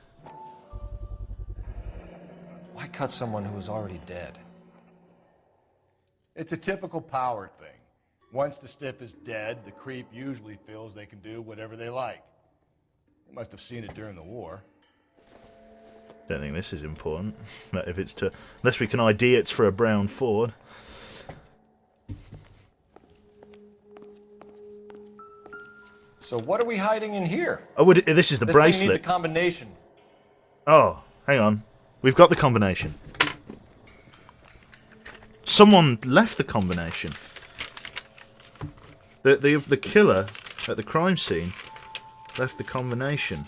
Q: Why cut someone who was already dead?
D: It's a typical power thing. Once the stiff is dead, the creep usually feels they can do whatever they like. You must have seen it during the war.
A: Don't think this is important. But if it's to, unless we can ID it's for a brown Ford.
Q: So what are we hiding in here?
A: Oh, this is the bracelet.
Q: This thing needs a combination.
A: Oh, hang on. We've got the combination. Someone left the combination. The killer at the crime scene left the combination.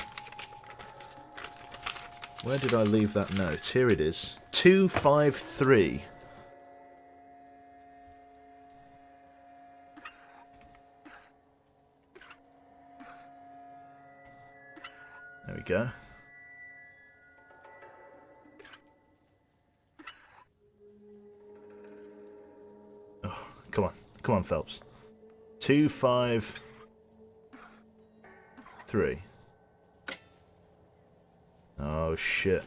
A: Where did I leave that note? Here it is. 253. There we go. Oh, come on. Come on, Phelps. 253. Oh, shit.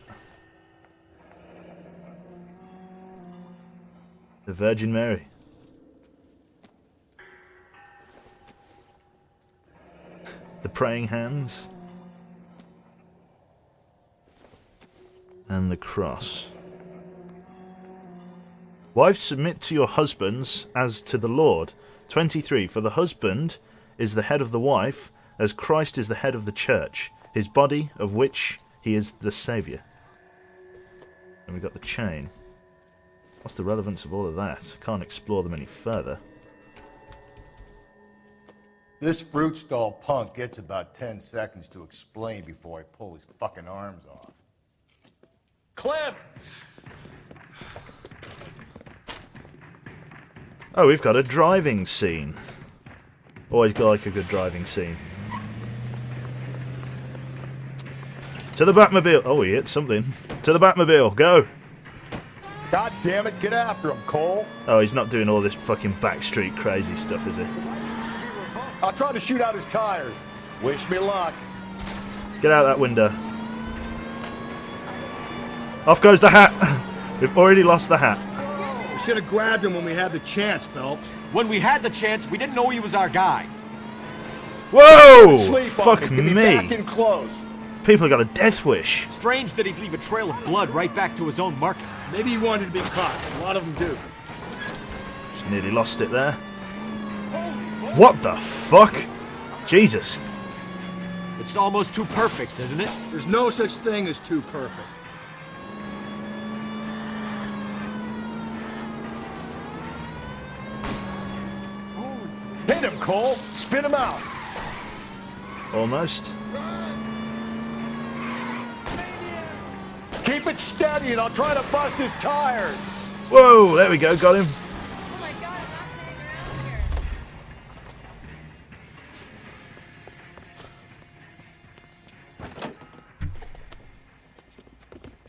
A: The Virgin Mary. The praying hands. And the cross. Wives, submit to your husbands as to the Lord. 23. For the husband is the head of the wife, as Christ is the head of the church, his body, of which he is the Saviour. And we got the chain. What's the relevance of all of that? Can't explore them any further.
D: This fruit stall punk gets about 10 seconds to explain before I pull his fucking arms off.
Q: Clem!
A: Oh, we've got a driving scene. Always got like a good driving scene. To the Batmobile. Oh, he hit something. To the Batmobile. Go.
D: God damn it, get after him, Cole.
A: Oh, he's not doing all this fucking backstreet crazy stuff, is he?
D: I'll try to shoot out his tires. Wish me luck.
A: Get out that window. Off goes the hat. We've already lost the hat.
M: We should have grabbed him when we had the chance, Phelps.
B: When we had the chance, we didn't know he was our guy.
A: Whoa!
D: Fuck
A: Fuck
D: me.
A: me.
D: Back in close.
A: People got a death wish.
B: Strange that he'd leave a trail of blood right back to his own market.
M: Maybe he wanted to be caught. A lot of them do.
A: Just nearly lost it there. What the fuck? Jesus.
B: It's almost too perfect, isn't it?
M: There's no such thing as too perfect.
D: Hit him, Cole. Spit him out.
A: Almost.
D: Keep it steady and I'll try to bust his tires.
A: Whoa, there we go, got him.
N: Oh my god, I'm not gonna hang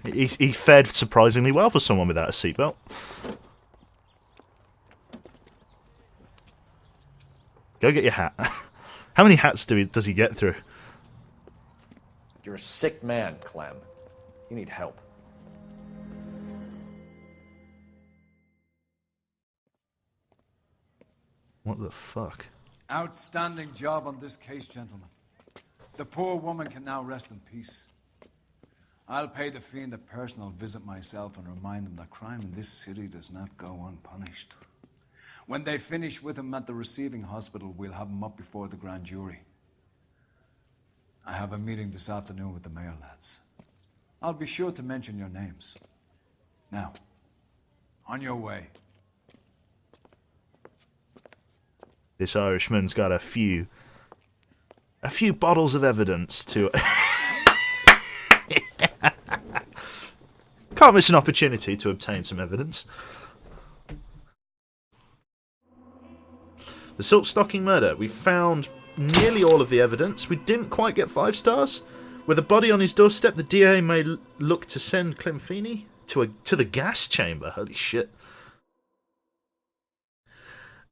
N: around here.
A: He fared surprisingly well for someone without a seatbelt. Go get your hat. How many hats does he get through?
E: You're a sick man, Clem. You need help.
A: What the fuck?
W: Outstanding job on this case, gentlemen. The poor woman can now rest in peace. I'll pay the fiend a personal visit myself and remind him that crime in this city does not go unpunished. When they finish with him at the receiving hospital, we'll have him up before the grand jury. I have a meeting this afternoon with the mayor lads. I'll be sure to mention your names. Now, on your way.
A: This Irishman's got a few bottles of evidence to... Can't miss an opportunity to obtain some evidence. The silk stocking murder. We found nearly all of the evidence. We didn't quite get 5 stars. With a body on his doorstep, the DA may look to send Clem Feeney to the gas chamber. Holy shit.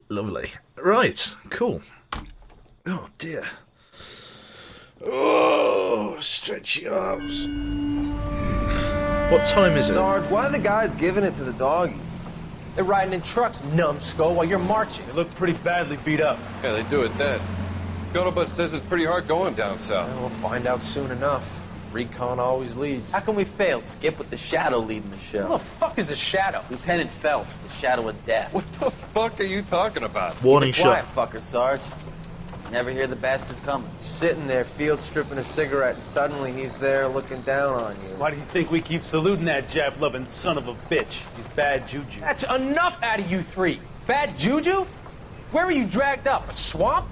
A: Lovely. Right, cool. Oh dear. Oh, stretchy arms. What time is it?
I: Sarge, why are the guys giving it to the doggies?
F: They're riding in trucks, numbskull, while you're marching.
I: They look pretty badly beat up.
P: Yeah, they do at that. Scuttlebutt says it's pretty hard going down south.
F: Well, we'll find out soon enough. Recon always leads.
O: How can we fail, Skip, with the Shadow leading the show?
F: Who the fuck is the Shadow?
O: Lieutenant Phelps, the Shadow of Death.
P: What the fuck are you talking about?
A: Warning
O: He's a
A: shot.
O: quiet fucker, Sarge. Never hear the bastard coming.
Q: You're sitting there, field stripping a cigarette, and suddenly he's there looking down on you.
I: Why do you think we keep saluting that Jap-loving son of a bitch? He's bad juju.
F: That's enough out of you three. Bad juju? Where were you dragged up? A swamp?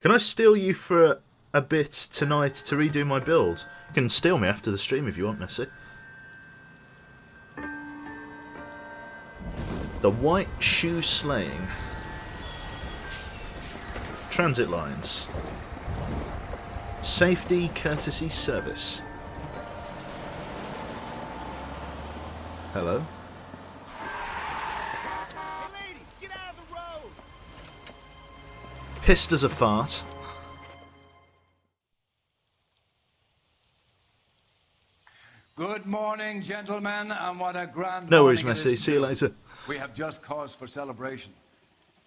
A: Can I steal you for a bit tonight to redo my build? You can steal me after the stream if you want, Missy. The White Shoe Slaying. Transit lines. Safety Courtesy Service. Hello? Pissed as a fart.
W: Good morning, gentlemen, and what a grand
A: No worries,
W: morning it
A: Messi.
W: is
A: See you
W: too.
A: later.
W: We have just cause for celebration.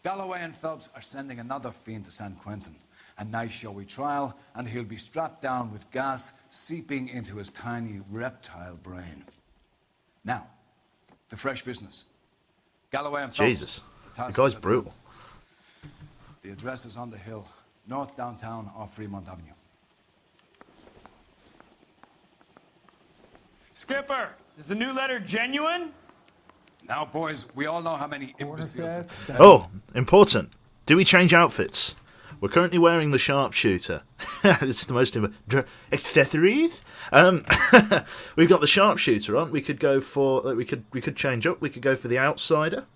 W: Galloway and Phelps are sending another fiend to San Quentin. A nice showy trial, and he'll be strapped down with gas seeping into his tiny reptile brain. Now, to fresh business. Galloway and Phelps.
A: Jesus. The guy's brutal.
W: The address is on the hill, north downtown off Fremont Avenue.
T: Skipper, is the new letter genuine?
W: Now, boys, we all know how many imbeciles...
A: Oh, important. Do we change outfits? We're currently wearing the sharpshooter. This is the most accessories. We've got the sharpshooter on. We could go for we could change up. We could go for the outsider,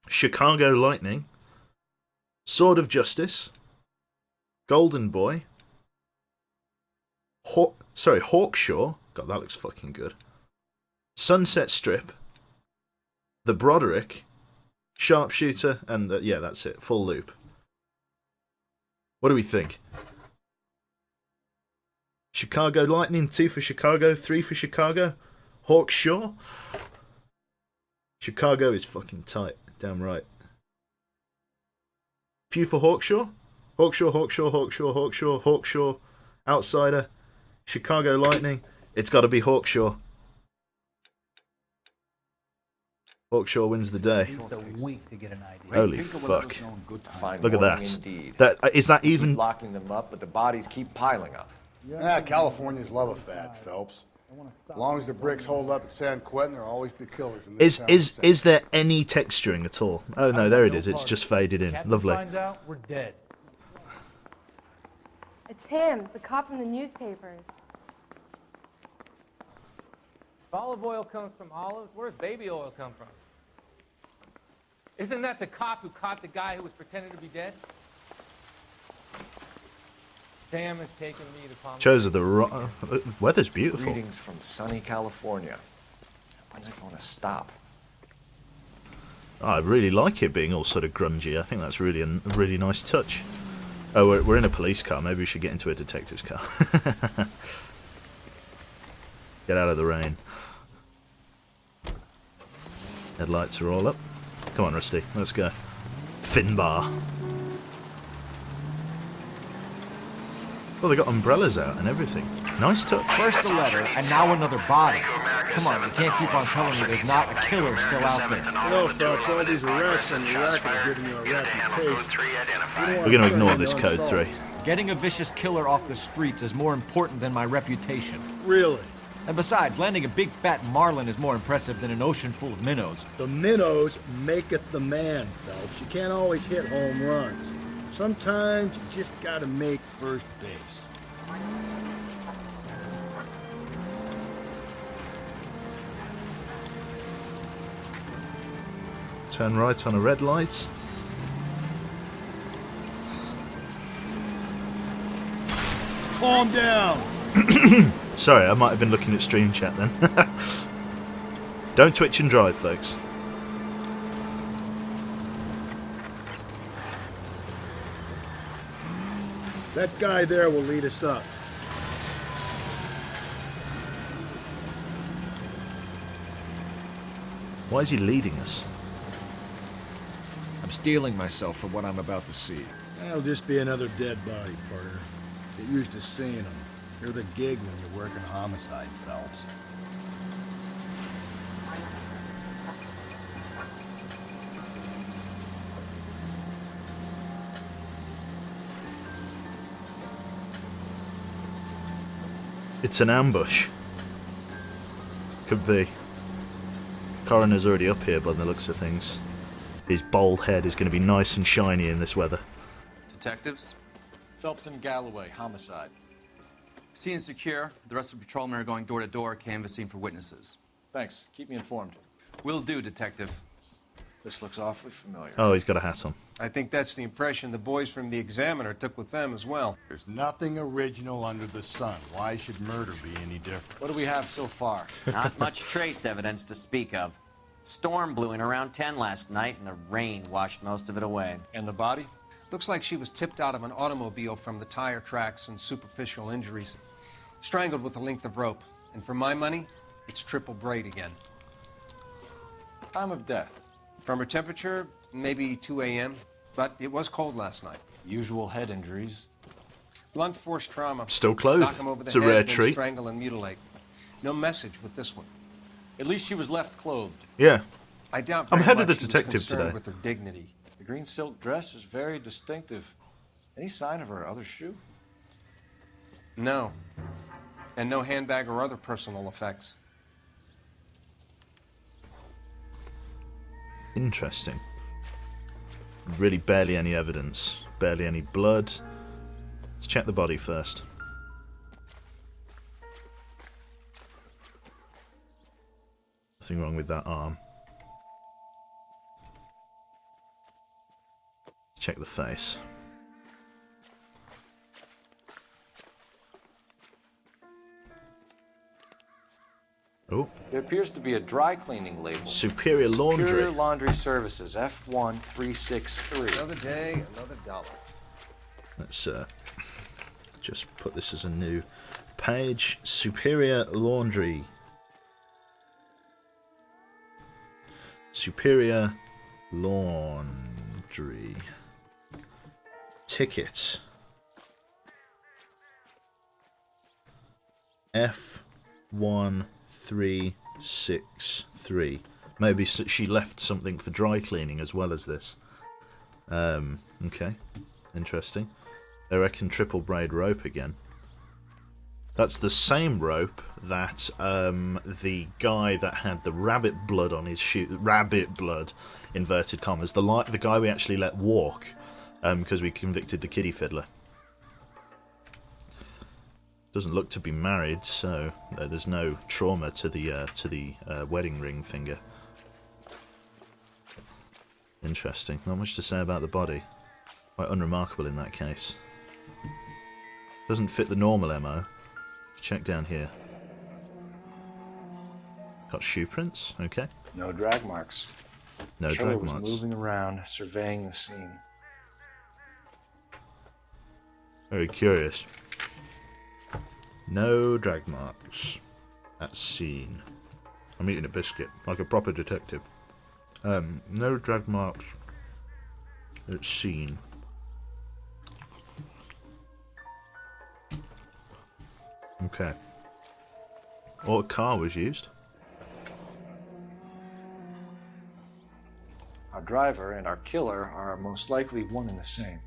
A: Chicago Lightning, Sword of Justice, Golden Boy, Hawkshaw. God, that looks fucking good. Sunset Strip, the Broderick, Sharpshooter, and yeah, that's it. Full loop. What do we think? Chicago Lightning, 2 for Chicago, 3 for Chicago. Hawkshaw. Chicago is fucking tight. Damn right. Few for Hawkshaw. Hawkshaw. Outsider. Chicago Lightning. It's got to be Hawkshaw. Hawkshaw wins the day. Holy fuck. Look at that. That is that even...
Q: Keep locking them up, but the bodies keep piling up.
D: Yeah, Californians love a fat, Phelps. As long as the bricks hold up at San Quentin, there'll always be killers in this town.
A: Is there any texturing at all? Oh no, there it is. It's just faded in. Lovely.
L: Finds out, we're dead.
N: It's him, the cop from the newspapers.
L: If olive oil comes from olives, where does baby oil come from? Isn't that the cop who caught the guy who was pretending to be dead? Sam has taken me to Palm.
A: Shows the weather's beautiful.
Q: Greetings from sunny California. When's it going to stop?
A: I really like it being all sort of grungy. I think that's really a really nice touch. Oh, we're in a police car. Maybe we should get into a detective's car. Get out of the rain. Headlights are all up. Come on, Rusty. Let's go. Finbar. Oh, they got umbrellas out and everything. Nice touch.
J: First the letter, and now another body. Come on, you can't keep on telling me there's not a killer still out there.
M: You know, Phelps, all these arrests and the racket are giving you a reputation.
A: We're going to ignore this code 3.
J: Getting a vicious killer off the streets is more important than my reputation.
M: Really?
J: And besides, landing a big fat marlin is more impressive than an ocean full of minnows.
M: The minnows maketh the man, Phelps. You can't always hit home runs. Sometimes you just gotta make first base.
A: Turn right on a red light.
M: Calm down.
A: Sorry, I might have been looking at stream chat then. Don't twitch and drive, folks.
M: That guy there will lead us up.
A: Why is he leading us?
J: I'm steeling myself for what I'm about to see.
M: That'll just be another dead body, partner. Get used to seeing them. You're the gig when you're working homicide, Phelps.
A: It's an ambush. Could be. Coroner's already up here by the looks of things. His bald head is going to be nice and shiny in this weather.
E: Detectives? Phelps and Galloway, homicide.
C: Scene is secure. The rest of the patrolmen are going door to door, canvassing for witnesses.
E: Thanks. Keep me informed.
C: Will do, Detective.
E: This looks awfully familiar.
A: Oh, he's got a hat on.
F: I think that's the impression the boys from the Examiner took with them as well.
D: There's nothing original under the sun. Why should murder be any different?
E: What do we have so far?
X: Not much trace evidence to speak of. Storm blew in around 10 last night, and the rain washed most of it away.
E: And the body?
F: Looks like she was tipped out of an automobile from the tire tracks and superficial injuries. Strangled with a length of rope. And for my money, it's triple braid again.
E: Time of death?
F: From her temperature, maybe 2 a.m., but it was cold last night.
E: Usual head injuries.
F: Blunt force trauma.
A: Still clothed.
F: Knock him over the
A: It's a
F: head,
A: rare
F: then
A: treat.
F: Strangle and mutilate. No message with this one.
E: At least she was left clothed.
A: Yeah.
F: I doubt
A: I'm
F: very
A: ahead of the
F: much she was
A: detective
F: concerned
A: today.
F: with her dignity.
E: The green silk dress is very distinctive. Any sign of her other shoe?
F: No. And no handbag or other personal effects.
A: Interesting. Really barely any evidence. Barely any blood. Let's check the body first. Nothing wrong with that arm. Check the face. Oh.
E: There appears to be a dry cleaning label.
A: Superior Laundry.
E: Superior Laundry Services, F1363.
F: Another day, another dollar.
A: Let's just put this as a new page. Superior Laundry. Superior Laundry. Ticket. F1363. Maybe she left something for dry cleaning as well as this. Okay. Interesting. I reckon triple braid rope again. That's the same rope that the guy that had the rabbit blood on his shoe, rabbit blood, inverted commas, the guy we actually let walk, because we convicted the kiddie fiddler. Doesn't look to be married, so there's no trauma to the wedding ring finger. Interesting. Not much to say about the body. Quite unremarkable in that case. Doesn't fit the normal MO. Check down here. Got shoe prints. Okay.
E: No drag marks.
A: No
E: Killer
A: drag
E: was
A: marks.
E: moving around, surveying the scene.
A: Very curious. No drag marks at scene. I'm eating a biscuit like a proper detective. No drag marks at scene. Okay. What car was used?
E: Our driver and our killer are most likely one and the same.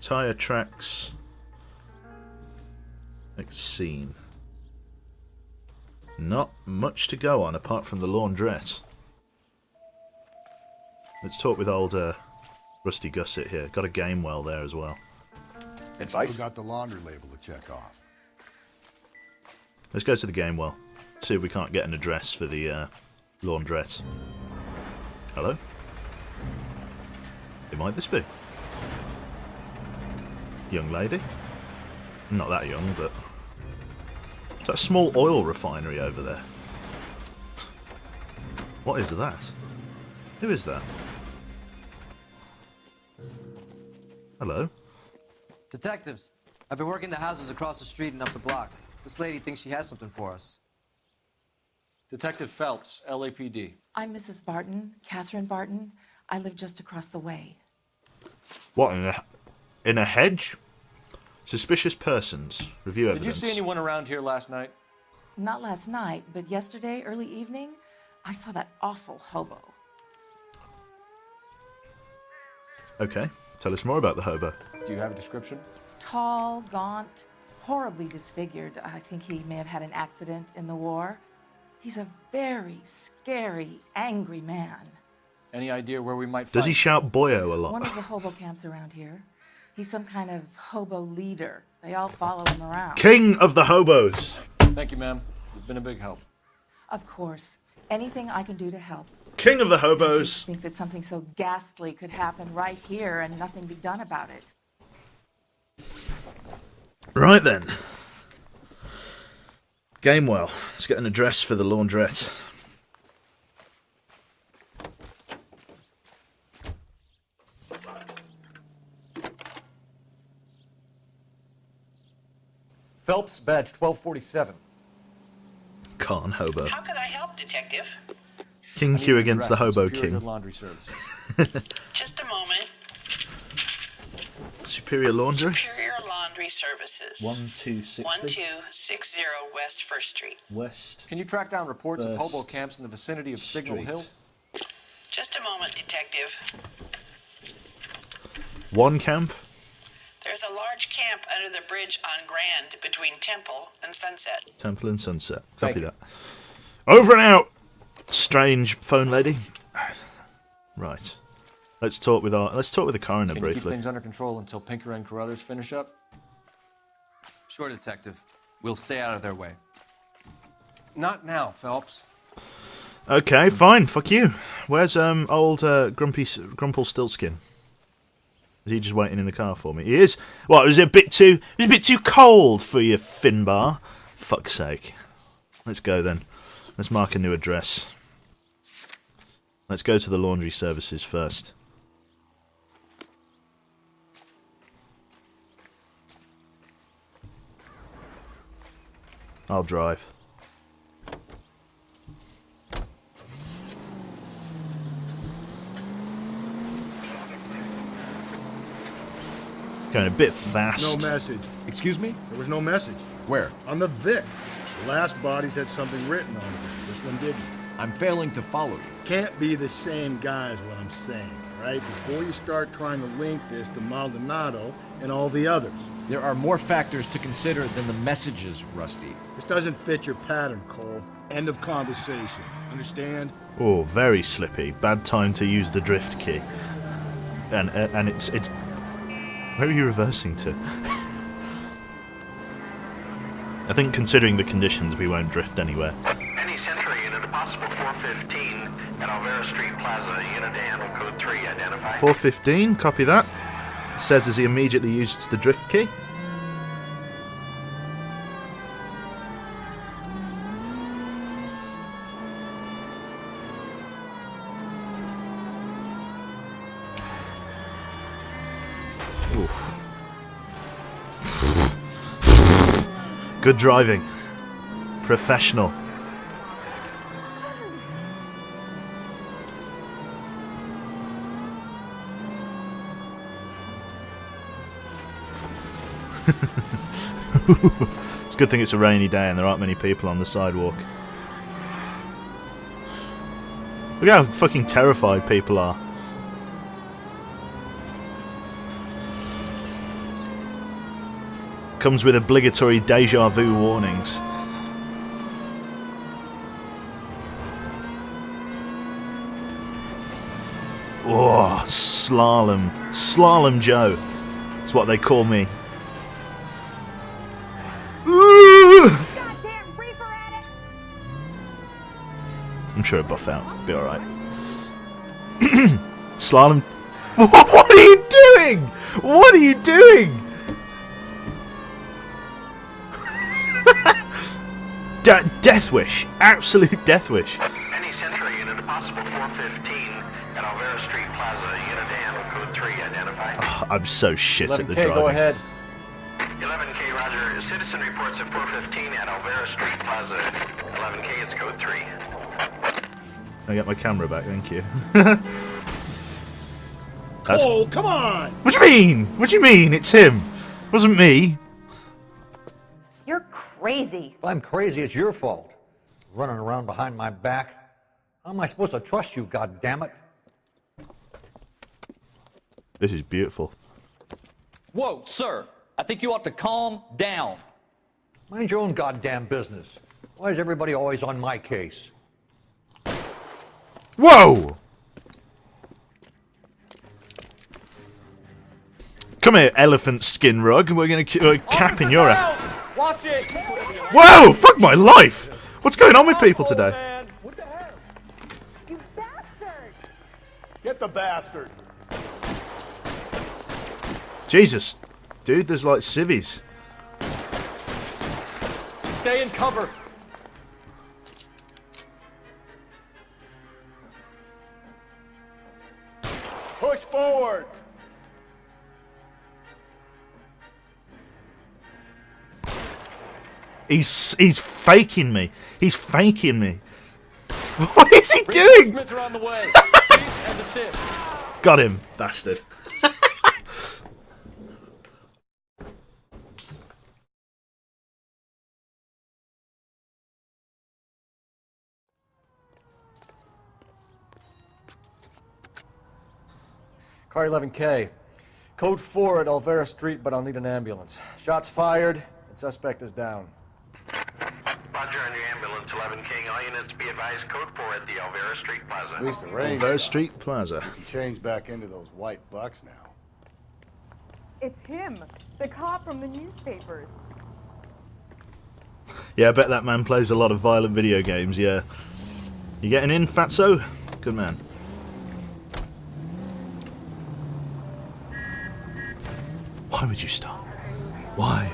A: Tire tracks. Next scene. Not much to go on apart from the laundrette. Let's talk with old Rusty Gusset here. Got a game well there as well.
D: Still got the laundry label to check off.
A: Let's go to the game well. See if we can't get an address for the laundrette. Hello? Who might this be? Young lady? Not that young, but... Is that a small oil refinery over there? What is that? Who is that? Hello?
C: Detectives, I've been working the houses across the street and up the block. This lady thinks she has something for us.
E: Detective Phelps, LAPD.
K: I'm Mrs. Barton, Catherine Barton. I live just across the way.
A: What, in a hedge? Suspicious persons. Review evidence.
E: Did you see anyone around here last night?
K: Not last night, but yesterday, early evening, I saw that awful hobo.
A: Okay, tell us more about the hobo.
E: Do you have a description?
K: Tall, gaunt, horribly disfigured. I think he may have had an accident in the war. He's a very scary, angry man.
E: Any idea where we might find
A: Does he shout boyo a lot?
K: One of the hobo camps around here. He's some kind of hobo leader. They all follow him around.
A: King of the hobos.
E: Thank you, ma'am. You've been a big help.
K: Of course. Anything I can do to help.
A: King of the hobos.
K: I think that something so ghastly could happen right here and nothing be done about it.
A: Right then. Gamewell. Let's get an address for the laundrette.
E: Phelps, badge 1247.
A: Con hobo.
G: How can I help, Detective?
A: King Q against the hobo king.
E: Laundry service.
G: Just a moment.
A: Superior Laundry.
G: Superior Laundry Services.
A: 1260.
G: 1260 West 1st Street.
A: West.
E: Can you track down reports of
A: First
E: hobo camps in the vicinity of Signal
A: Street.
E: Hill?
G: Just a moment, Detective.
A: One camp.
G: There's a large camp under the bridge on Grand between Temple and Sunset.
A: Temple and Sunset. Copy that. Over and out. Strange phone lady. Right. Let's talk with the coroner
E: Can you keep
A: briefly.
E: things under control until Pinker and Carruthers finish up?
C: Sure, Detective. We'll stay out of their way.
F: Not now, Phelps.
A: Okay, fine. Fuck you. Where's old Grumpelstiltskin? Is he just waiting in the car for me? He is. What? It was a bit too cold for you, Finbar. Fuck's sake. Let's go then. Let's mark a new address. Let's go to the laundry services first. I'll drive. Going a bit fast.
M: No message.
D: Excuse me?
M: There was no message.
D: Where?
M: On the Vic. The last bodies had something written on them. This one didn't.
D: I'm failing to follow you.
M: Can't be the same guy is what I'm saying, right? Before you start trying to link this to Maldonado and all the others.
J: There are more factors to consider than the messages, Rusty.
M: This doesn't fit your pattern, Cole. End of conversation. Understand?
A: Oh, very slippy. Bad time to use the drift key. And it's where are you reversing to? I think considering the conditions, we won't drift anywhere.
S: Any Century unit, a possible 415 at Alvera Street Plaza, unit to handle code 3, identify.
A: 415, copy that. Says as he immediately used the drift key. Good driving. Professional. It's a good thing it's a rainy day and there aren't many people on the sidewalk. Look how fucking terrified people are. Comes with obligatory deja vu warnings. Oh, slalom. Slalom Joe. That's what they call me. I'm sure it'll buff out. Be alright. Slalom. What are you doing? What are you doing? Death wish. Absolute death wish.
S: Any Century unit, a possible 415 at Alvera Street Plaza, unit to handle code 3, identify.
A: Oh, I'm so shit at the
E: 11K,
A: driving.
E: go ahead.
S: 11K, roger. Citizen reports at 415 at Alvera Street Plaza. 11K, it's code 3.
A: I get my camera back, thank you.
M: Oh, come on!
A: What do you mean? What do you mean? It's him. It wasn't me.
H: You're crazy.
R: If I'm crazy, it's your fault. Running around behind my back. How am I supposed to trust you, goddammit?
A: This is beautiful.
U: Whoa, sir. I think you ought to calm down.
R: Mind your own goddamn business. Why is everybody always on my case?
A: Whoa! Come here, elephant skin rug. We're gonna cap in your ass.
U: Watch it.
A: Whoa! Fuck my life! What's going on with people today?
D: What the hell? You bastard! Get the bastard!
A: Jesus, dude, there's like civvies.
U: Stay in cover.
D: Push forward!
A: He's faking me. He's faking me. What is he doing?
U: Are on the way. Cease and desist.
A: Got him, bastard.
E: Car 11K. Code 4 at Olvera Street, but I'll need an ambulance. Shots fired, and suspect is down.
S: Roger on your ambulance, 11K. All units be advised, code 4 at the Alvera Street Plaza.
D: At least the rain.
A: Olvera Street Plaza.
D: Change back into those white bucks now.
N: It's him, the cop from the newspapers.
A: Yeah, I bet that man plays a lot of violent video games, yeah. You getting in, Fatso? Good man. Why would you stop? Why?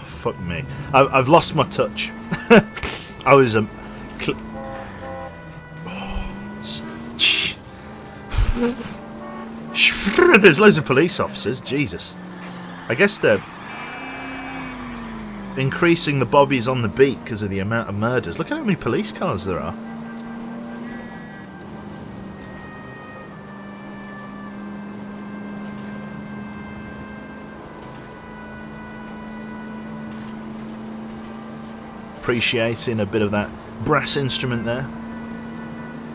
A: Fuck me. I've lost my touch. I was There's loads of police officers. Jesus. I guess they're increasing the bobbies on the beat because of the amount of murders. Look at how many police cars there are. Appreciating a bit of that brass instrument there.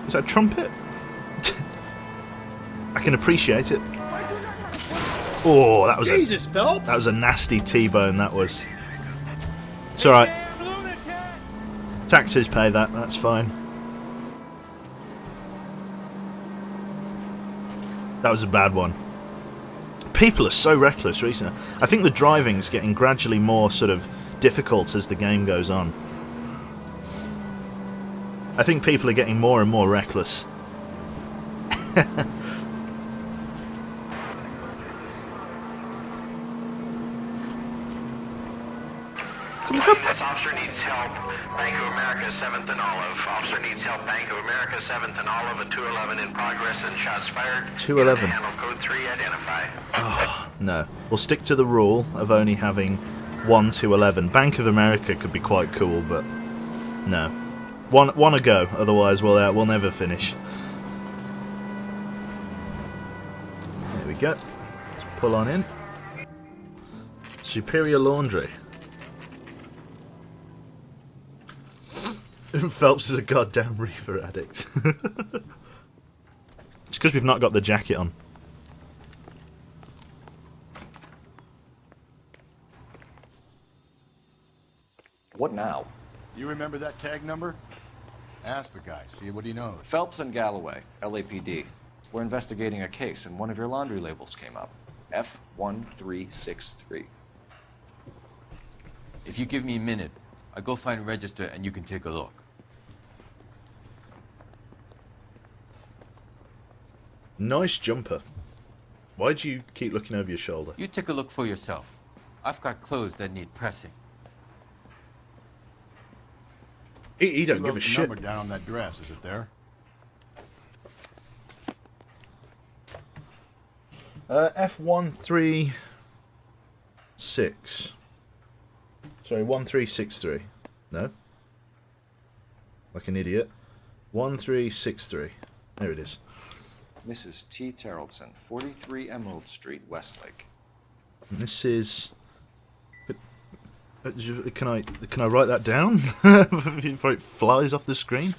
A: Is that a trumpet? I can appreciate it. Oh, that was
M: Jesus, Phelps!
A: That was a nasty T-bone. That was. It's all right. Taxes pay that. That's fine. That was a bad one. People are so reckless recently. I think the driving's getting gradually more sort of difficult as the game goes on. I think people are getting more and more reckless.
S: This officer needs help. Bank of America, 7th and Olive. Officer needs help. Bank of America, 7th and Olive. A 211 in progress and shots fired.
A: 211.
S: Handle code 3, identify.
A: Oh, no. We'll stick to the rule of only having 1 to 11. Bank of America could be quite cool, but no. One a go, otherwise we'll never finish. There we go. Let's pull on in. Superior Laundry. Phelps is a goddamn reefer addict. It's because we've not got the jacket on.
E: What now?
D: You remember that tag number? Ask the guy, see what he knows.
E: Phelps and Galloway, LAPD. We're investigating a case, and one of your laundry labels came up. F1363.
V: If you give me a minute, I'll go find a register and you can take a look.
A: Nice jumper. Why'd you keep looking over your shoulder?
V: You take a look for yourself. I've got clothes that need pressing.
A: He don't give a
D: The
A: shit.
D: number down on that dress, is it there?
A: F136. Sorry, 1363. No. Like an idiot. 1363. There it is.
Q: Mrs. T. Terrellson, 43 Emerald Street, Westlake.
A: This is. Can I write that down before it flies off the screen?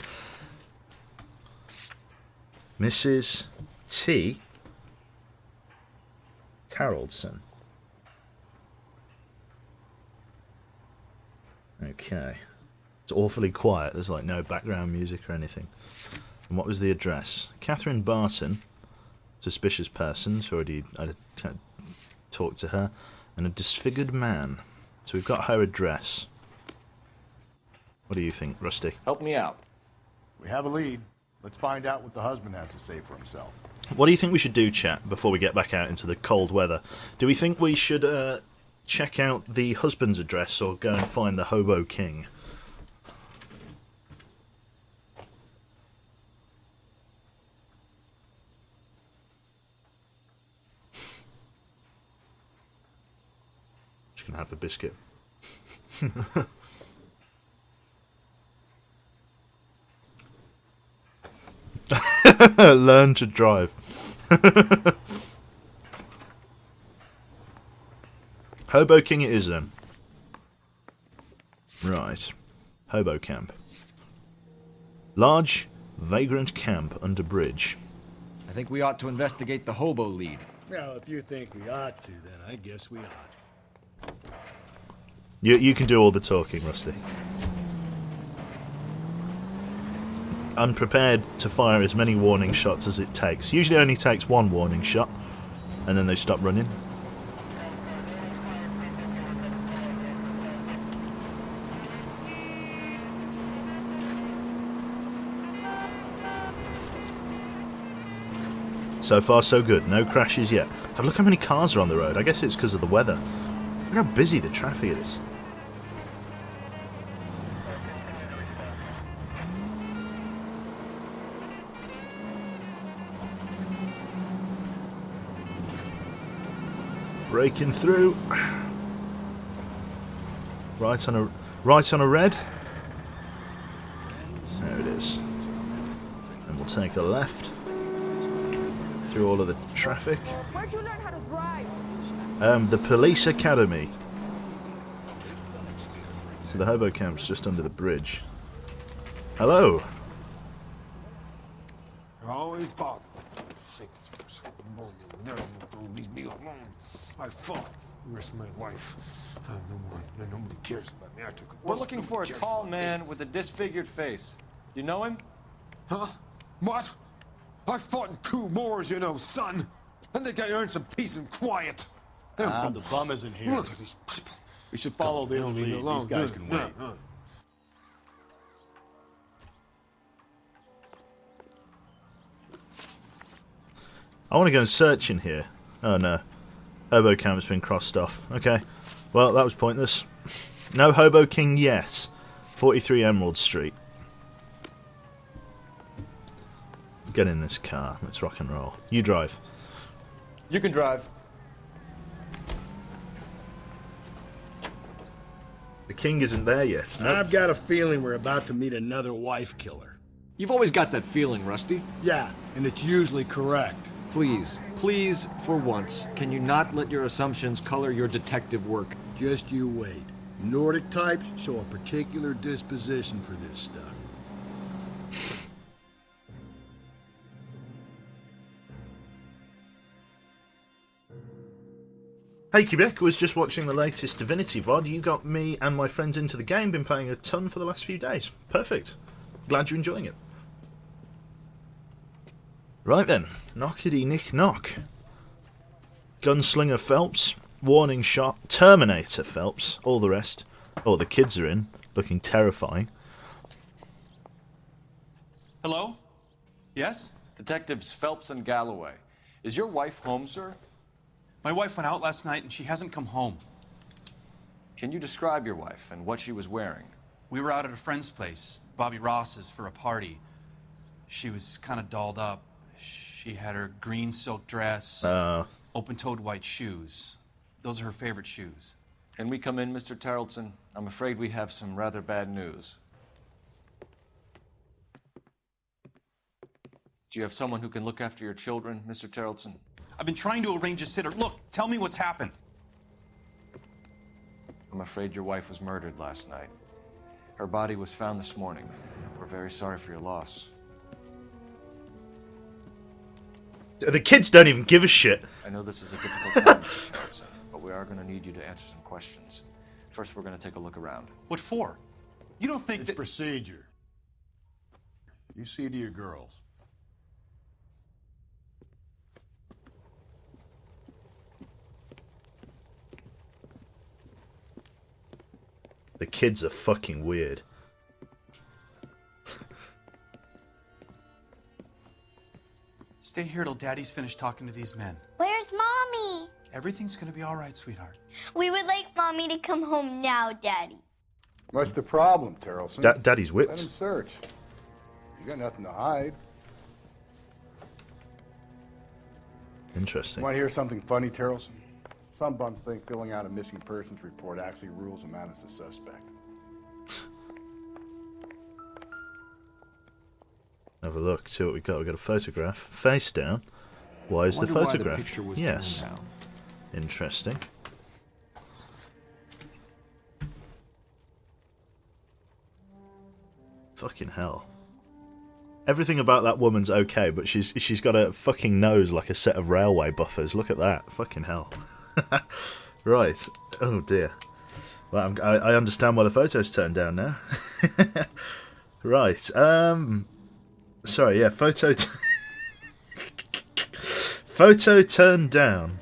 A: Mrs. T. Terrellson. Okay. It's awfully quiet. There's like no background music or anything. And what was the address? Catherine Barton, suspicious person. I talked to her, and a disfigured man. So we've got her address. What do you think, Rusty?
Q: Help me out.
D: We have a lead. Let's find out what the husband has to say for himself.
A: What do you think we should do, chat, before we get back out into the cold weather? Do we think we should check out the husband's address or go and find the Hobo King? Just gonna have a biscuit. Learn to drive. Hobo King it is then. Right. Hobo camp. Large, vagrant camp under bridge.
J: I think we ought to investigate the hobo lead.
M: Well, if you think we ought to, then I guess we ought.
A: You can do all the talking, Rusty. I'm prepared to fire as many warning shots as it takes. Usually only takes one warning shot, and then they stop running. So far so good, no crashes yet. God, look how many cars are on the road. I guess it's because of the weather. Look how busy the traffic is. Breaking through. Right on a red. There it is. And we'll take a left through all of the traffic.
N: Where'd you learn how to drive?
A: The police academy. So the hobo camp's just under the bridge. Hello.
B: You're always bothered. Don't leave me alone. I fought. Risked my life. I'm the one. Nobody cares about me. I took a
E: We're looking for a tall man with a disfigured face. Do you know him?
B: Huh? What? I fought in 2 wars, you know, son. I think I earned some peace and quiet.
D: The bum isn't here.
B: Look at these people.
D: We should follow the lead. These guys can wait.
A: I want to go and search in here. Oh no. Hobo camp's been crossed off. Okay. Well, that was pointless. No Hobo King yet. 43 Emerald Street. Get in this car. Let's rock and roll. You drive.
E: You can drive.
A: The king isn't there yet. Nope.
M: I've got a feeling we're about to meet another wife killer.
J: You've always got that feeling, Rusty.
M: Yeah, and it's usually correct.
J: Please, please, for once, can you not let your assumptions color your detective work?
M: Just you wait. Nordic types show a particular disposition for this stuff.
A: Hey Quebec, was just watching the latest Divinity VOD. You got me and my friends into the game, been playing a ton for the last few days. Perfect. Glad you're enjoying it. Right then, knockety nick knock. Gunslinger Phelps, warning shot, Terminator Phelps, all the rest. Oh, the kids are in, looking terrifying.
C: Hello? Yes?
E: Detectives Phelps and Galloway. Is your wife home, sir?
C: My wife went out last night and she hasn't come home.
E: Can you describe your wife and what she was wearing?
C: We were out at a friend's place, Bobby Ross's, for a party. She was kind of dolled up. She had her green silk dress, open-toed white shoes. Those are her favorite shoes.
Q: Can we come in, Mr. Tarleton? I'm afraid we have some rather bad news. Do you have someone who can look after your children, Mr. Tarleton?
C: I've been trying to arrange a sitter. Look, tell me what's happened.
Q: I'm afraid your wife was murdered last night. Her body was found this morning. We're very sorry for your loss.
A: The kids don't even give a shit.
Q: I know this is a difficult time, Mr. Tarleton, but we are going to need you to answer some questions. First, we're going to take a look around.
C: What for? You don't think
M: It's procedure. You see to your girls.
A: The kids are fucking weird.
C: Stay here till Daddy's finished talking to these men.
I: Where's Mommy?
C: Everything's gonna be all right, sweetheart.
I: We would like Mommy to come home now, Daddy.
D: What's the problem, Tarleton?
A: Daddy's whipped.
D: Let him search. You got nothing to hide.
A: Interesting.
D: Want to hear something funny, Tarleton? Some bums think filling out a missing persons report actually rules them out as a suspect.
A: Have a look, see what we got. We got a photograph. Face down. Why is the photograph?
J: Picture was
A: yes.
J: down.
A: Interesting. Fucking hell. Everything about that woman's okay, but she's got a fucking nose like a set of railway buffers. Look at that. Fucking hell. Right. Oh dear. Well, I understand why the photo's turned down now. Right. Sorry, yeah, photo turned down.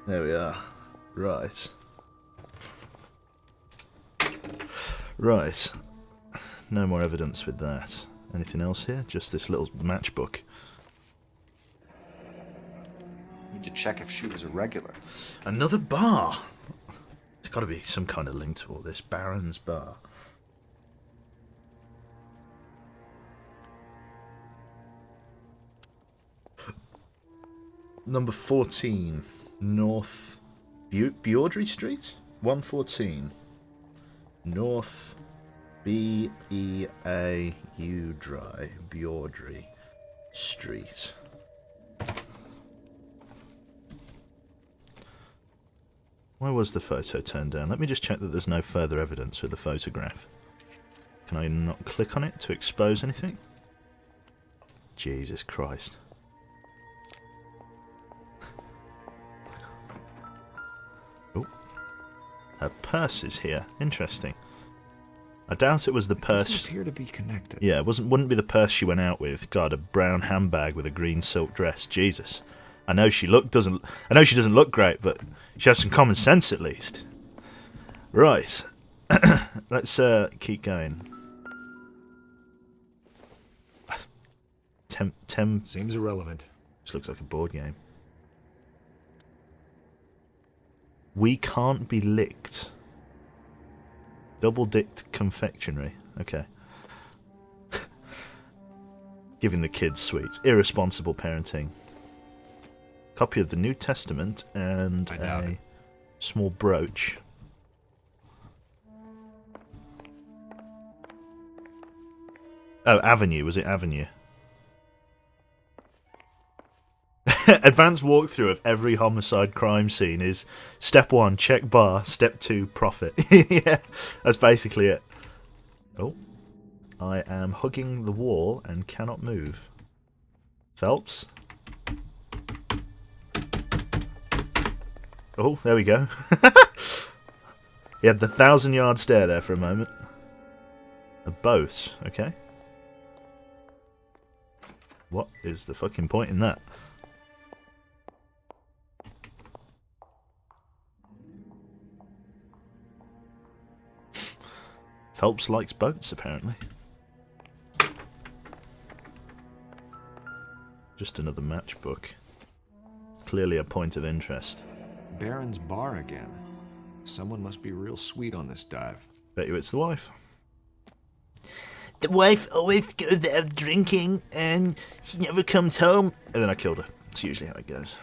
A: There we are. Right. Right. No more evidence with that. Anything else here? Just this little matchbook.
Q: Need to check if she was a regular.
A: Another bar. There's got to be some kind of link to all this. Baron's Bar. Number 14, North Beaudry Street? 114. North Beaudry Street. Why was the photo turned down? Let me just check that there's no further evidence with the photograph. Can I not click on it to expose anything? Jesus Christ. Oh. Her purse is here. Interesting. I doubt it was the purse.
J: Doesn't appear to be connected.
A: Yeah, wouldn't be the purse she went out with. God, a brown handbag with a green silk dress. Jesus. I know she doesn't look great, but she has some common sense at least. Right. Let's keep going.
J: Seems irrelevant.
A: This looks like a board game. We can't be licked. Double-dicked confectionery. Okay. Giving the kids sweets. Irresponsible parenting. Copy of the New Testament and a small brooch. Oh, Avenue. Was it Avenue? Advanced walkthrough of every homicide crime scene is step 1, check bar, step 2, profit. Yeah, that's basically it. Oh. I am hugging the wall and cannot move. Phelps? Oh, there we go. He had the 1,000-yard stare there for a moment. A boat, okay. What is the fucking point in that? Phelps likes boats, apparently. Just another matchbook. Clearly a point of interest.
J: Baron's Bar again. Someone must be real sweet on this dive.
A: Bet you it's the wife. The wife always goes out drinking and she never comes home. And then I killed her. That's usually how it goes.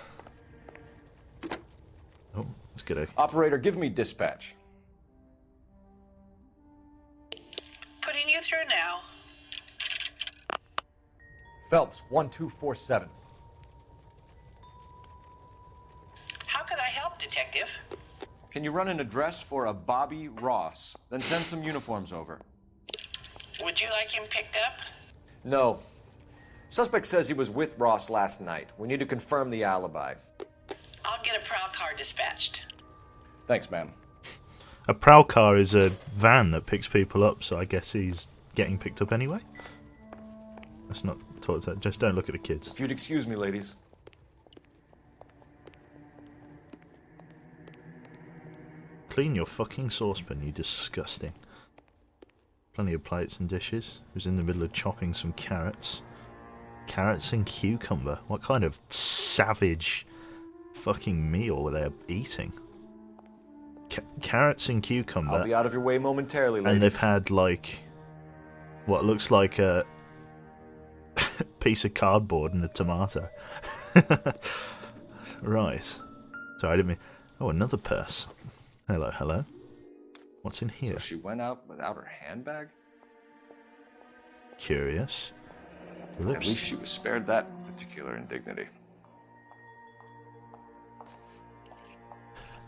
A: Oh, let's get a...
Q: Operator, give me dispatch.
G: Putting you through now.
E: Phelps, 1247.
G: How could I help, Detective?
Q: Can you run an address for a Bobby Ross? Then send some uniforms over.
G: Would you like him picked up?
E: No. Suspect says he was with Ross last night. We need to confirm the alibi.
G: I'll get a prowl car dispatched.
E: Thanks, ma'am.
A: A prowl car is a van that picks people up, so I guess he's getting picked up anyway? That's not taught that. Just don't look at the kids.
Q: If you'd excuse me, ladies.
A: Clean your fucking saucepan, you disgusting. Plenty of plates and dishes. Who's in the middle of chopping some carrots? Carrots and cucumber. What kind of savage fucking meal were they eating? Carrots and cucumber.
E: I'll be out of your way momentarily, ladies.
A: And they've had, like, what looks like a piece of cardboard and a tomato. Right. Sorry, I didn't mean... Oh, another purse. Hello, hello. What's in here?
Q: So she went out without her handbag?
A: Curious.
Q: At least she was spared that particular indignity.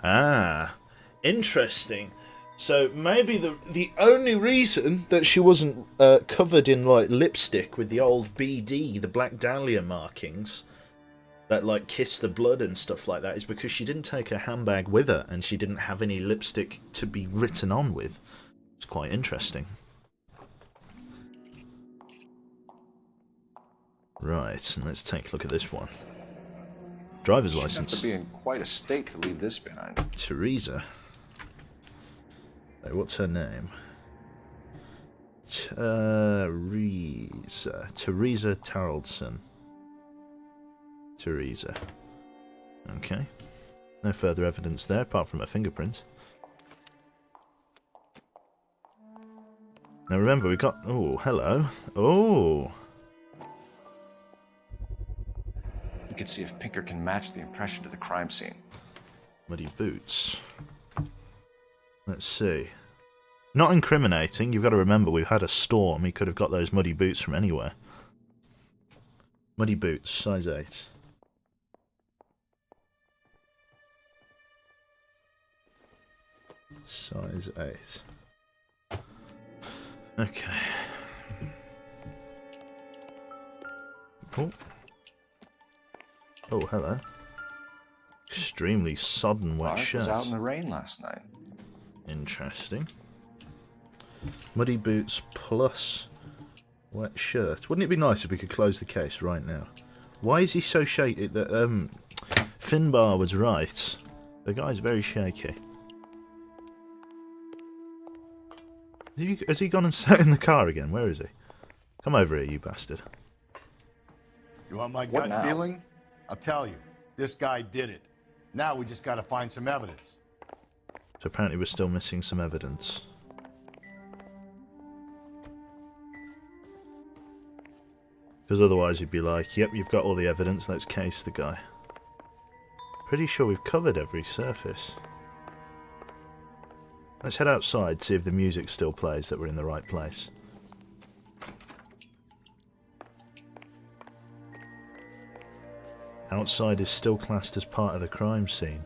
A: Ah, interesting. So maybe the only reason that she wasn't covered in like lipstick with the old BD, the Black Dahlia markings, that like kiss the blood and stuff like that, is because she didn't take her handbag with her and she didn't have any lipstick to be written on with. It's quite interesting. Right, and let's take a look at this one. Driver's license.
Q: She'd have to be in quite a state to leave this behind.
A: Teresa. What's her name? Teresa Taraldson. Teresa. Okay. No further evidence there, apart from a fingerprint. Now remember, we got... Oh, hello. Oh!
Q: We can see if Pinker can match the impression to the crime scene.
A: Muddy boots. Let's see. Not incriminating. You've got to remember, we've had a storm. He could have got those muddy boots from anywhere. Muddy boots, size 8. Size 8. Okay. Oh. Oh, hello. Extremely sodden wet shirt.
Q: Was out in the rain last night.
A: Interesting. Muddy boots plus wet shirt. Wouldn't it be nice if we could close the case right now? Why is he so shaky? That Finbar was right. The guy's very shaky. Has he gone and sat in the car again? Where is he? Come over here, you bastard.
D: You want my
Q: What
D: gut
Q: now?
D: feeling? I'll tell you. This guy did it. Now we just gotta find some evidence.
A: So apparently we're still missing some evidence. Because otherwise you'd be like, yep, you've got all the evidence, let's case the guy. Pretty sure we've covered every surface. Let's head outside, see if the music still plays, that we're in the right place. Outside is still classed as part of the crime scene.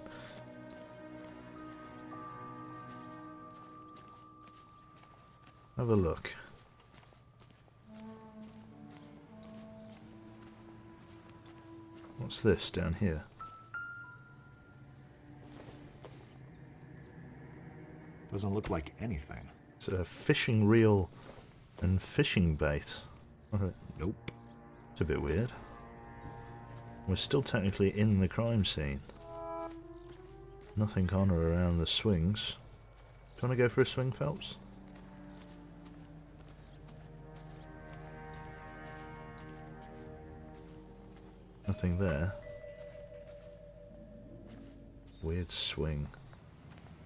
A: Have a look. What's this down here?
J: Doesn't look like anything.
A: It's a fishing reel and fishing bait. Alright.
J: Nope.
A: It's a bit weird. We're still technically in the crime scene. Nothing on or around the swings. Do you want to go for a swing, Phelps? Nothing there. Weird swing.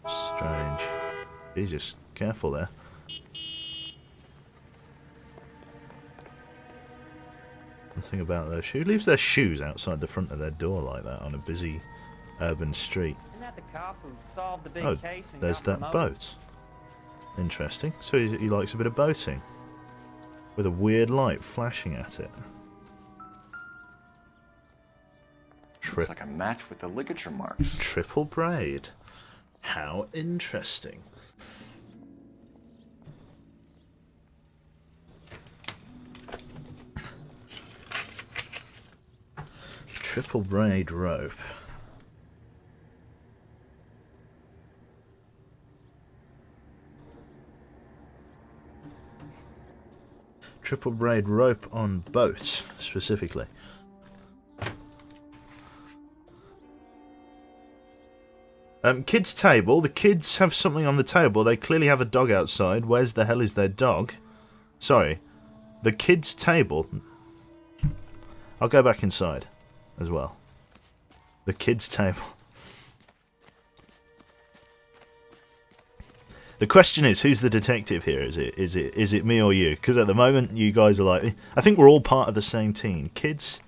A: Strange. Jesus, careful there. Something about their shoes. Who leaves their shoes outside the front of their door like that on a busy urban street?
X: Isn't that the cop who solved the big
A: Oh,
X: case and
A: there's
X: got
A: that
X: promoted?
A: boat. Interesting. So he likes a bit of boating. With a weird light flashing at it.
Q: Looks like a match with the ligature marks.
A: Triple braid. How interesting. Triple braid rope. Triple braid rope on boat, specifically. Kids' table. The kids have something on the table. They clearly have a dog outside. Where's the hell is their dog? Sorry. The kids' table. I'll go back inside as well. The kids' table. The question is, who's the detective here? Is it me or you? Because at the moment, you guys are like, I think we're all part of the same team. Kids'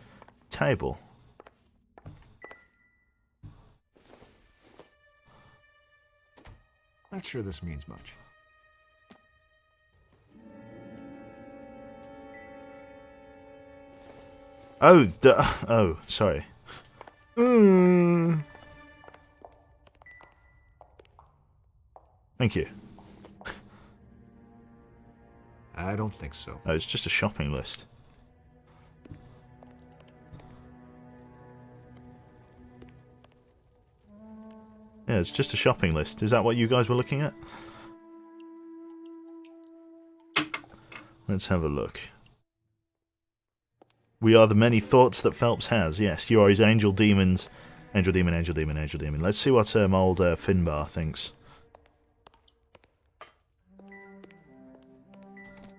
A: table.
J: Not sure this means much.
A: Oh, oh, sorry. Thank you.
J: I don't think so.
A: Oh, it's just a shopping list. Yeah, it's just a shopping list. Is that what you guys were looking at? Let's have a look. We are the many thoughts that Phelps has. Yes, you are his angel demons. Angel demon, angel demon, angel demon. Let's see what old Finbar thinks.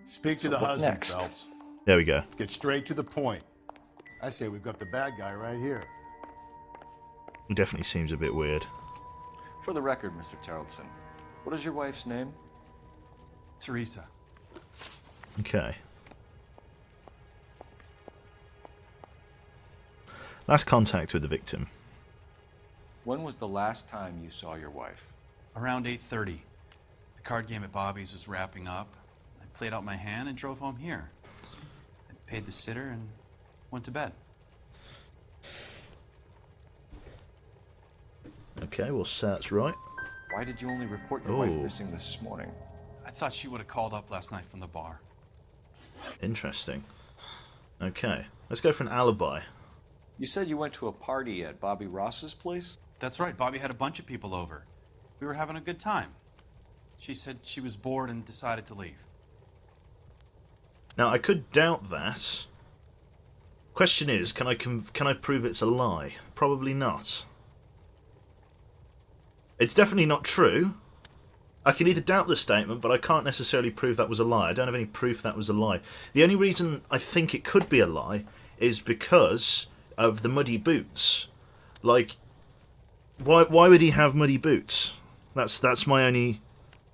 D: Speak to the husband, Phelps.
A: There we go.
D: Get straight to the point. I say we've got the bad guy right here.
A: He definitely seems a bit weird.
Q: For the record, Mr. Tarleton, what is your wife's name?
C: Teresa.
A: Okay. Last contact with the victim.
Q: When was the last time you saw your wife?
C: Around 8:30. The card game at Bobby's was wrapping up. I played out my hand and drove home here. I paid the sitter and went to bed.
A: Okay, well, that's right.
Q: Why did you only report your wife missing this morning?
C: I thought she would have called up last night from the bar.
A: Interesting. Okay, let's go for an alibi.
Q: You said you went to a party at Bobby Ross's place?
C: That's right. Bobby had a bunch of people over. We were having a good time. She said she was bored and decided to leave.
A: Now, I could doubt that. Question is, can I prove it's a lie? Probably not. It's definitely not true. I can either doubt the statement, but I can't necessarily prove that was a lie. I don't have any proof that was a lie. The only reason I think it could be a lie is because of the muddy boots. Like, why would he have muddy boots? That's my only...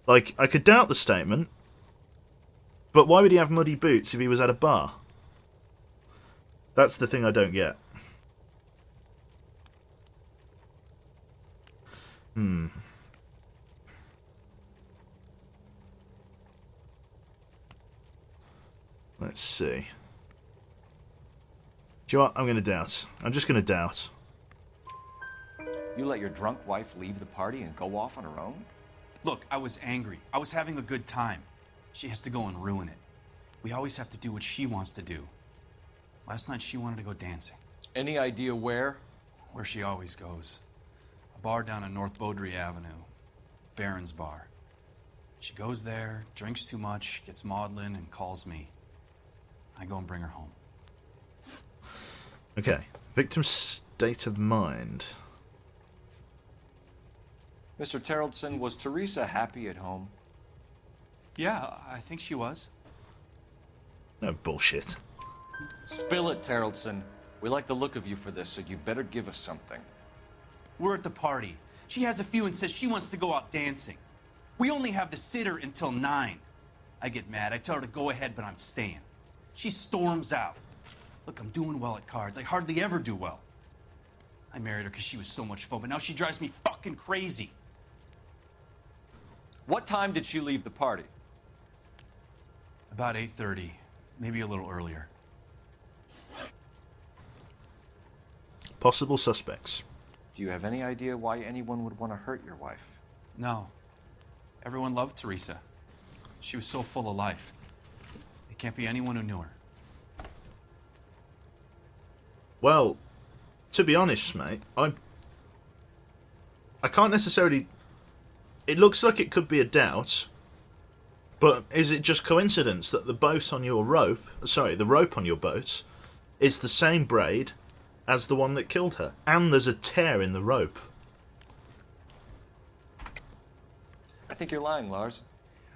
A: Like, I could doubt the statement, but why would he have muddy boots if he was at a bar? That's the thing I don't get. Let's see. Do you know what? I'm going to doubt. I'm just going to doubt.
Q: You let your drunk wife leave the party and go off on her own?
C: Look, I was angry. I was having a good time. She has to go and ruin it. We always have to do what she wants to do. Last night she wanted to go dancing.
Q: Any idea where?
C: Where she always goes. A bar down on North Beaudry Avenue. Baron's Bar. She goes there, drinks too much, gets maudlin, and calls me. I go and bring her home.
A: Okay. Victim's state of mind.
Q: Mr. Tarleton, was Teresa happy at home?
C: Yeah, I think she was.
A: No bullshit.
Q: Spill it, Tarleton. We like the look of you for this, so you better give us something.
C: We're at the party. She has a few and says she wants to go out dancing. We only have the sitter until 9. I get mad. I tell her to go ahead, but I'm staying. She storms out. Look, I'm doing well at cards. I hardly ever do well. I married her because she was so much fun, but now she drives me fucking crazy.
E: What time did she leave the party?
C: About 8:30, maybe a little earlier.
A: Possible suspects.
Q: Do you have any idea why anyone would want to hurt your wife?
C: No. Everyone loved Teresa. She was so full of life. It can't be anyone who knew her.
A: Well, to be honest, mate, I can't necessarily... It looks like it could be a doubt, but is it just coincidence that the boat on your rope... Sorry, the rope on your boat is the same braid as the one that killed her? And there's a tear in the rope.
Q: I think you're lying, Lars.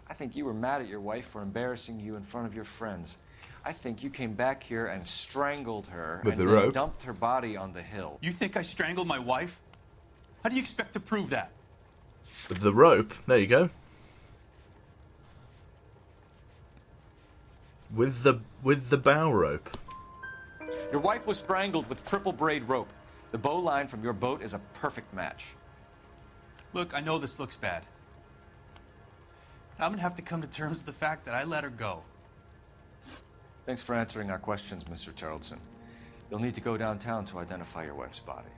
Q: I think you were mad at your wife for embarrassing you in front of your friends. I think you came back here and strangled her
A: With
Q: and
A: the
Q: then
A: rope.
Q: dumped her body on the hill.
C: You think I strangled my wife? How do you expect to prove that?
A: With the rope, there you go. With the bow rope.
Q: Your wife was strangled with triple braid rope. The bow line from your boat is a perfect match.
C: Look, I know this looks bad. I'm gonna have to come to terms with the fact that I let her go.
Q: Thanks for answering our questions, Mr. Tarleton. You'll need to go downtown to identify your wife's body.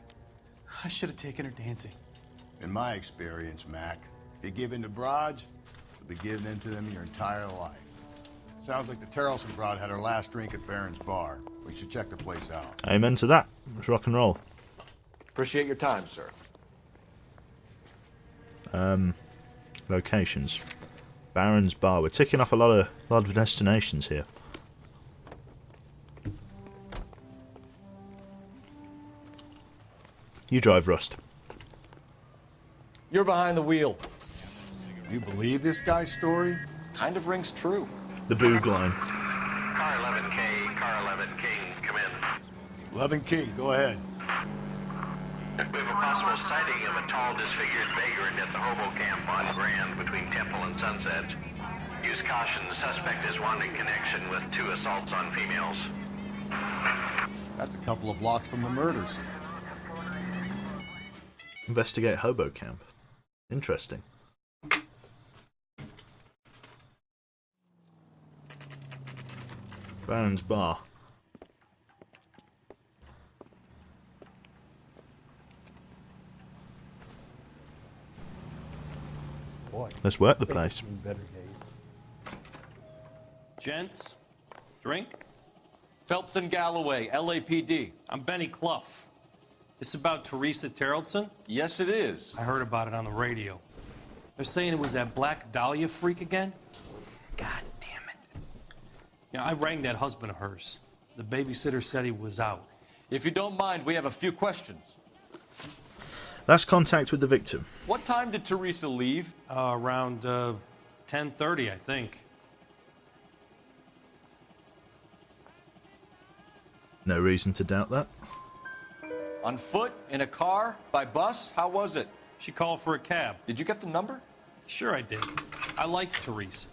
C: I should have taken her dancing.
D: In my experience, Mac, if you give in to broads, you'll be giving in to them your entire life. Sounds like the Tarleton broad had her last drink at Barron's Bar. We should check the place out.
A: Amen to that. Let's rock and roll.
Q: Appreciate your time, sir.
A: Locations. Barron's Bar. We're ticking off a lot of destinations here. You drive, Rust.
Q: You're behind the wheel.
D: You believe this guy's story?
Q: Kind of rings true.
A: The boog line.
S: Car 11K, Car 11 King, come in.
D: 11 King, go ahead.
S: We have a possible sighting of a tall, disfigured vagrant at the hobo camp on Grand between Temple and Sunset. Use caution, the suspect is wanting connection with 2 assaults on females.
D: That's a couple of blocks from the murder scene.
A: Investigate hobo camp. Interesting. Barron's Bar.
R: Boy,
A: Let's work the place.
U: Gents, drink?
E: Phelps and Galloway, LAPD.
U: I'm Benny Clough. This about Teresa Tarleton?
E: Yes, it is.
U: I heard about it on the radio. They're saying it was that Black Dahlia freak again? God damn it. Yeah, I rang that husband of hers. The babysitter said he was out.
E: If you don't mind, we have a few questions.
A: Last contact with the victim.
E: What time did Teresa leave?
U: Around 10:30, I think.
A: No reason to doubt that.
E: On foot? In a car? By bus? How was it?
U: She called for a cab.
E: Did you get the number?
U: Sure I did. I like Teresa.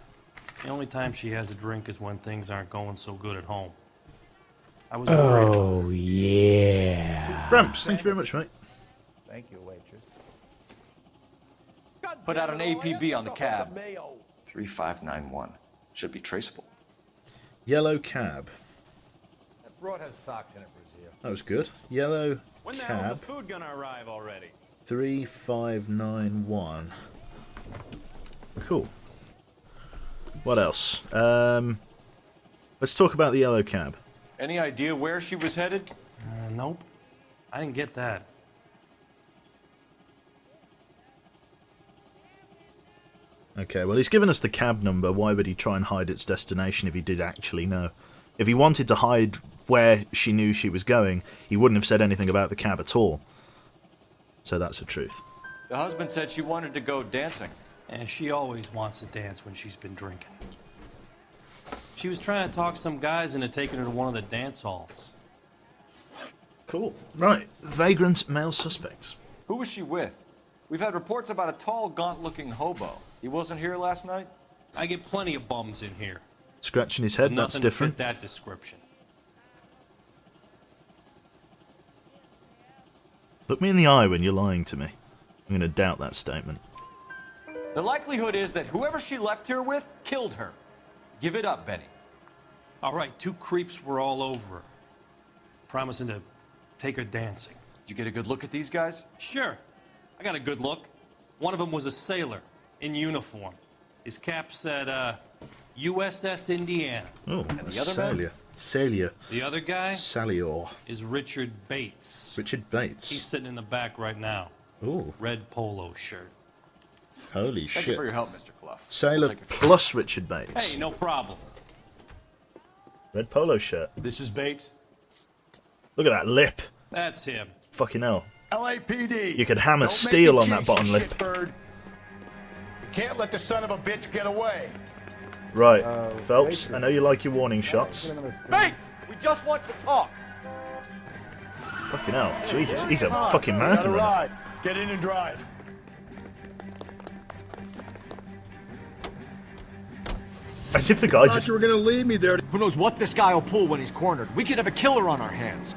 U: The only time she has a drink is when things aren't going so good at home. I was worried.
L: Oh, yeah.
A: Ramps, thank you very much, mate.
L: Thank you, waitress.
E: Put out an APB on the cab.
Q: 3591. Should be traceable.
A: Yellow cab.
L: That broad has socks in it, Brazil.
A: That was good. Yellow
U: When the hell's the
A: cab.
U: food gonna arrive already?
A: 3591. Cool. What else? Let's talk about the yellow cab.
E: Any idea where she was headed?
U: Nope. I didn't get that.
A: Okay, well, he's given us the cab number. Why would he try and hide its destination if he did actually know? If he wanted to hide where she knew she was going, he wouldn't have said anything about the cab at all. So that's the truth.
E: The husband said she wanted to go dancing.
U: And she always wants to dance when she's been drinking. She was trying to talk some guys into taking her to one of the dance halls.
A: Cool. Right, vagrant male suspects.
E: Who was she with? We've had reports about a tall, gaunt-looking hobo. He wasn't here last night?
U: I get plenty of bums in here.
A: Scratching his head,
U: But
A: that's
U: nothing
A: different.
U: to fit that description.
A: Look me in the eye when you're lying to me. I'm going to doubt that statement.
E: The likelihood is that whoever she left here with killed her. Give it up, Benny.
U: All right, 2 creeps were all over her, promising to take her dancing.
E: You get a good look at these guys?
U: Sure. I got a good look. One of them was a sailor in uniform. His cap said, USS Indiana.
A: Oh,
E: and the other
A: sailor. Sailor.
U: The other guy
A: Sailor.
U: is Richard Bates.
A: Richard Bates.
U: He's sitting in the back right now.
A: Ooh.
U: Red polo shirt.
A: Holy
E: Thank
A: shit.
E: you for your help, Mr. Clough.
A: Sailor plus Richard Bates.
U: Hey, no problem.
A: Red polo shirt.
D: This is Bates.
A: Look at that lip.
U: That's him.
A: Fucking hell.
D: LAPD.
A: You could hammer
D: Don't
A: steel
D: make
A: on
D: me
A: that
D: chase
A: bottom
D: you,
A: lip.
D: shitbird. You can't let the son of a bitch get away.
A: Right, Phelps, I know you like your warning shots.
E: Bates, we just want to talk.
A: Fucking hell. Jesus, he's a fucking
D: Got a
A: marathon runner.
D: ride. Get in and drive.
A: As if the guy
D: Thought
A: just...
D: you were gonna leave me there.
Q: Who knows what this guy will pull when he's cornered? We could have a killer on our hands.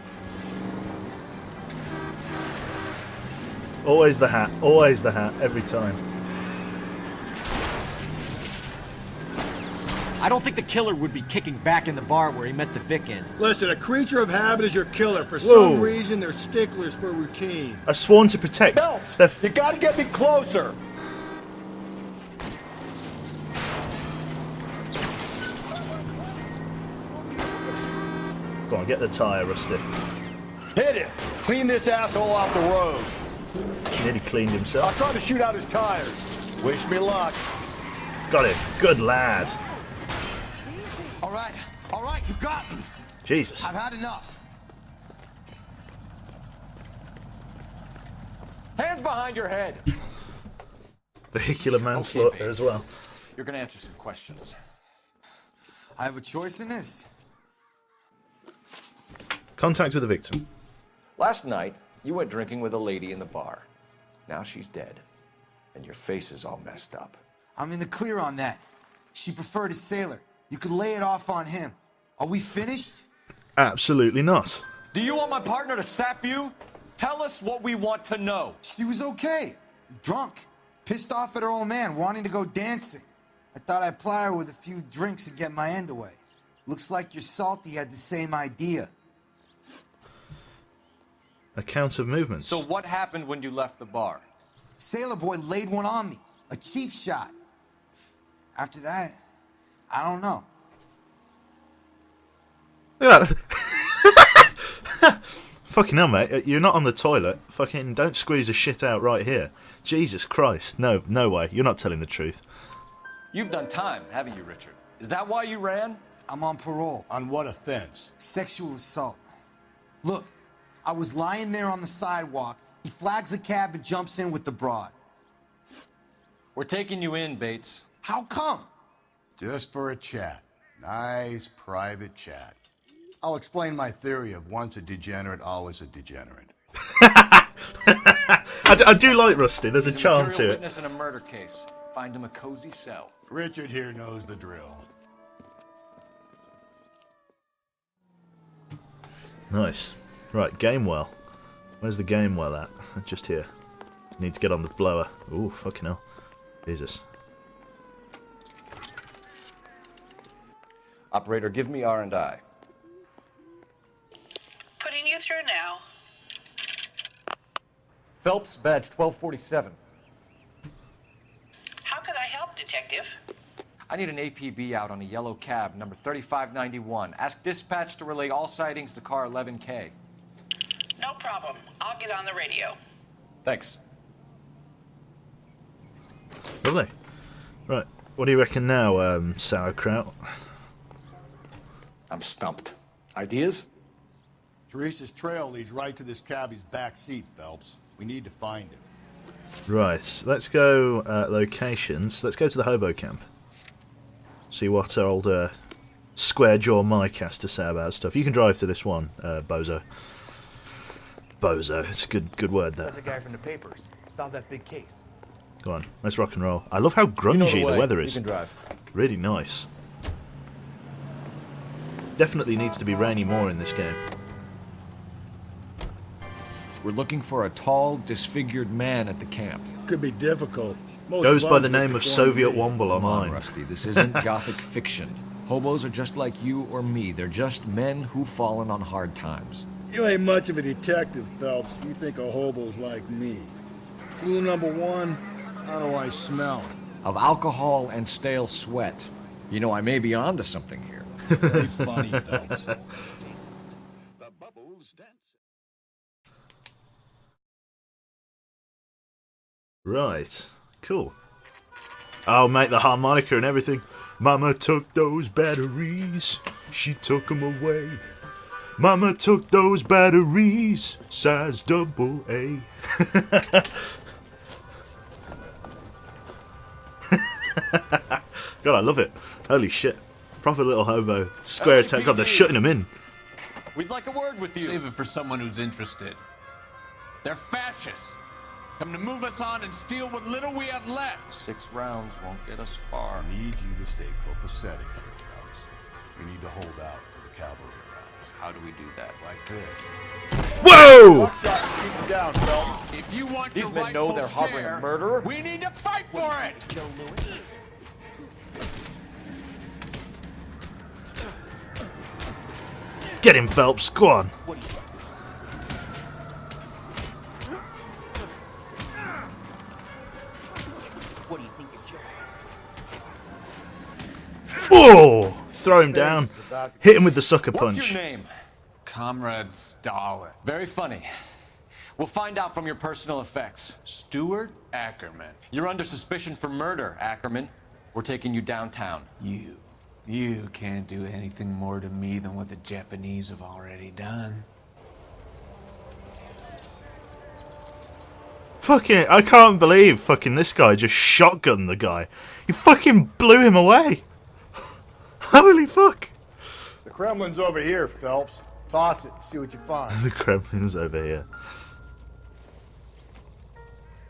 A: Always the hat, every time.
Q: I don't think the killer would be kicking back in the bar where he met the Vic in.
M: Listen, a creature of habit is your killer. For
A: Whoa.
M: some reason, they're sticklers for routine.
A: A sworn to protect.
D: Phelps, you gotta get me closer.
A: Go on, get the tyre, Rusty.
D: Hit him. Clean this asshole off the road.
A: He nearly cleaned
D: I'll
A: himself.
D: try to shoot out his tires. Wish me luck.
A: Got him. Good lad.
B: All right, you got me.
A: Jesus.
B: I've had enough.
E: Hands behind your head.
A: Vehicular manslaughter
E: Bates.
A: as well.
E: You're gonna answer some questions.
B: I have a choice in this.
A: Contact with the victim.
Q: Last night, you went drinking with a lady in the bar. Now she's dead. And your face is all messed up.
B: I'm in the clear on that. She preferred a sailor. You could lay it off on him. Are we finished?
A: Absolutely not.
E: Do you want my partner to sap you? Tell us what we want to know.
B: She was okay. Drunk. Pissed off at her old man, wanting to go dancing. I thought I'd ply her with a few drinks and get my end away. Looks like your salty had the same idea.
A: Account of movements.
E: So what happened when you left the bar?
B: Sailor boy laid one on me. A cheap shot. After that, I don't know.
A: Look at that. Fucking hell, mate. You're not on the toilet. Fucking don't squeeze a shit out right here. Jesus Christ. No way. You're not telling the truth.
E: You've done time, haven't you, Richard? Is that why you ran?
B: I'm on parole.
D: On what offense?
B: Sexual assault. Look, I was lying there on the sidewalk. He flags a cab and jumps in with the broad.
E: We're taking you in, Bates.
B: How come?
D: Just for a chat. Nice private chat. I'll explain my theory of once a degenerate, always a degenerate.
A: I do like Rusty. There's a
E: He's
A: charm
E: material
A: to it.
E: witness in a murder case. Find him a cozy cell.
D: Richard here knows the drill.
A: Nice. Right, game well. Where's the game well at? Just here. Need to get on the blower. Ooh, fucking hell. Jesus.
Q: Operator, give me R&I.
G: Putting you through now.
E: Phelps, badge 1247.
G: How could I help, Detective?
E: I need an APB out on a yellow cab, number 3591. Ask dispatch to relay all sightings to car 11K.
G: No problem. I'll get on the radio.
E: Thanks.
A: Lovely. Right, what do you reckon now, sauerkraut?
Q: I'm stumped. Ideas?
D: Teresa's trail leads right to this cabbie's back seat, Phelps. We need to find him.
A: Right, let's go locations. Let's go to the hobo camp. See what our old square jaw Mike has to say about stuff. You can drive to this one, Bozo. Bozo, it's a good word there.
L: That's a guy from the papers. Solved that big case.
A: Go on, let's rock and roll. I love how grungy the weather is.
Q: You can drive.
A: Really nice. Definitely needs to be rainy more in this game.
J: We're looking for a tall, disfigured man at the camp.
M: Could be difficult. Most
A: Goes by the
M: bums
A: name
M: look
A: of
M: for
A: Soviet
M: me.
A: Womble
J: Come on,
A: online.
J: Rusty, this isn't gothic fiction. Hobos are just like you or me. They're just men who've fallen on hard times.
M: You ain't much of a detective, Phelps. You think of hobos like me. Clue number one, how do I smell?
J: Of alcohol and stale sweat. You know, I may be onto something here.
M: Very funny, Phelps.
A: Right. Cool. Oh, mate, the harmonica and everything. Mama took those batteries. She took them away. Mama took those batteries. Size double A. God, I love it. Holy shit. Proper little hobo. Square attack. God, they're shutting him in.
V: We'd like a word with you.
C: Save it for someone who's interested. They're fascists. Come to move us on and steal what little we have left.
Q: 6 rounds won't get us far.
D: I need you to stay copacetic here, Phelps. We need to hold out till the cavalry arrives.
C: How do we do that?
D: Like this.
A: Whoa!
D: Buckshot, keep him down, Phelps.
C: If you want
Q: These
C: your
Q: men know
C: rightful
Q: they're harboring
C: share,
Q: a murderer.
C: we need to fight for it.
G: Joe Louis.
A: Get him, Phelps. Go on.
G: What do you think? What do you think of Joe?
A: Oh! Throw him down. Hit him with the sucker
Q: What's
A: punch.
Q: your name?
C: Comrade Stalin.
Q: Very funny. We'll find out from your personal effects.
C: Stuart Ackerman.
Q: You're under suspicion for murder, Ackerman. We're taking you downtown.
C: You can't do anything more to me than what the Japanese have already done.
A: Fucking, I can't believe fucking this guy just shotgunned the guy. He fucking blew him away. Holy fuck.
D: The Kremlin's over here, Phelps. Toss it and see what you find.
A: The Kremlin's over here.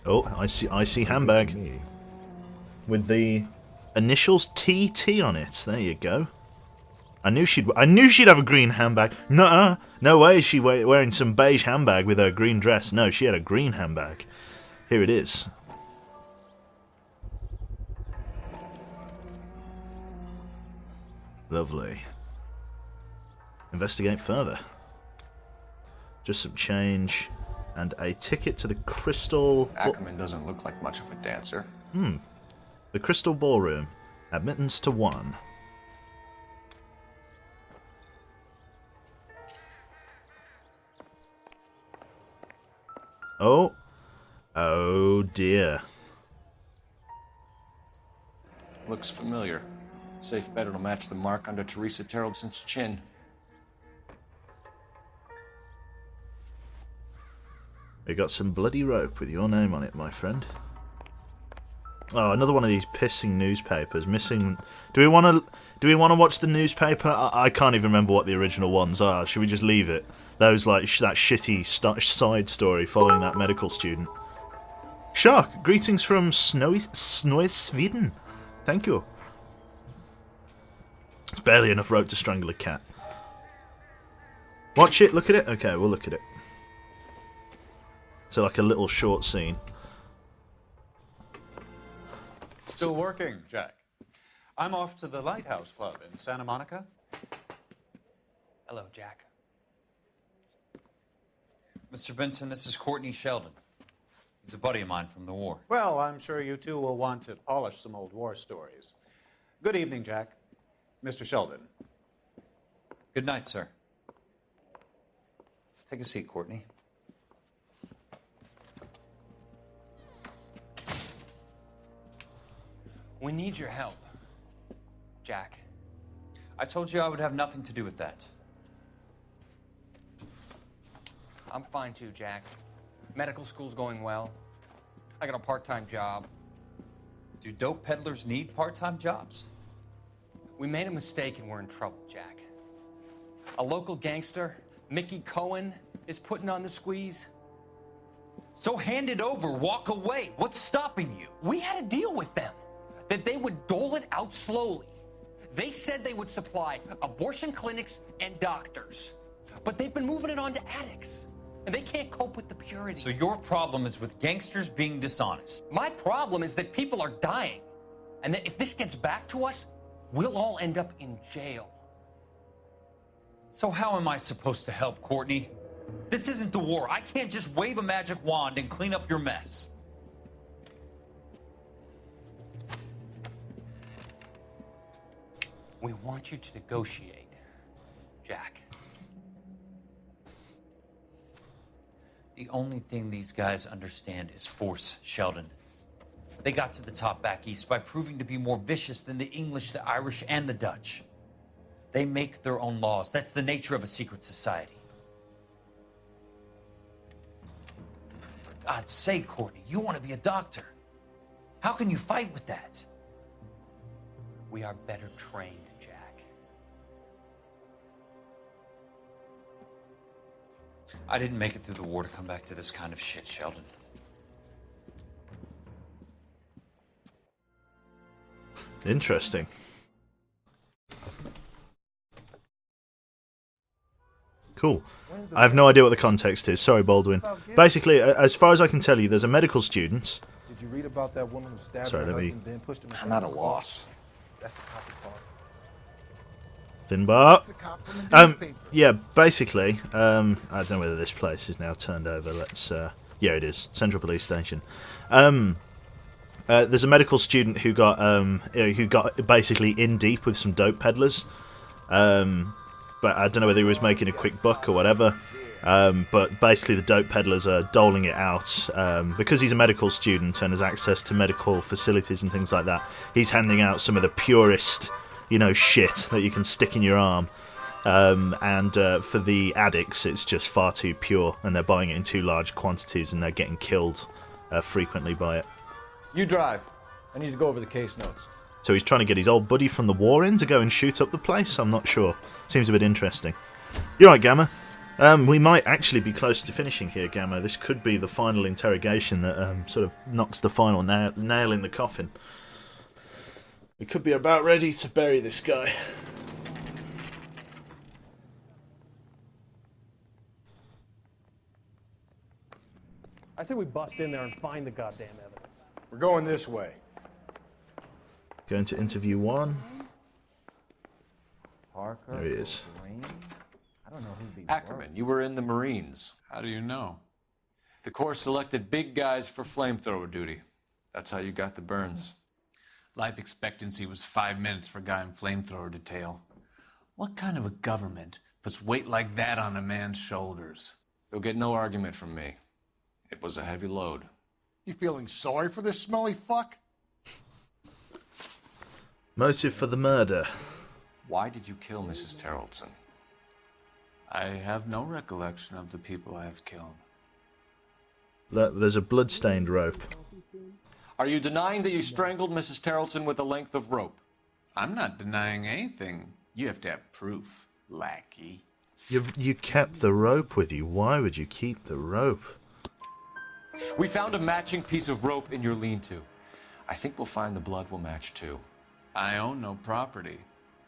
A: Oh, I see handbag. With the initials TT on it. There you go. I knew she'd have a green handbag. Nuh-uh. No way is she wearing some beige handbag with her green dress. No, she had a green handbag. Here it is. Lovely. Investigate further. Just some change and a ticket to the Crystal...
Q: Ackerman doesn't look like much of a dancer.
A: The Crystal Ballroom. Admittance to 1. Oh. Oh dear.
Q: Looks familiar. Safe bet it'll match the mark under Teresa Terrelson's chin.
A: We got some bloody rope with your name on it, my friend. Oh, another one of these pissing newspapers. Missing. Do we want to watch the newspaper? I can't even remember what the original ones are. Should we just leave it? Those like that shitty side story following that medical student. Shark, greetings from snowy Sweden. Thank you. It's barely enough rope to strangle a cat. Watch it. Look at it. Okay, we'll look at it. So like a little short scene.
O: Still working, Jack. I'm off to the Lighthouse Club in Santa Monica.
P: Hello, Jack. Mr. Benson, this is Courtney Sheldon. He's a buddy of mine from the war.
O: Well, I'm sure you two will want to polish some old war stories. Good evening, Jack. Mr. Sheldon.
P: Good night, sir. Take a seat, Courtney. We need your help, Jack. I told you I would have nothing to do with that.
T: I'm fine too, Jack. Medical school's going well. I got a part-time job.
P: Do dope peddlers need part-time jobs?
T: We made a mistake and we're in trouble, Jack. A local gangster, Mickey Cohen, is putting on the squeeze.
P: So hand it over, walk away. What's stopping you?
T: We had a deal with them that they would dole it out slowly. They said they would supply abortion clinics and doctors, but they've been moving it on to addicts. and they can't cope with the purity.
X: So your problem is with gangsters being dishonest.
T: My problem is that people are dying, and that if this gets back to us, we'll all end up in jail.
X: So how am I supposed to help, Courtney? This isn't the war. I can't just wave a magic wand and clean up your mess.
T: We want you to negotiate, Jack.
X: The only thing these guys understand is force, Sheldon. They got to the top back east by proving to be more vicious than the English, the Irish, and the Dutch. They make their own laws. That's the nature of a secret society. For God's sake, Courtney, you want to be a doctor. How can you fight with that?
T: We are better trained, Jack.
X: I didn't make it through the war to come back to this kind of shit, Sheldon.
A: Interesting. Cool. I have no idea what the context is. Sorry, Baldwin. Basically, as far as I can tell you, there's a medical student.
L: Did you read about that woman who stabbed
A: Sorry,
L: her
A: let me-
L: husband, then pushed him?
J: I'm at a loss.
L: That's the cop's fault.
A: Finbar. Yeah, basically, I don't know whether this place is now turned over. Let's, yeah, it is. Central Police Station. There's a medical student who got basically in deep with some dope peddlers. But I don't know whether he was making a quick buck or whatever. But basically the dope peddlers are doling it out. Because he's a medical student and has access to medical facilities and things like that, he's handing out some of the purest, shit that you can stick in your arm. And for the addicts, it's just far too pure, and they're buying it in too large quantities, and they're getting killed frequently by it.
J: You drive. I need to go over the case notes.
A: So he's trying to get his old buddy from the war in to go and shoot up the place? I'm not sure. Seems a bit interesting. You're right, Gamma. We might actually be close to finishing here, Gamma. This could be the final interrogation that sort of knocks the final nail in the coffin. We could be about ready to bury this guy.
U: I say we bust in there and find the goddamn evidence.
M: We're going this way.
A: Going to interview one.
Q: Parker.
A: There he is.
Q: I don't know who these Ackerman, you were in the Marines. How do you know? The Corps selected big guys for flamethrower duty. That's how you got the burns.
C: Life expectancy was 5 minutes for a guy in flamethrower detail. What kind of a government puts weight like that on a man's shoulders?
Q: You'll get no argument from me. It was a heavy load.
M: You feeling sorry for this smelly fuck?
A: Motive for the murder.
Q: Why did you kill Mrs. Terrelson?
C: I have no recollection of the people I have killed.
A: There's a blood-stained rope.
Q: Are you denying that you strangled Mrs. Terrelson with a length of rope?
C: I'm not denying anything. You have to have proof, lackey.
A: You kept the rope with you. Why would you keep the rope?
Q: We found a matching piece of rope in your lean-to. I think we'll find the blood will match too.
C: I own no property.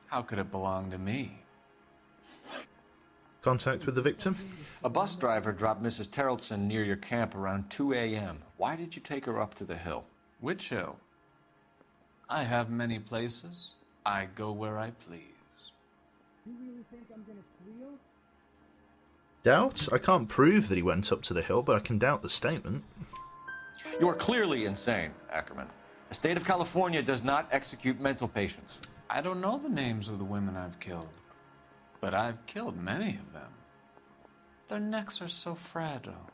C: How could it belong to me?
A: Contact with the victim?
Q: A bus driver dropped Mrs. Terrelson near your camp around 2 a.m. Why did you take her up to the hill?
C: Which hill? I have many places. I go where I please.
F: You really think I'm gonna squeal?
A: Doubt? I can't prove that he went up to the hill, but I can doubt the statement.
Q: You are clearly insane, Ackerman. The state of California does not execute mental patients.
C: I don't know the names of the women I've killed, but I've killed many of them. Their necks are so fragile.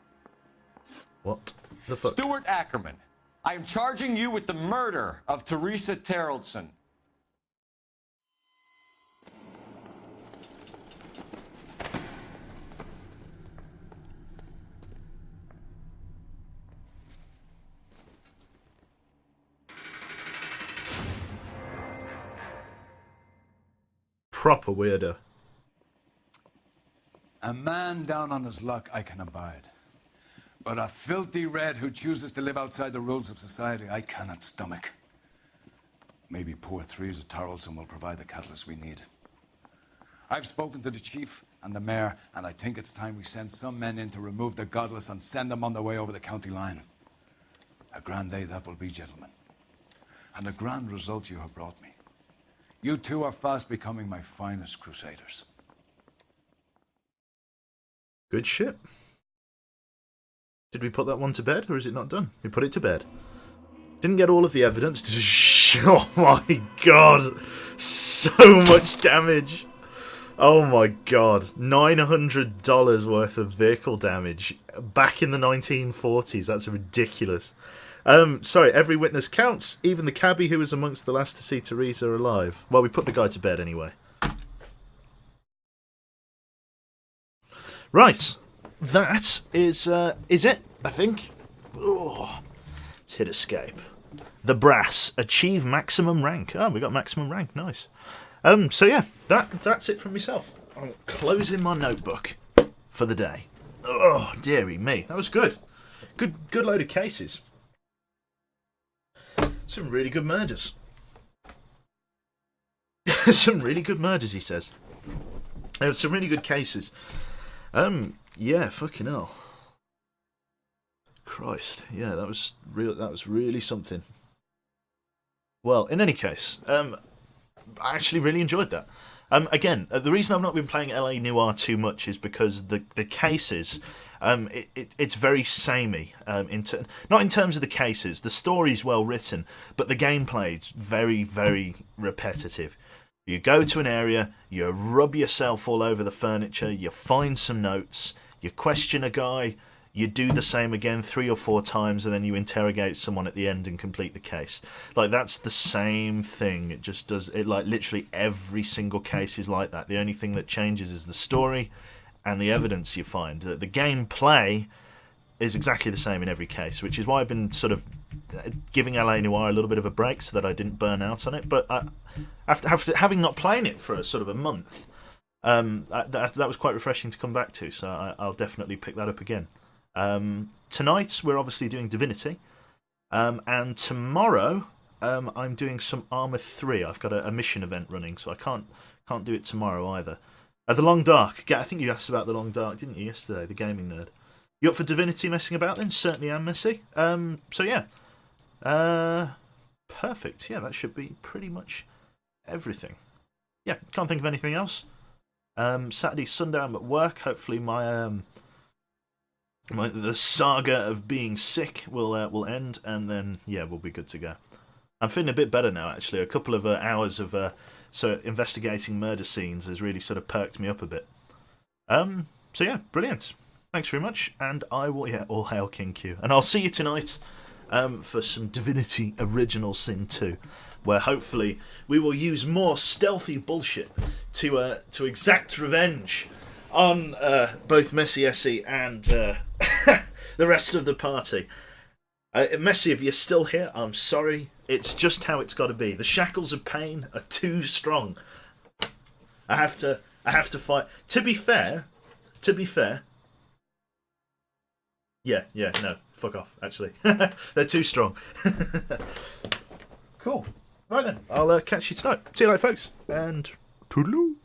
A: What the fuck?
Q: Stuart Ackerman, I am charging you with the murder of Teresa Terrelson.
A: Proper weirdo.
H: A man down on his luck I can abide. But a filthy red who chooses to live outside the rules of society I cannot stomach. Maybe poor Teresa Terrelson will provide the catalyst we need. I've spoken to the chief. and the mayor, and I think it's time we send some men in to remove the godless and send them on their way over the county line. A grand day that will be, gentlemen. And a grand result you have brought me. You two are fast becoming my finest crusaders.
A: Good shit. Did we put that one to bed, or is it not done? We put it to bed. Didn't get all of the evidence. Oh my god. So much damage. Oh my god. $900 worth of vehicle damage. Back in the 1940s. That's ridiculous. Sorry, every witness counts. Even the cabbie who was amongst the last to see Teresa alive. Well, we put the guy to bed anyway. Right. That is it, I think. Oh, let's hit escape. The brass. Achieve maximum rank. Oh, we got maximum rank. Nice. So yeah, that's it from myself. I'm closing my notebook for the day. Oh, dearie me. That was good. Good load of cases. Some really good murders. Some really good murders, he says. There were some really good cases. Yeah, fucking hell. Christ, yeah, that was really something. Well, in any case, I actually really enjoyed that. Again, the reason I've not been playing LA Noire too much is because the cases, it's very samey. Not in terms of the cases, the story's well written, but the gameplay's very, very repetitive. You go to an area, you rub yourself all over the furniture, you find some notes, you question a guy, you do the same again 3 or 4 times, and then you interrogate someone at the end and complete the case. Like, that's the same thing. It just does it. Like, literally every single case is like that. The only thing that changes is the story and the evidence you find. The gameplay is exactly the same in every case, which is why I've been sort of giving LA Noire a little bit of a break so that I didn't burn out on it. But after having not played it for a sort of a month, that was quite refreshing to come back to. So I'll definitely pick that up again. Tonight we're obviously doing Divinity, and tomorrow I'm doing some Armour 3. I've got a mission event running, so I can't do it tomorrow either. The Long Dark. I think you asked about The Long Dark, didn't you, yesterday, the gaming nerd? You up for Divinity messing about then? Certainly am, Missy. So yeah. Perfect. Yeah, that should be pretty much everything. Yeah, can't think of anything else. Saturday, sundown at work. Hopefully the saga of being sick will end, and then yeah, we'll be good to go. I'm feeling a bit better now, actually. A couple of hours of investigating murder scenes has really sort of perked me up a bit. So yeah, brilliant. Thanks very much, and I will, all hail King Q. And I'll see you tonight for some Divinity Original Sin 2, where hopefully we will use more stealthy bullshit to exact revenge on both Messi Essie and the rest of the party. Messi, if you're still here, I'm sorry. It's just how it's got to be. The shackles of pain are too strong. I have to fight. To be fair. Yeah, no, fuck off, actually. They're too strong. Cool. Right then, I'll catch you tonight. See you later, folks, and toodaloo.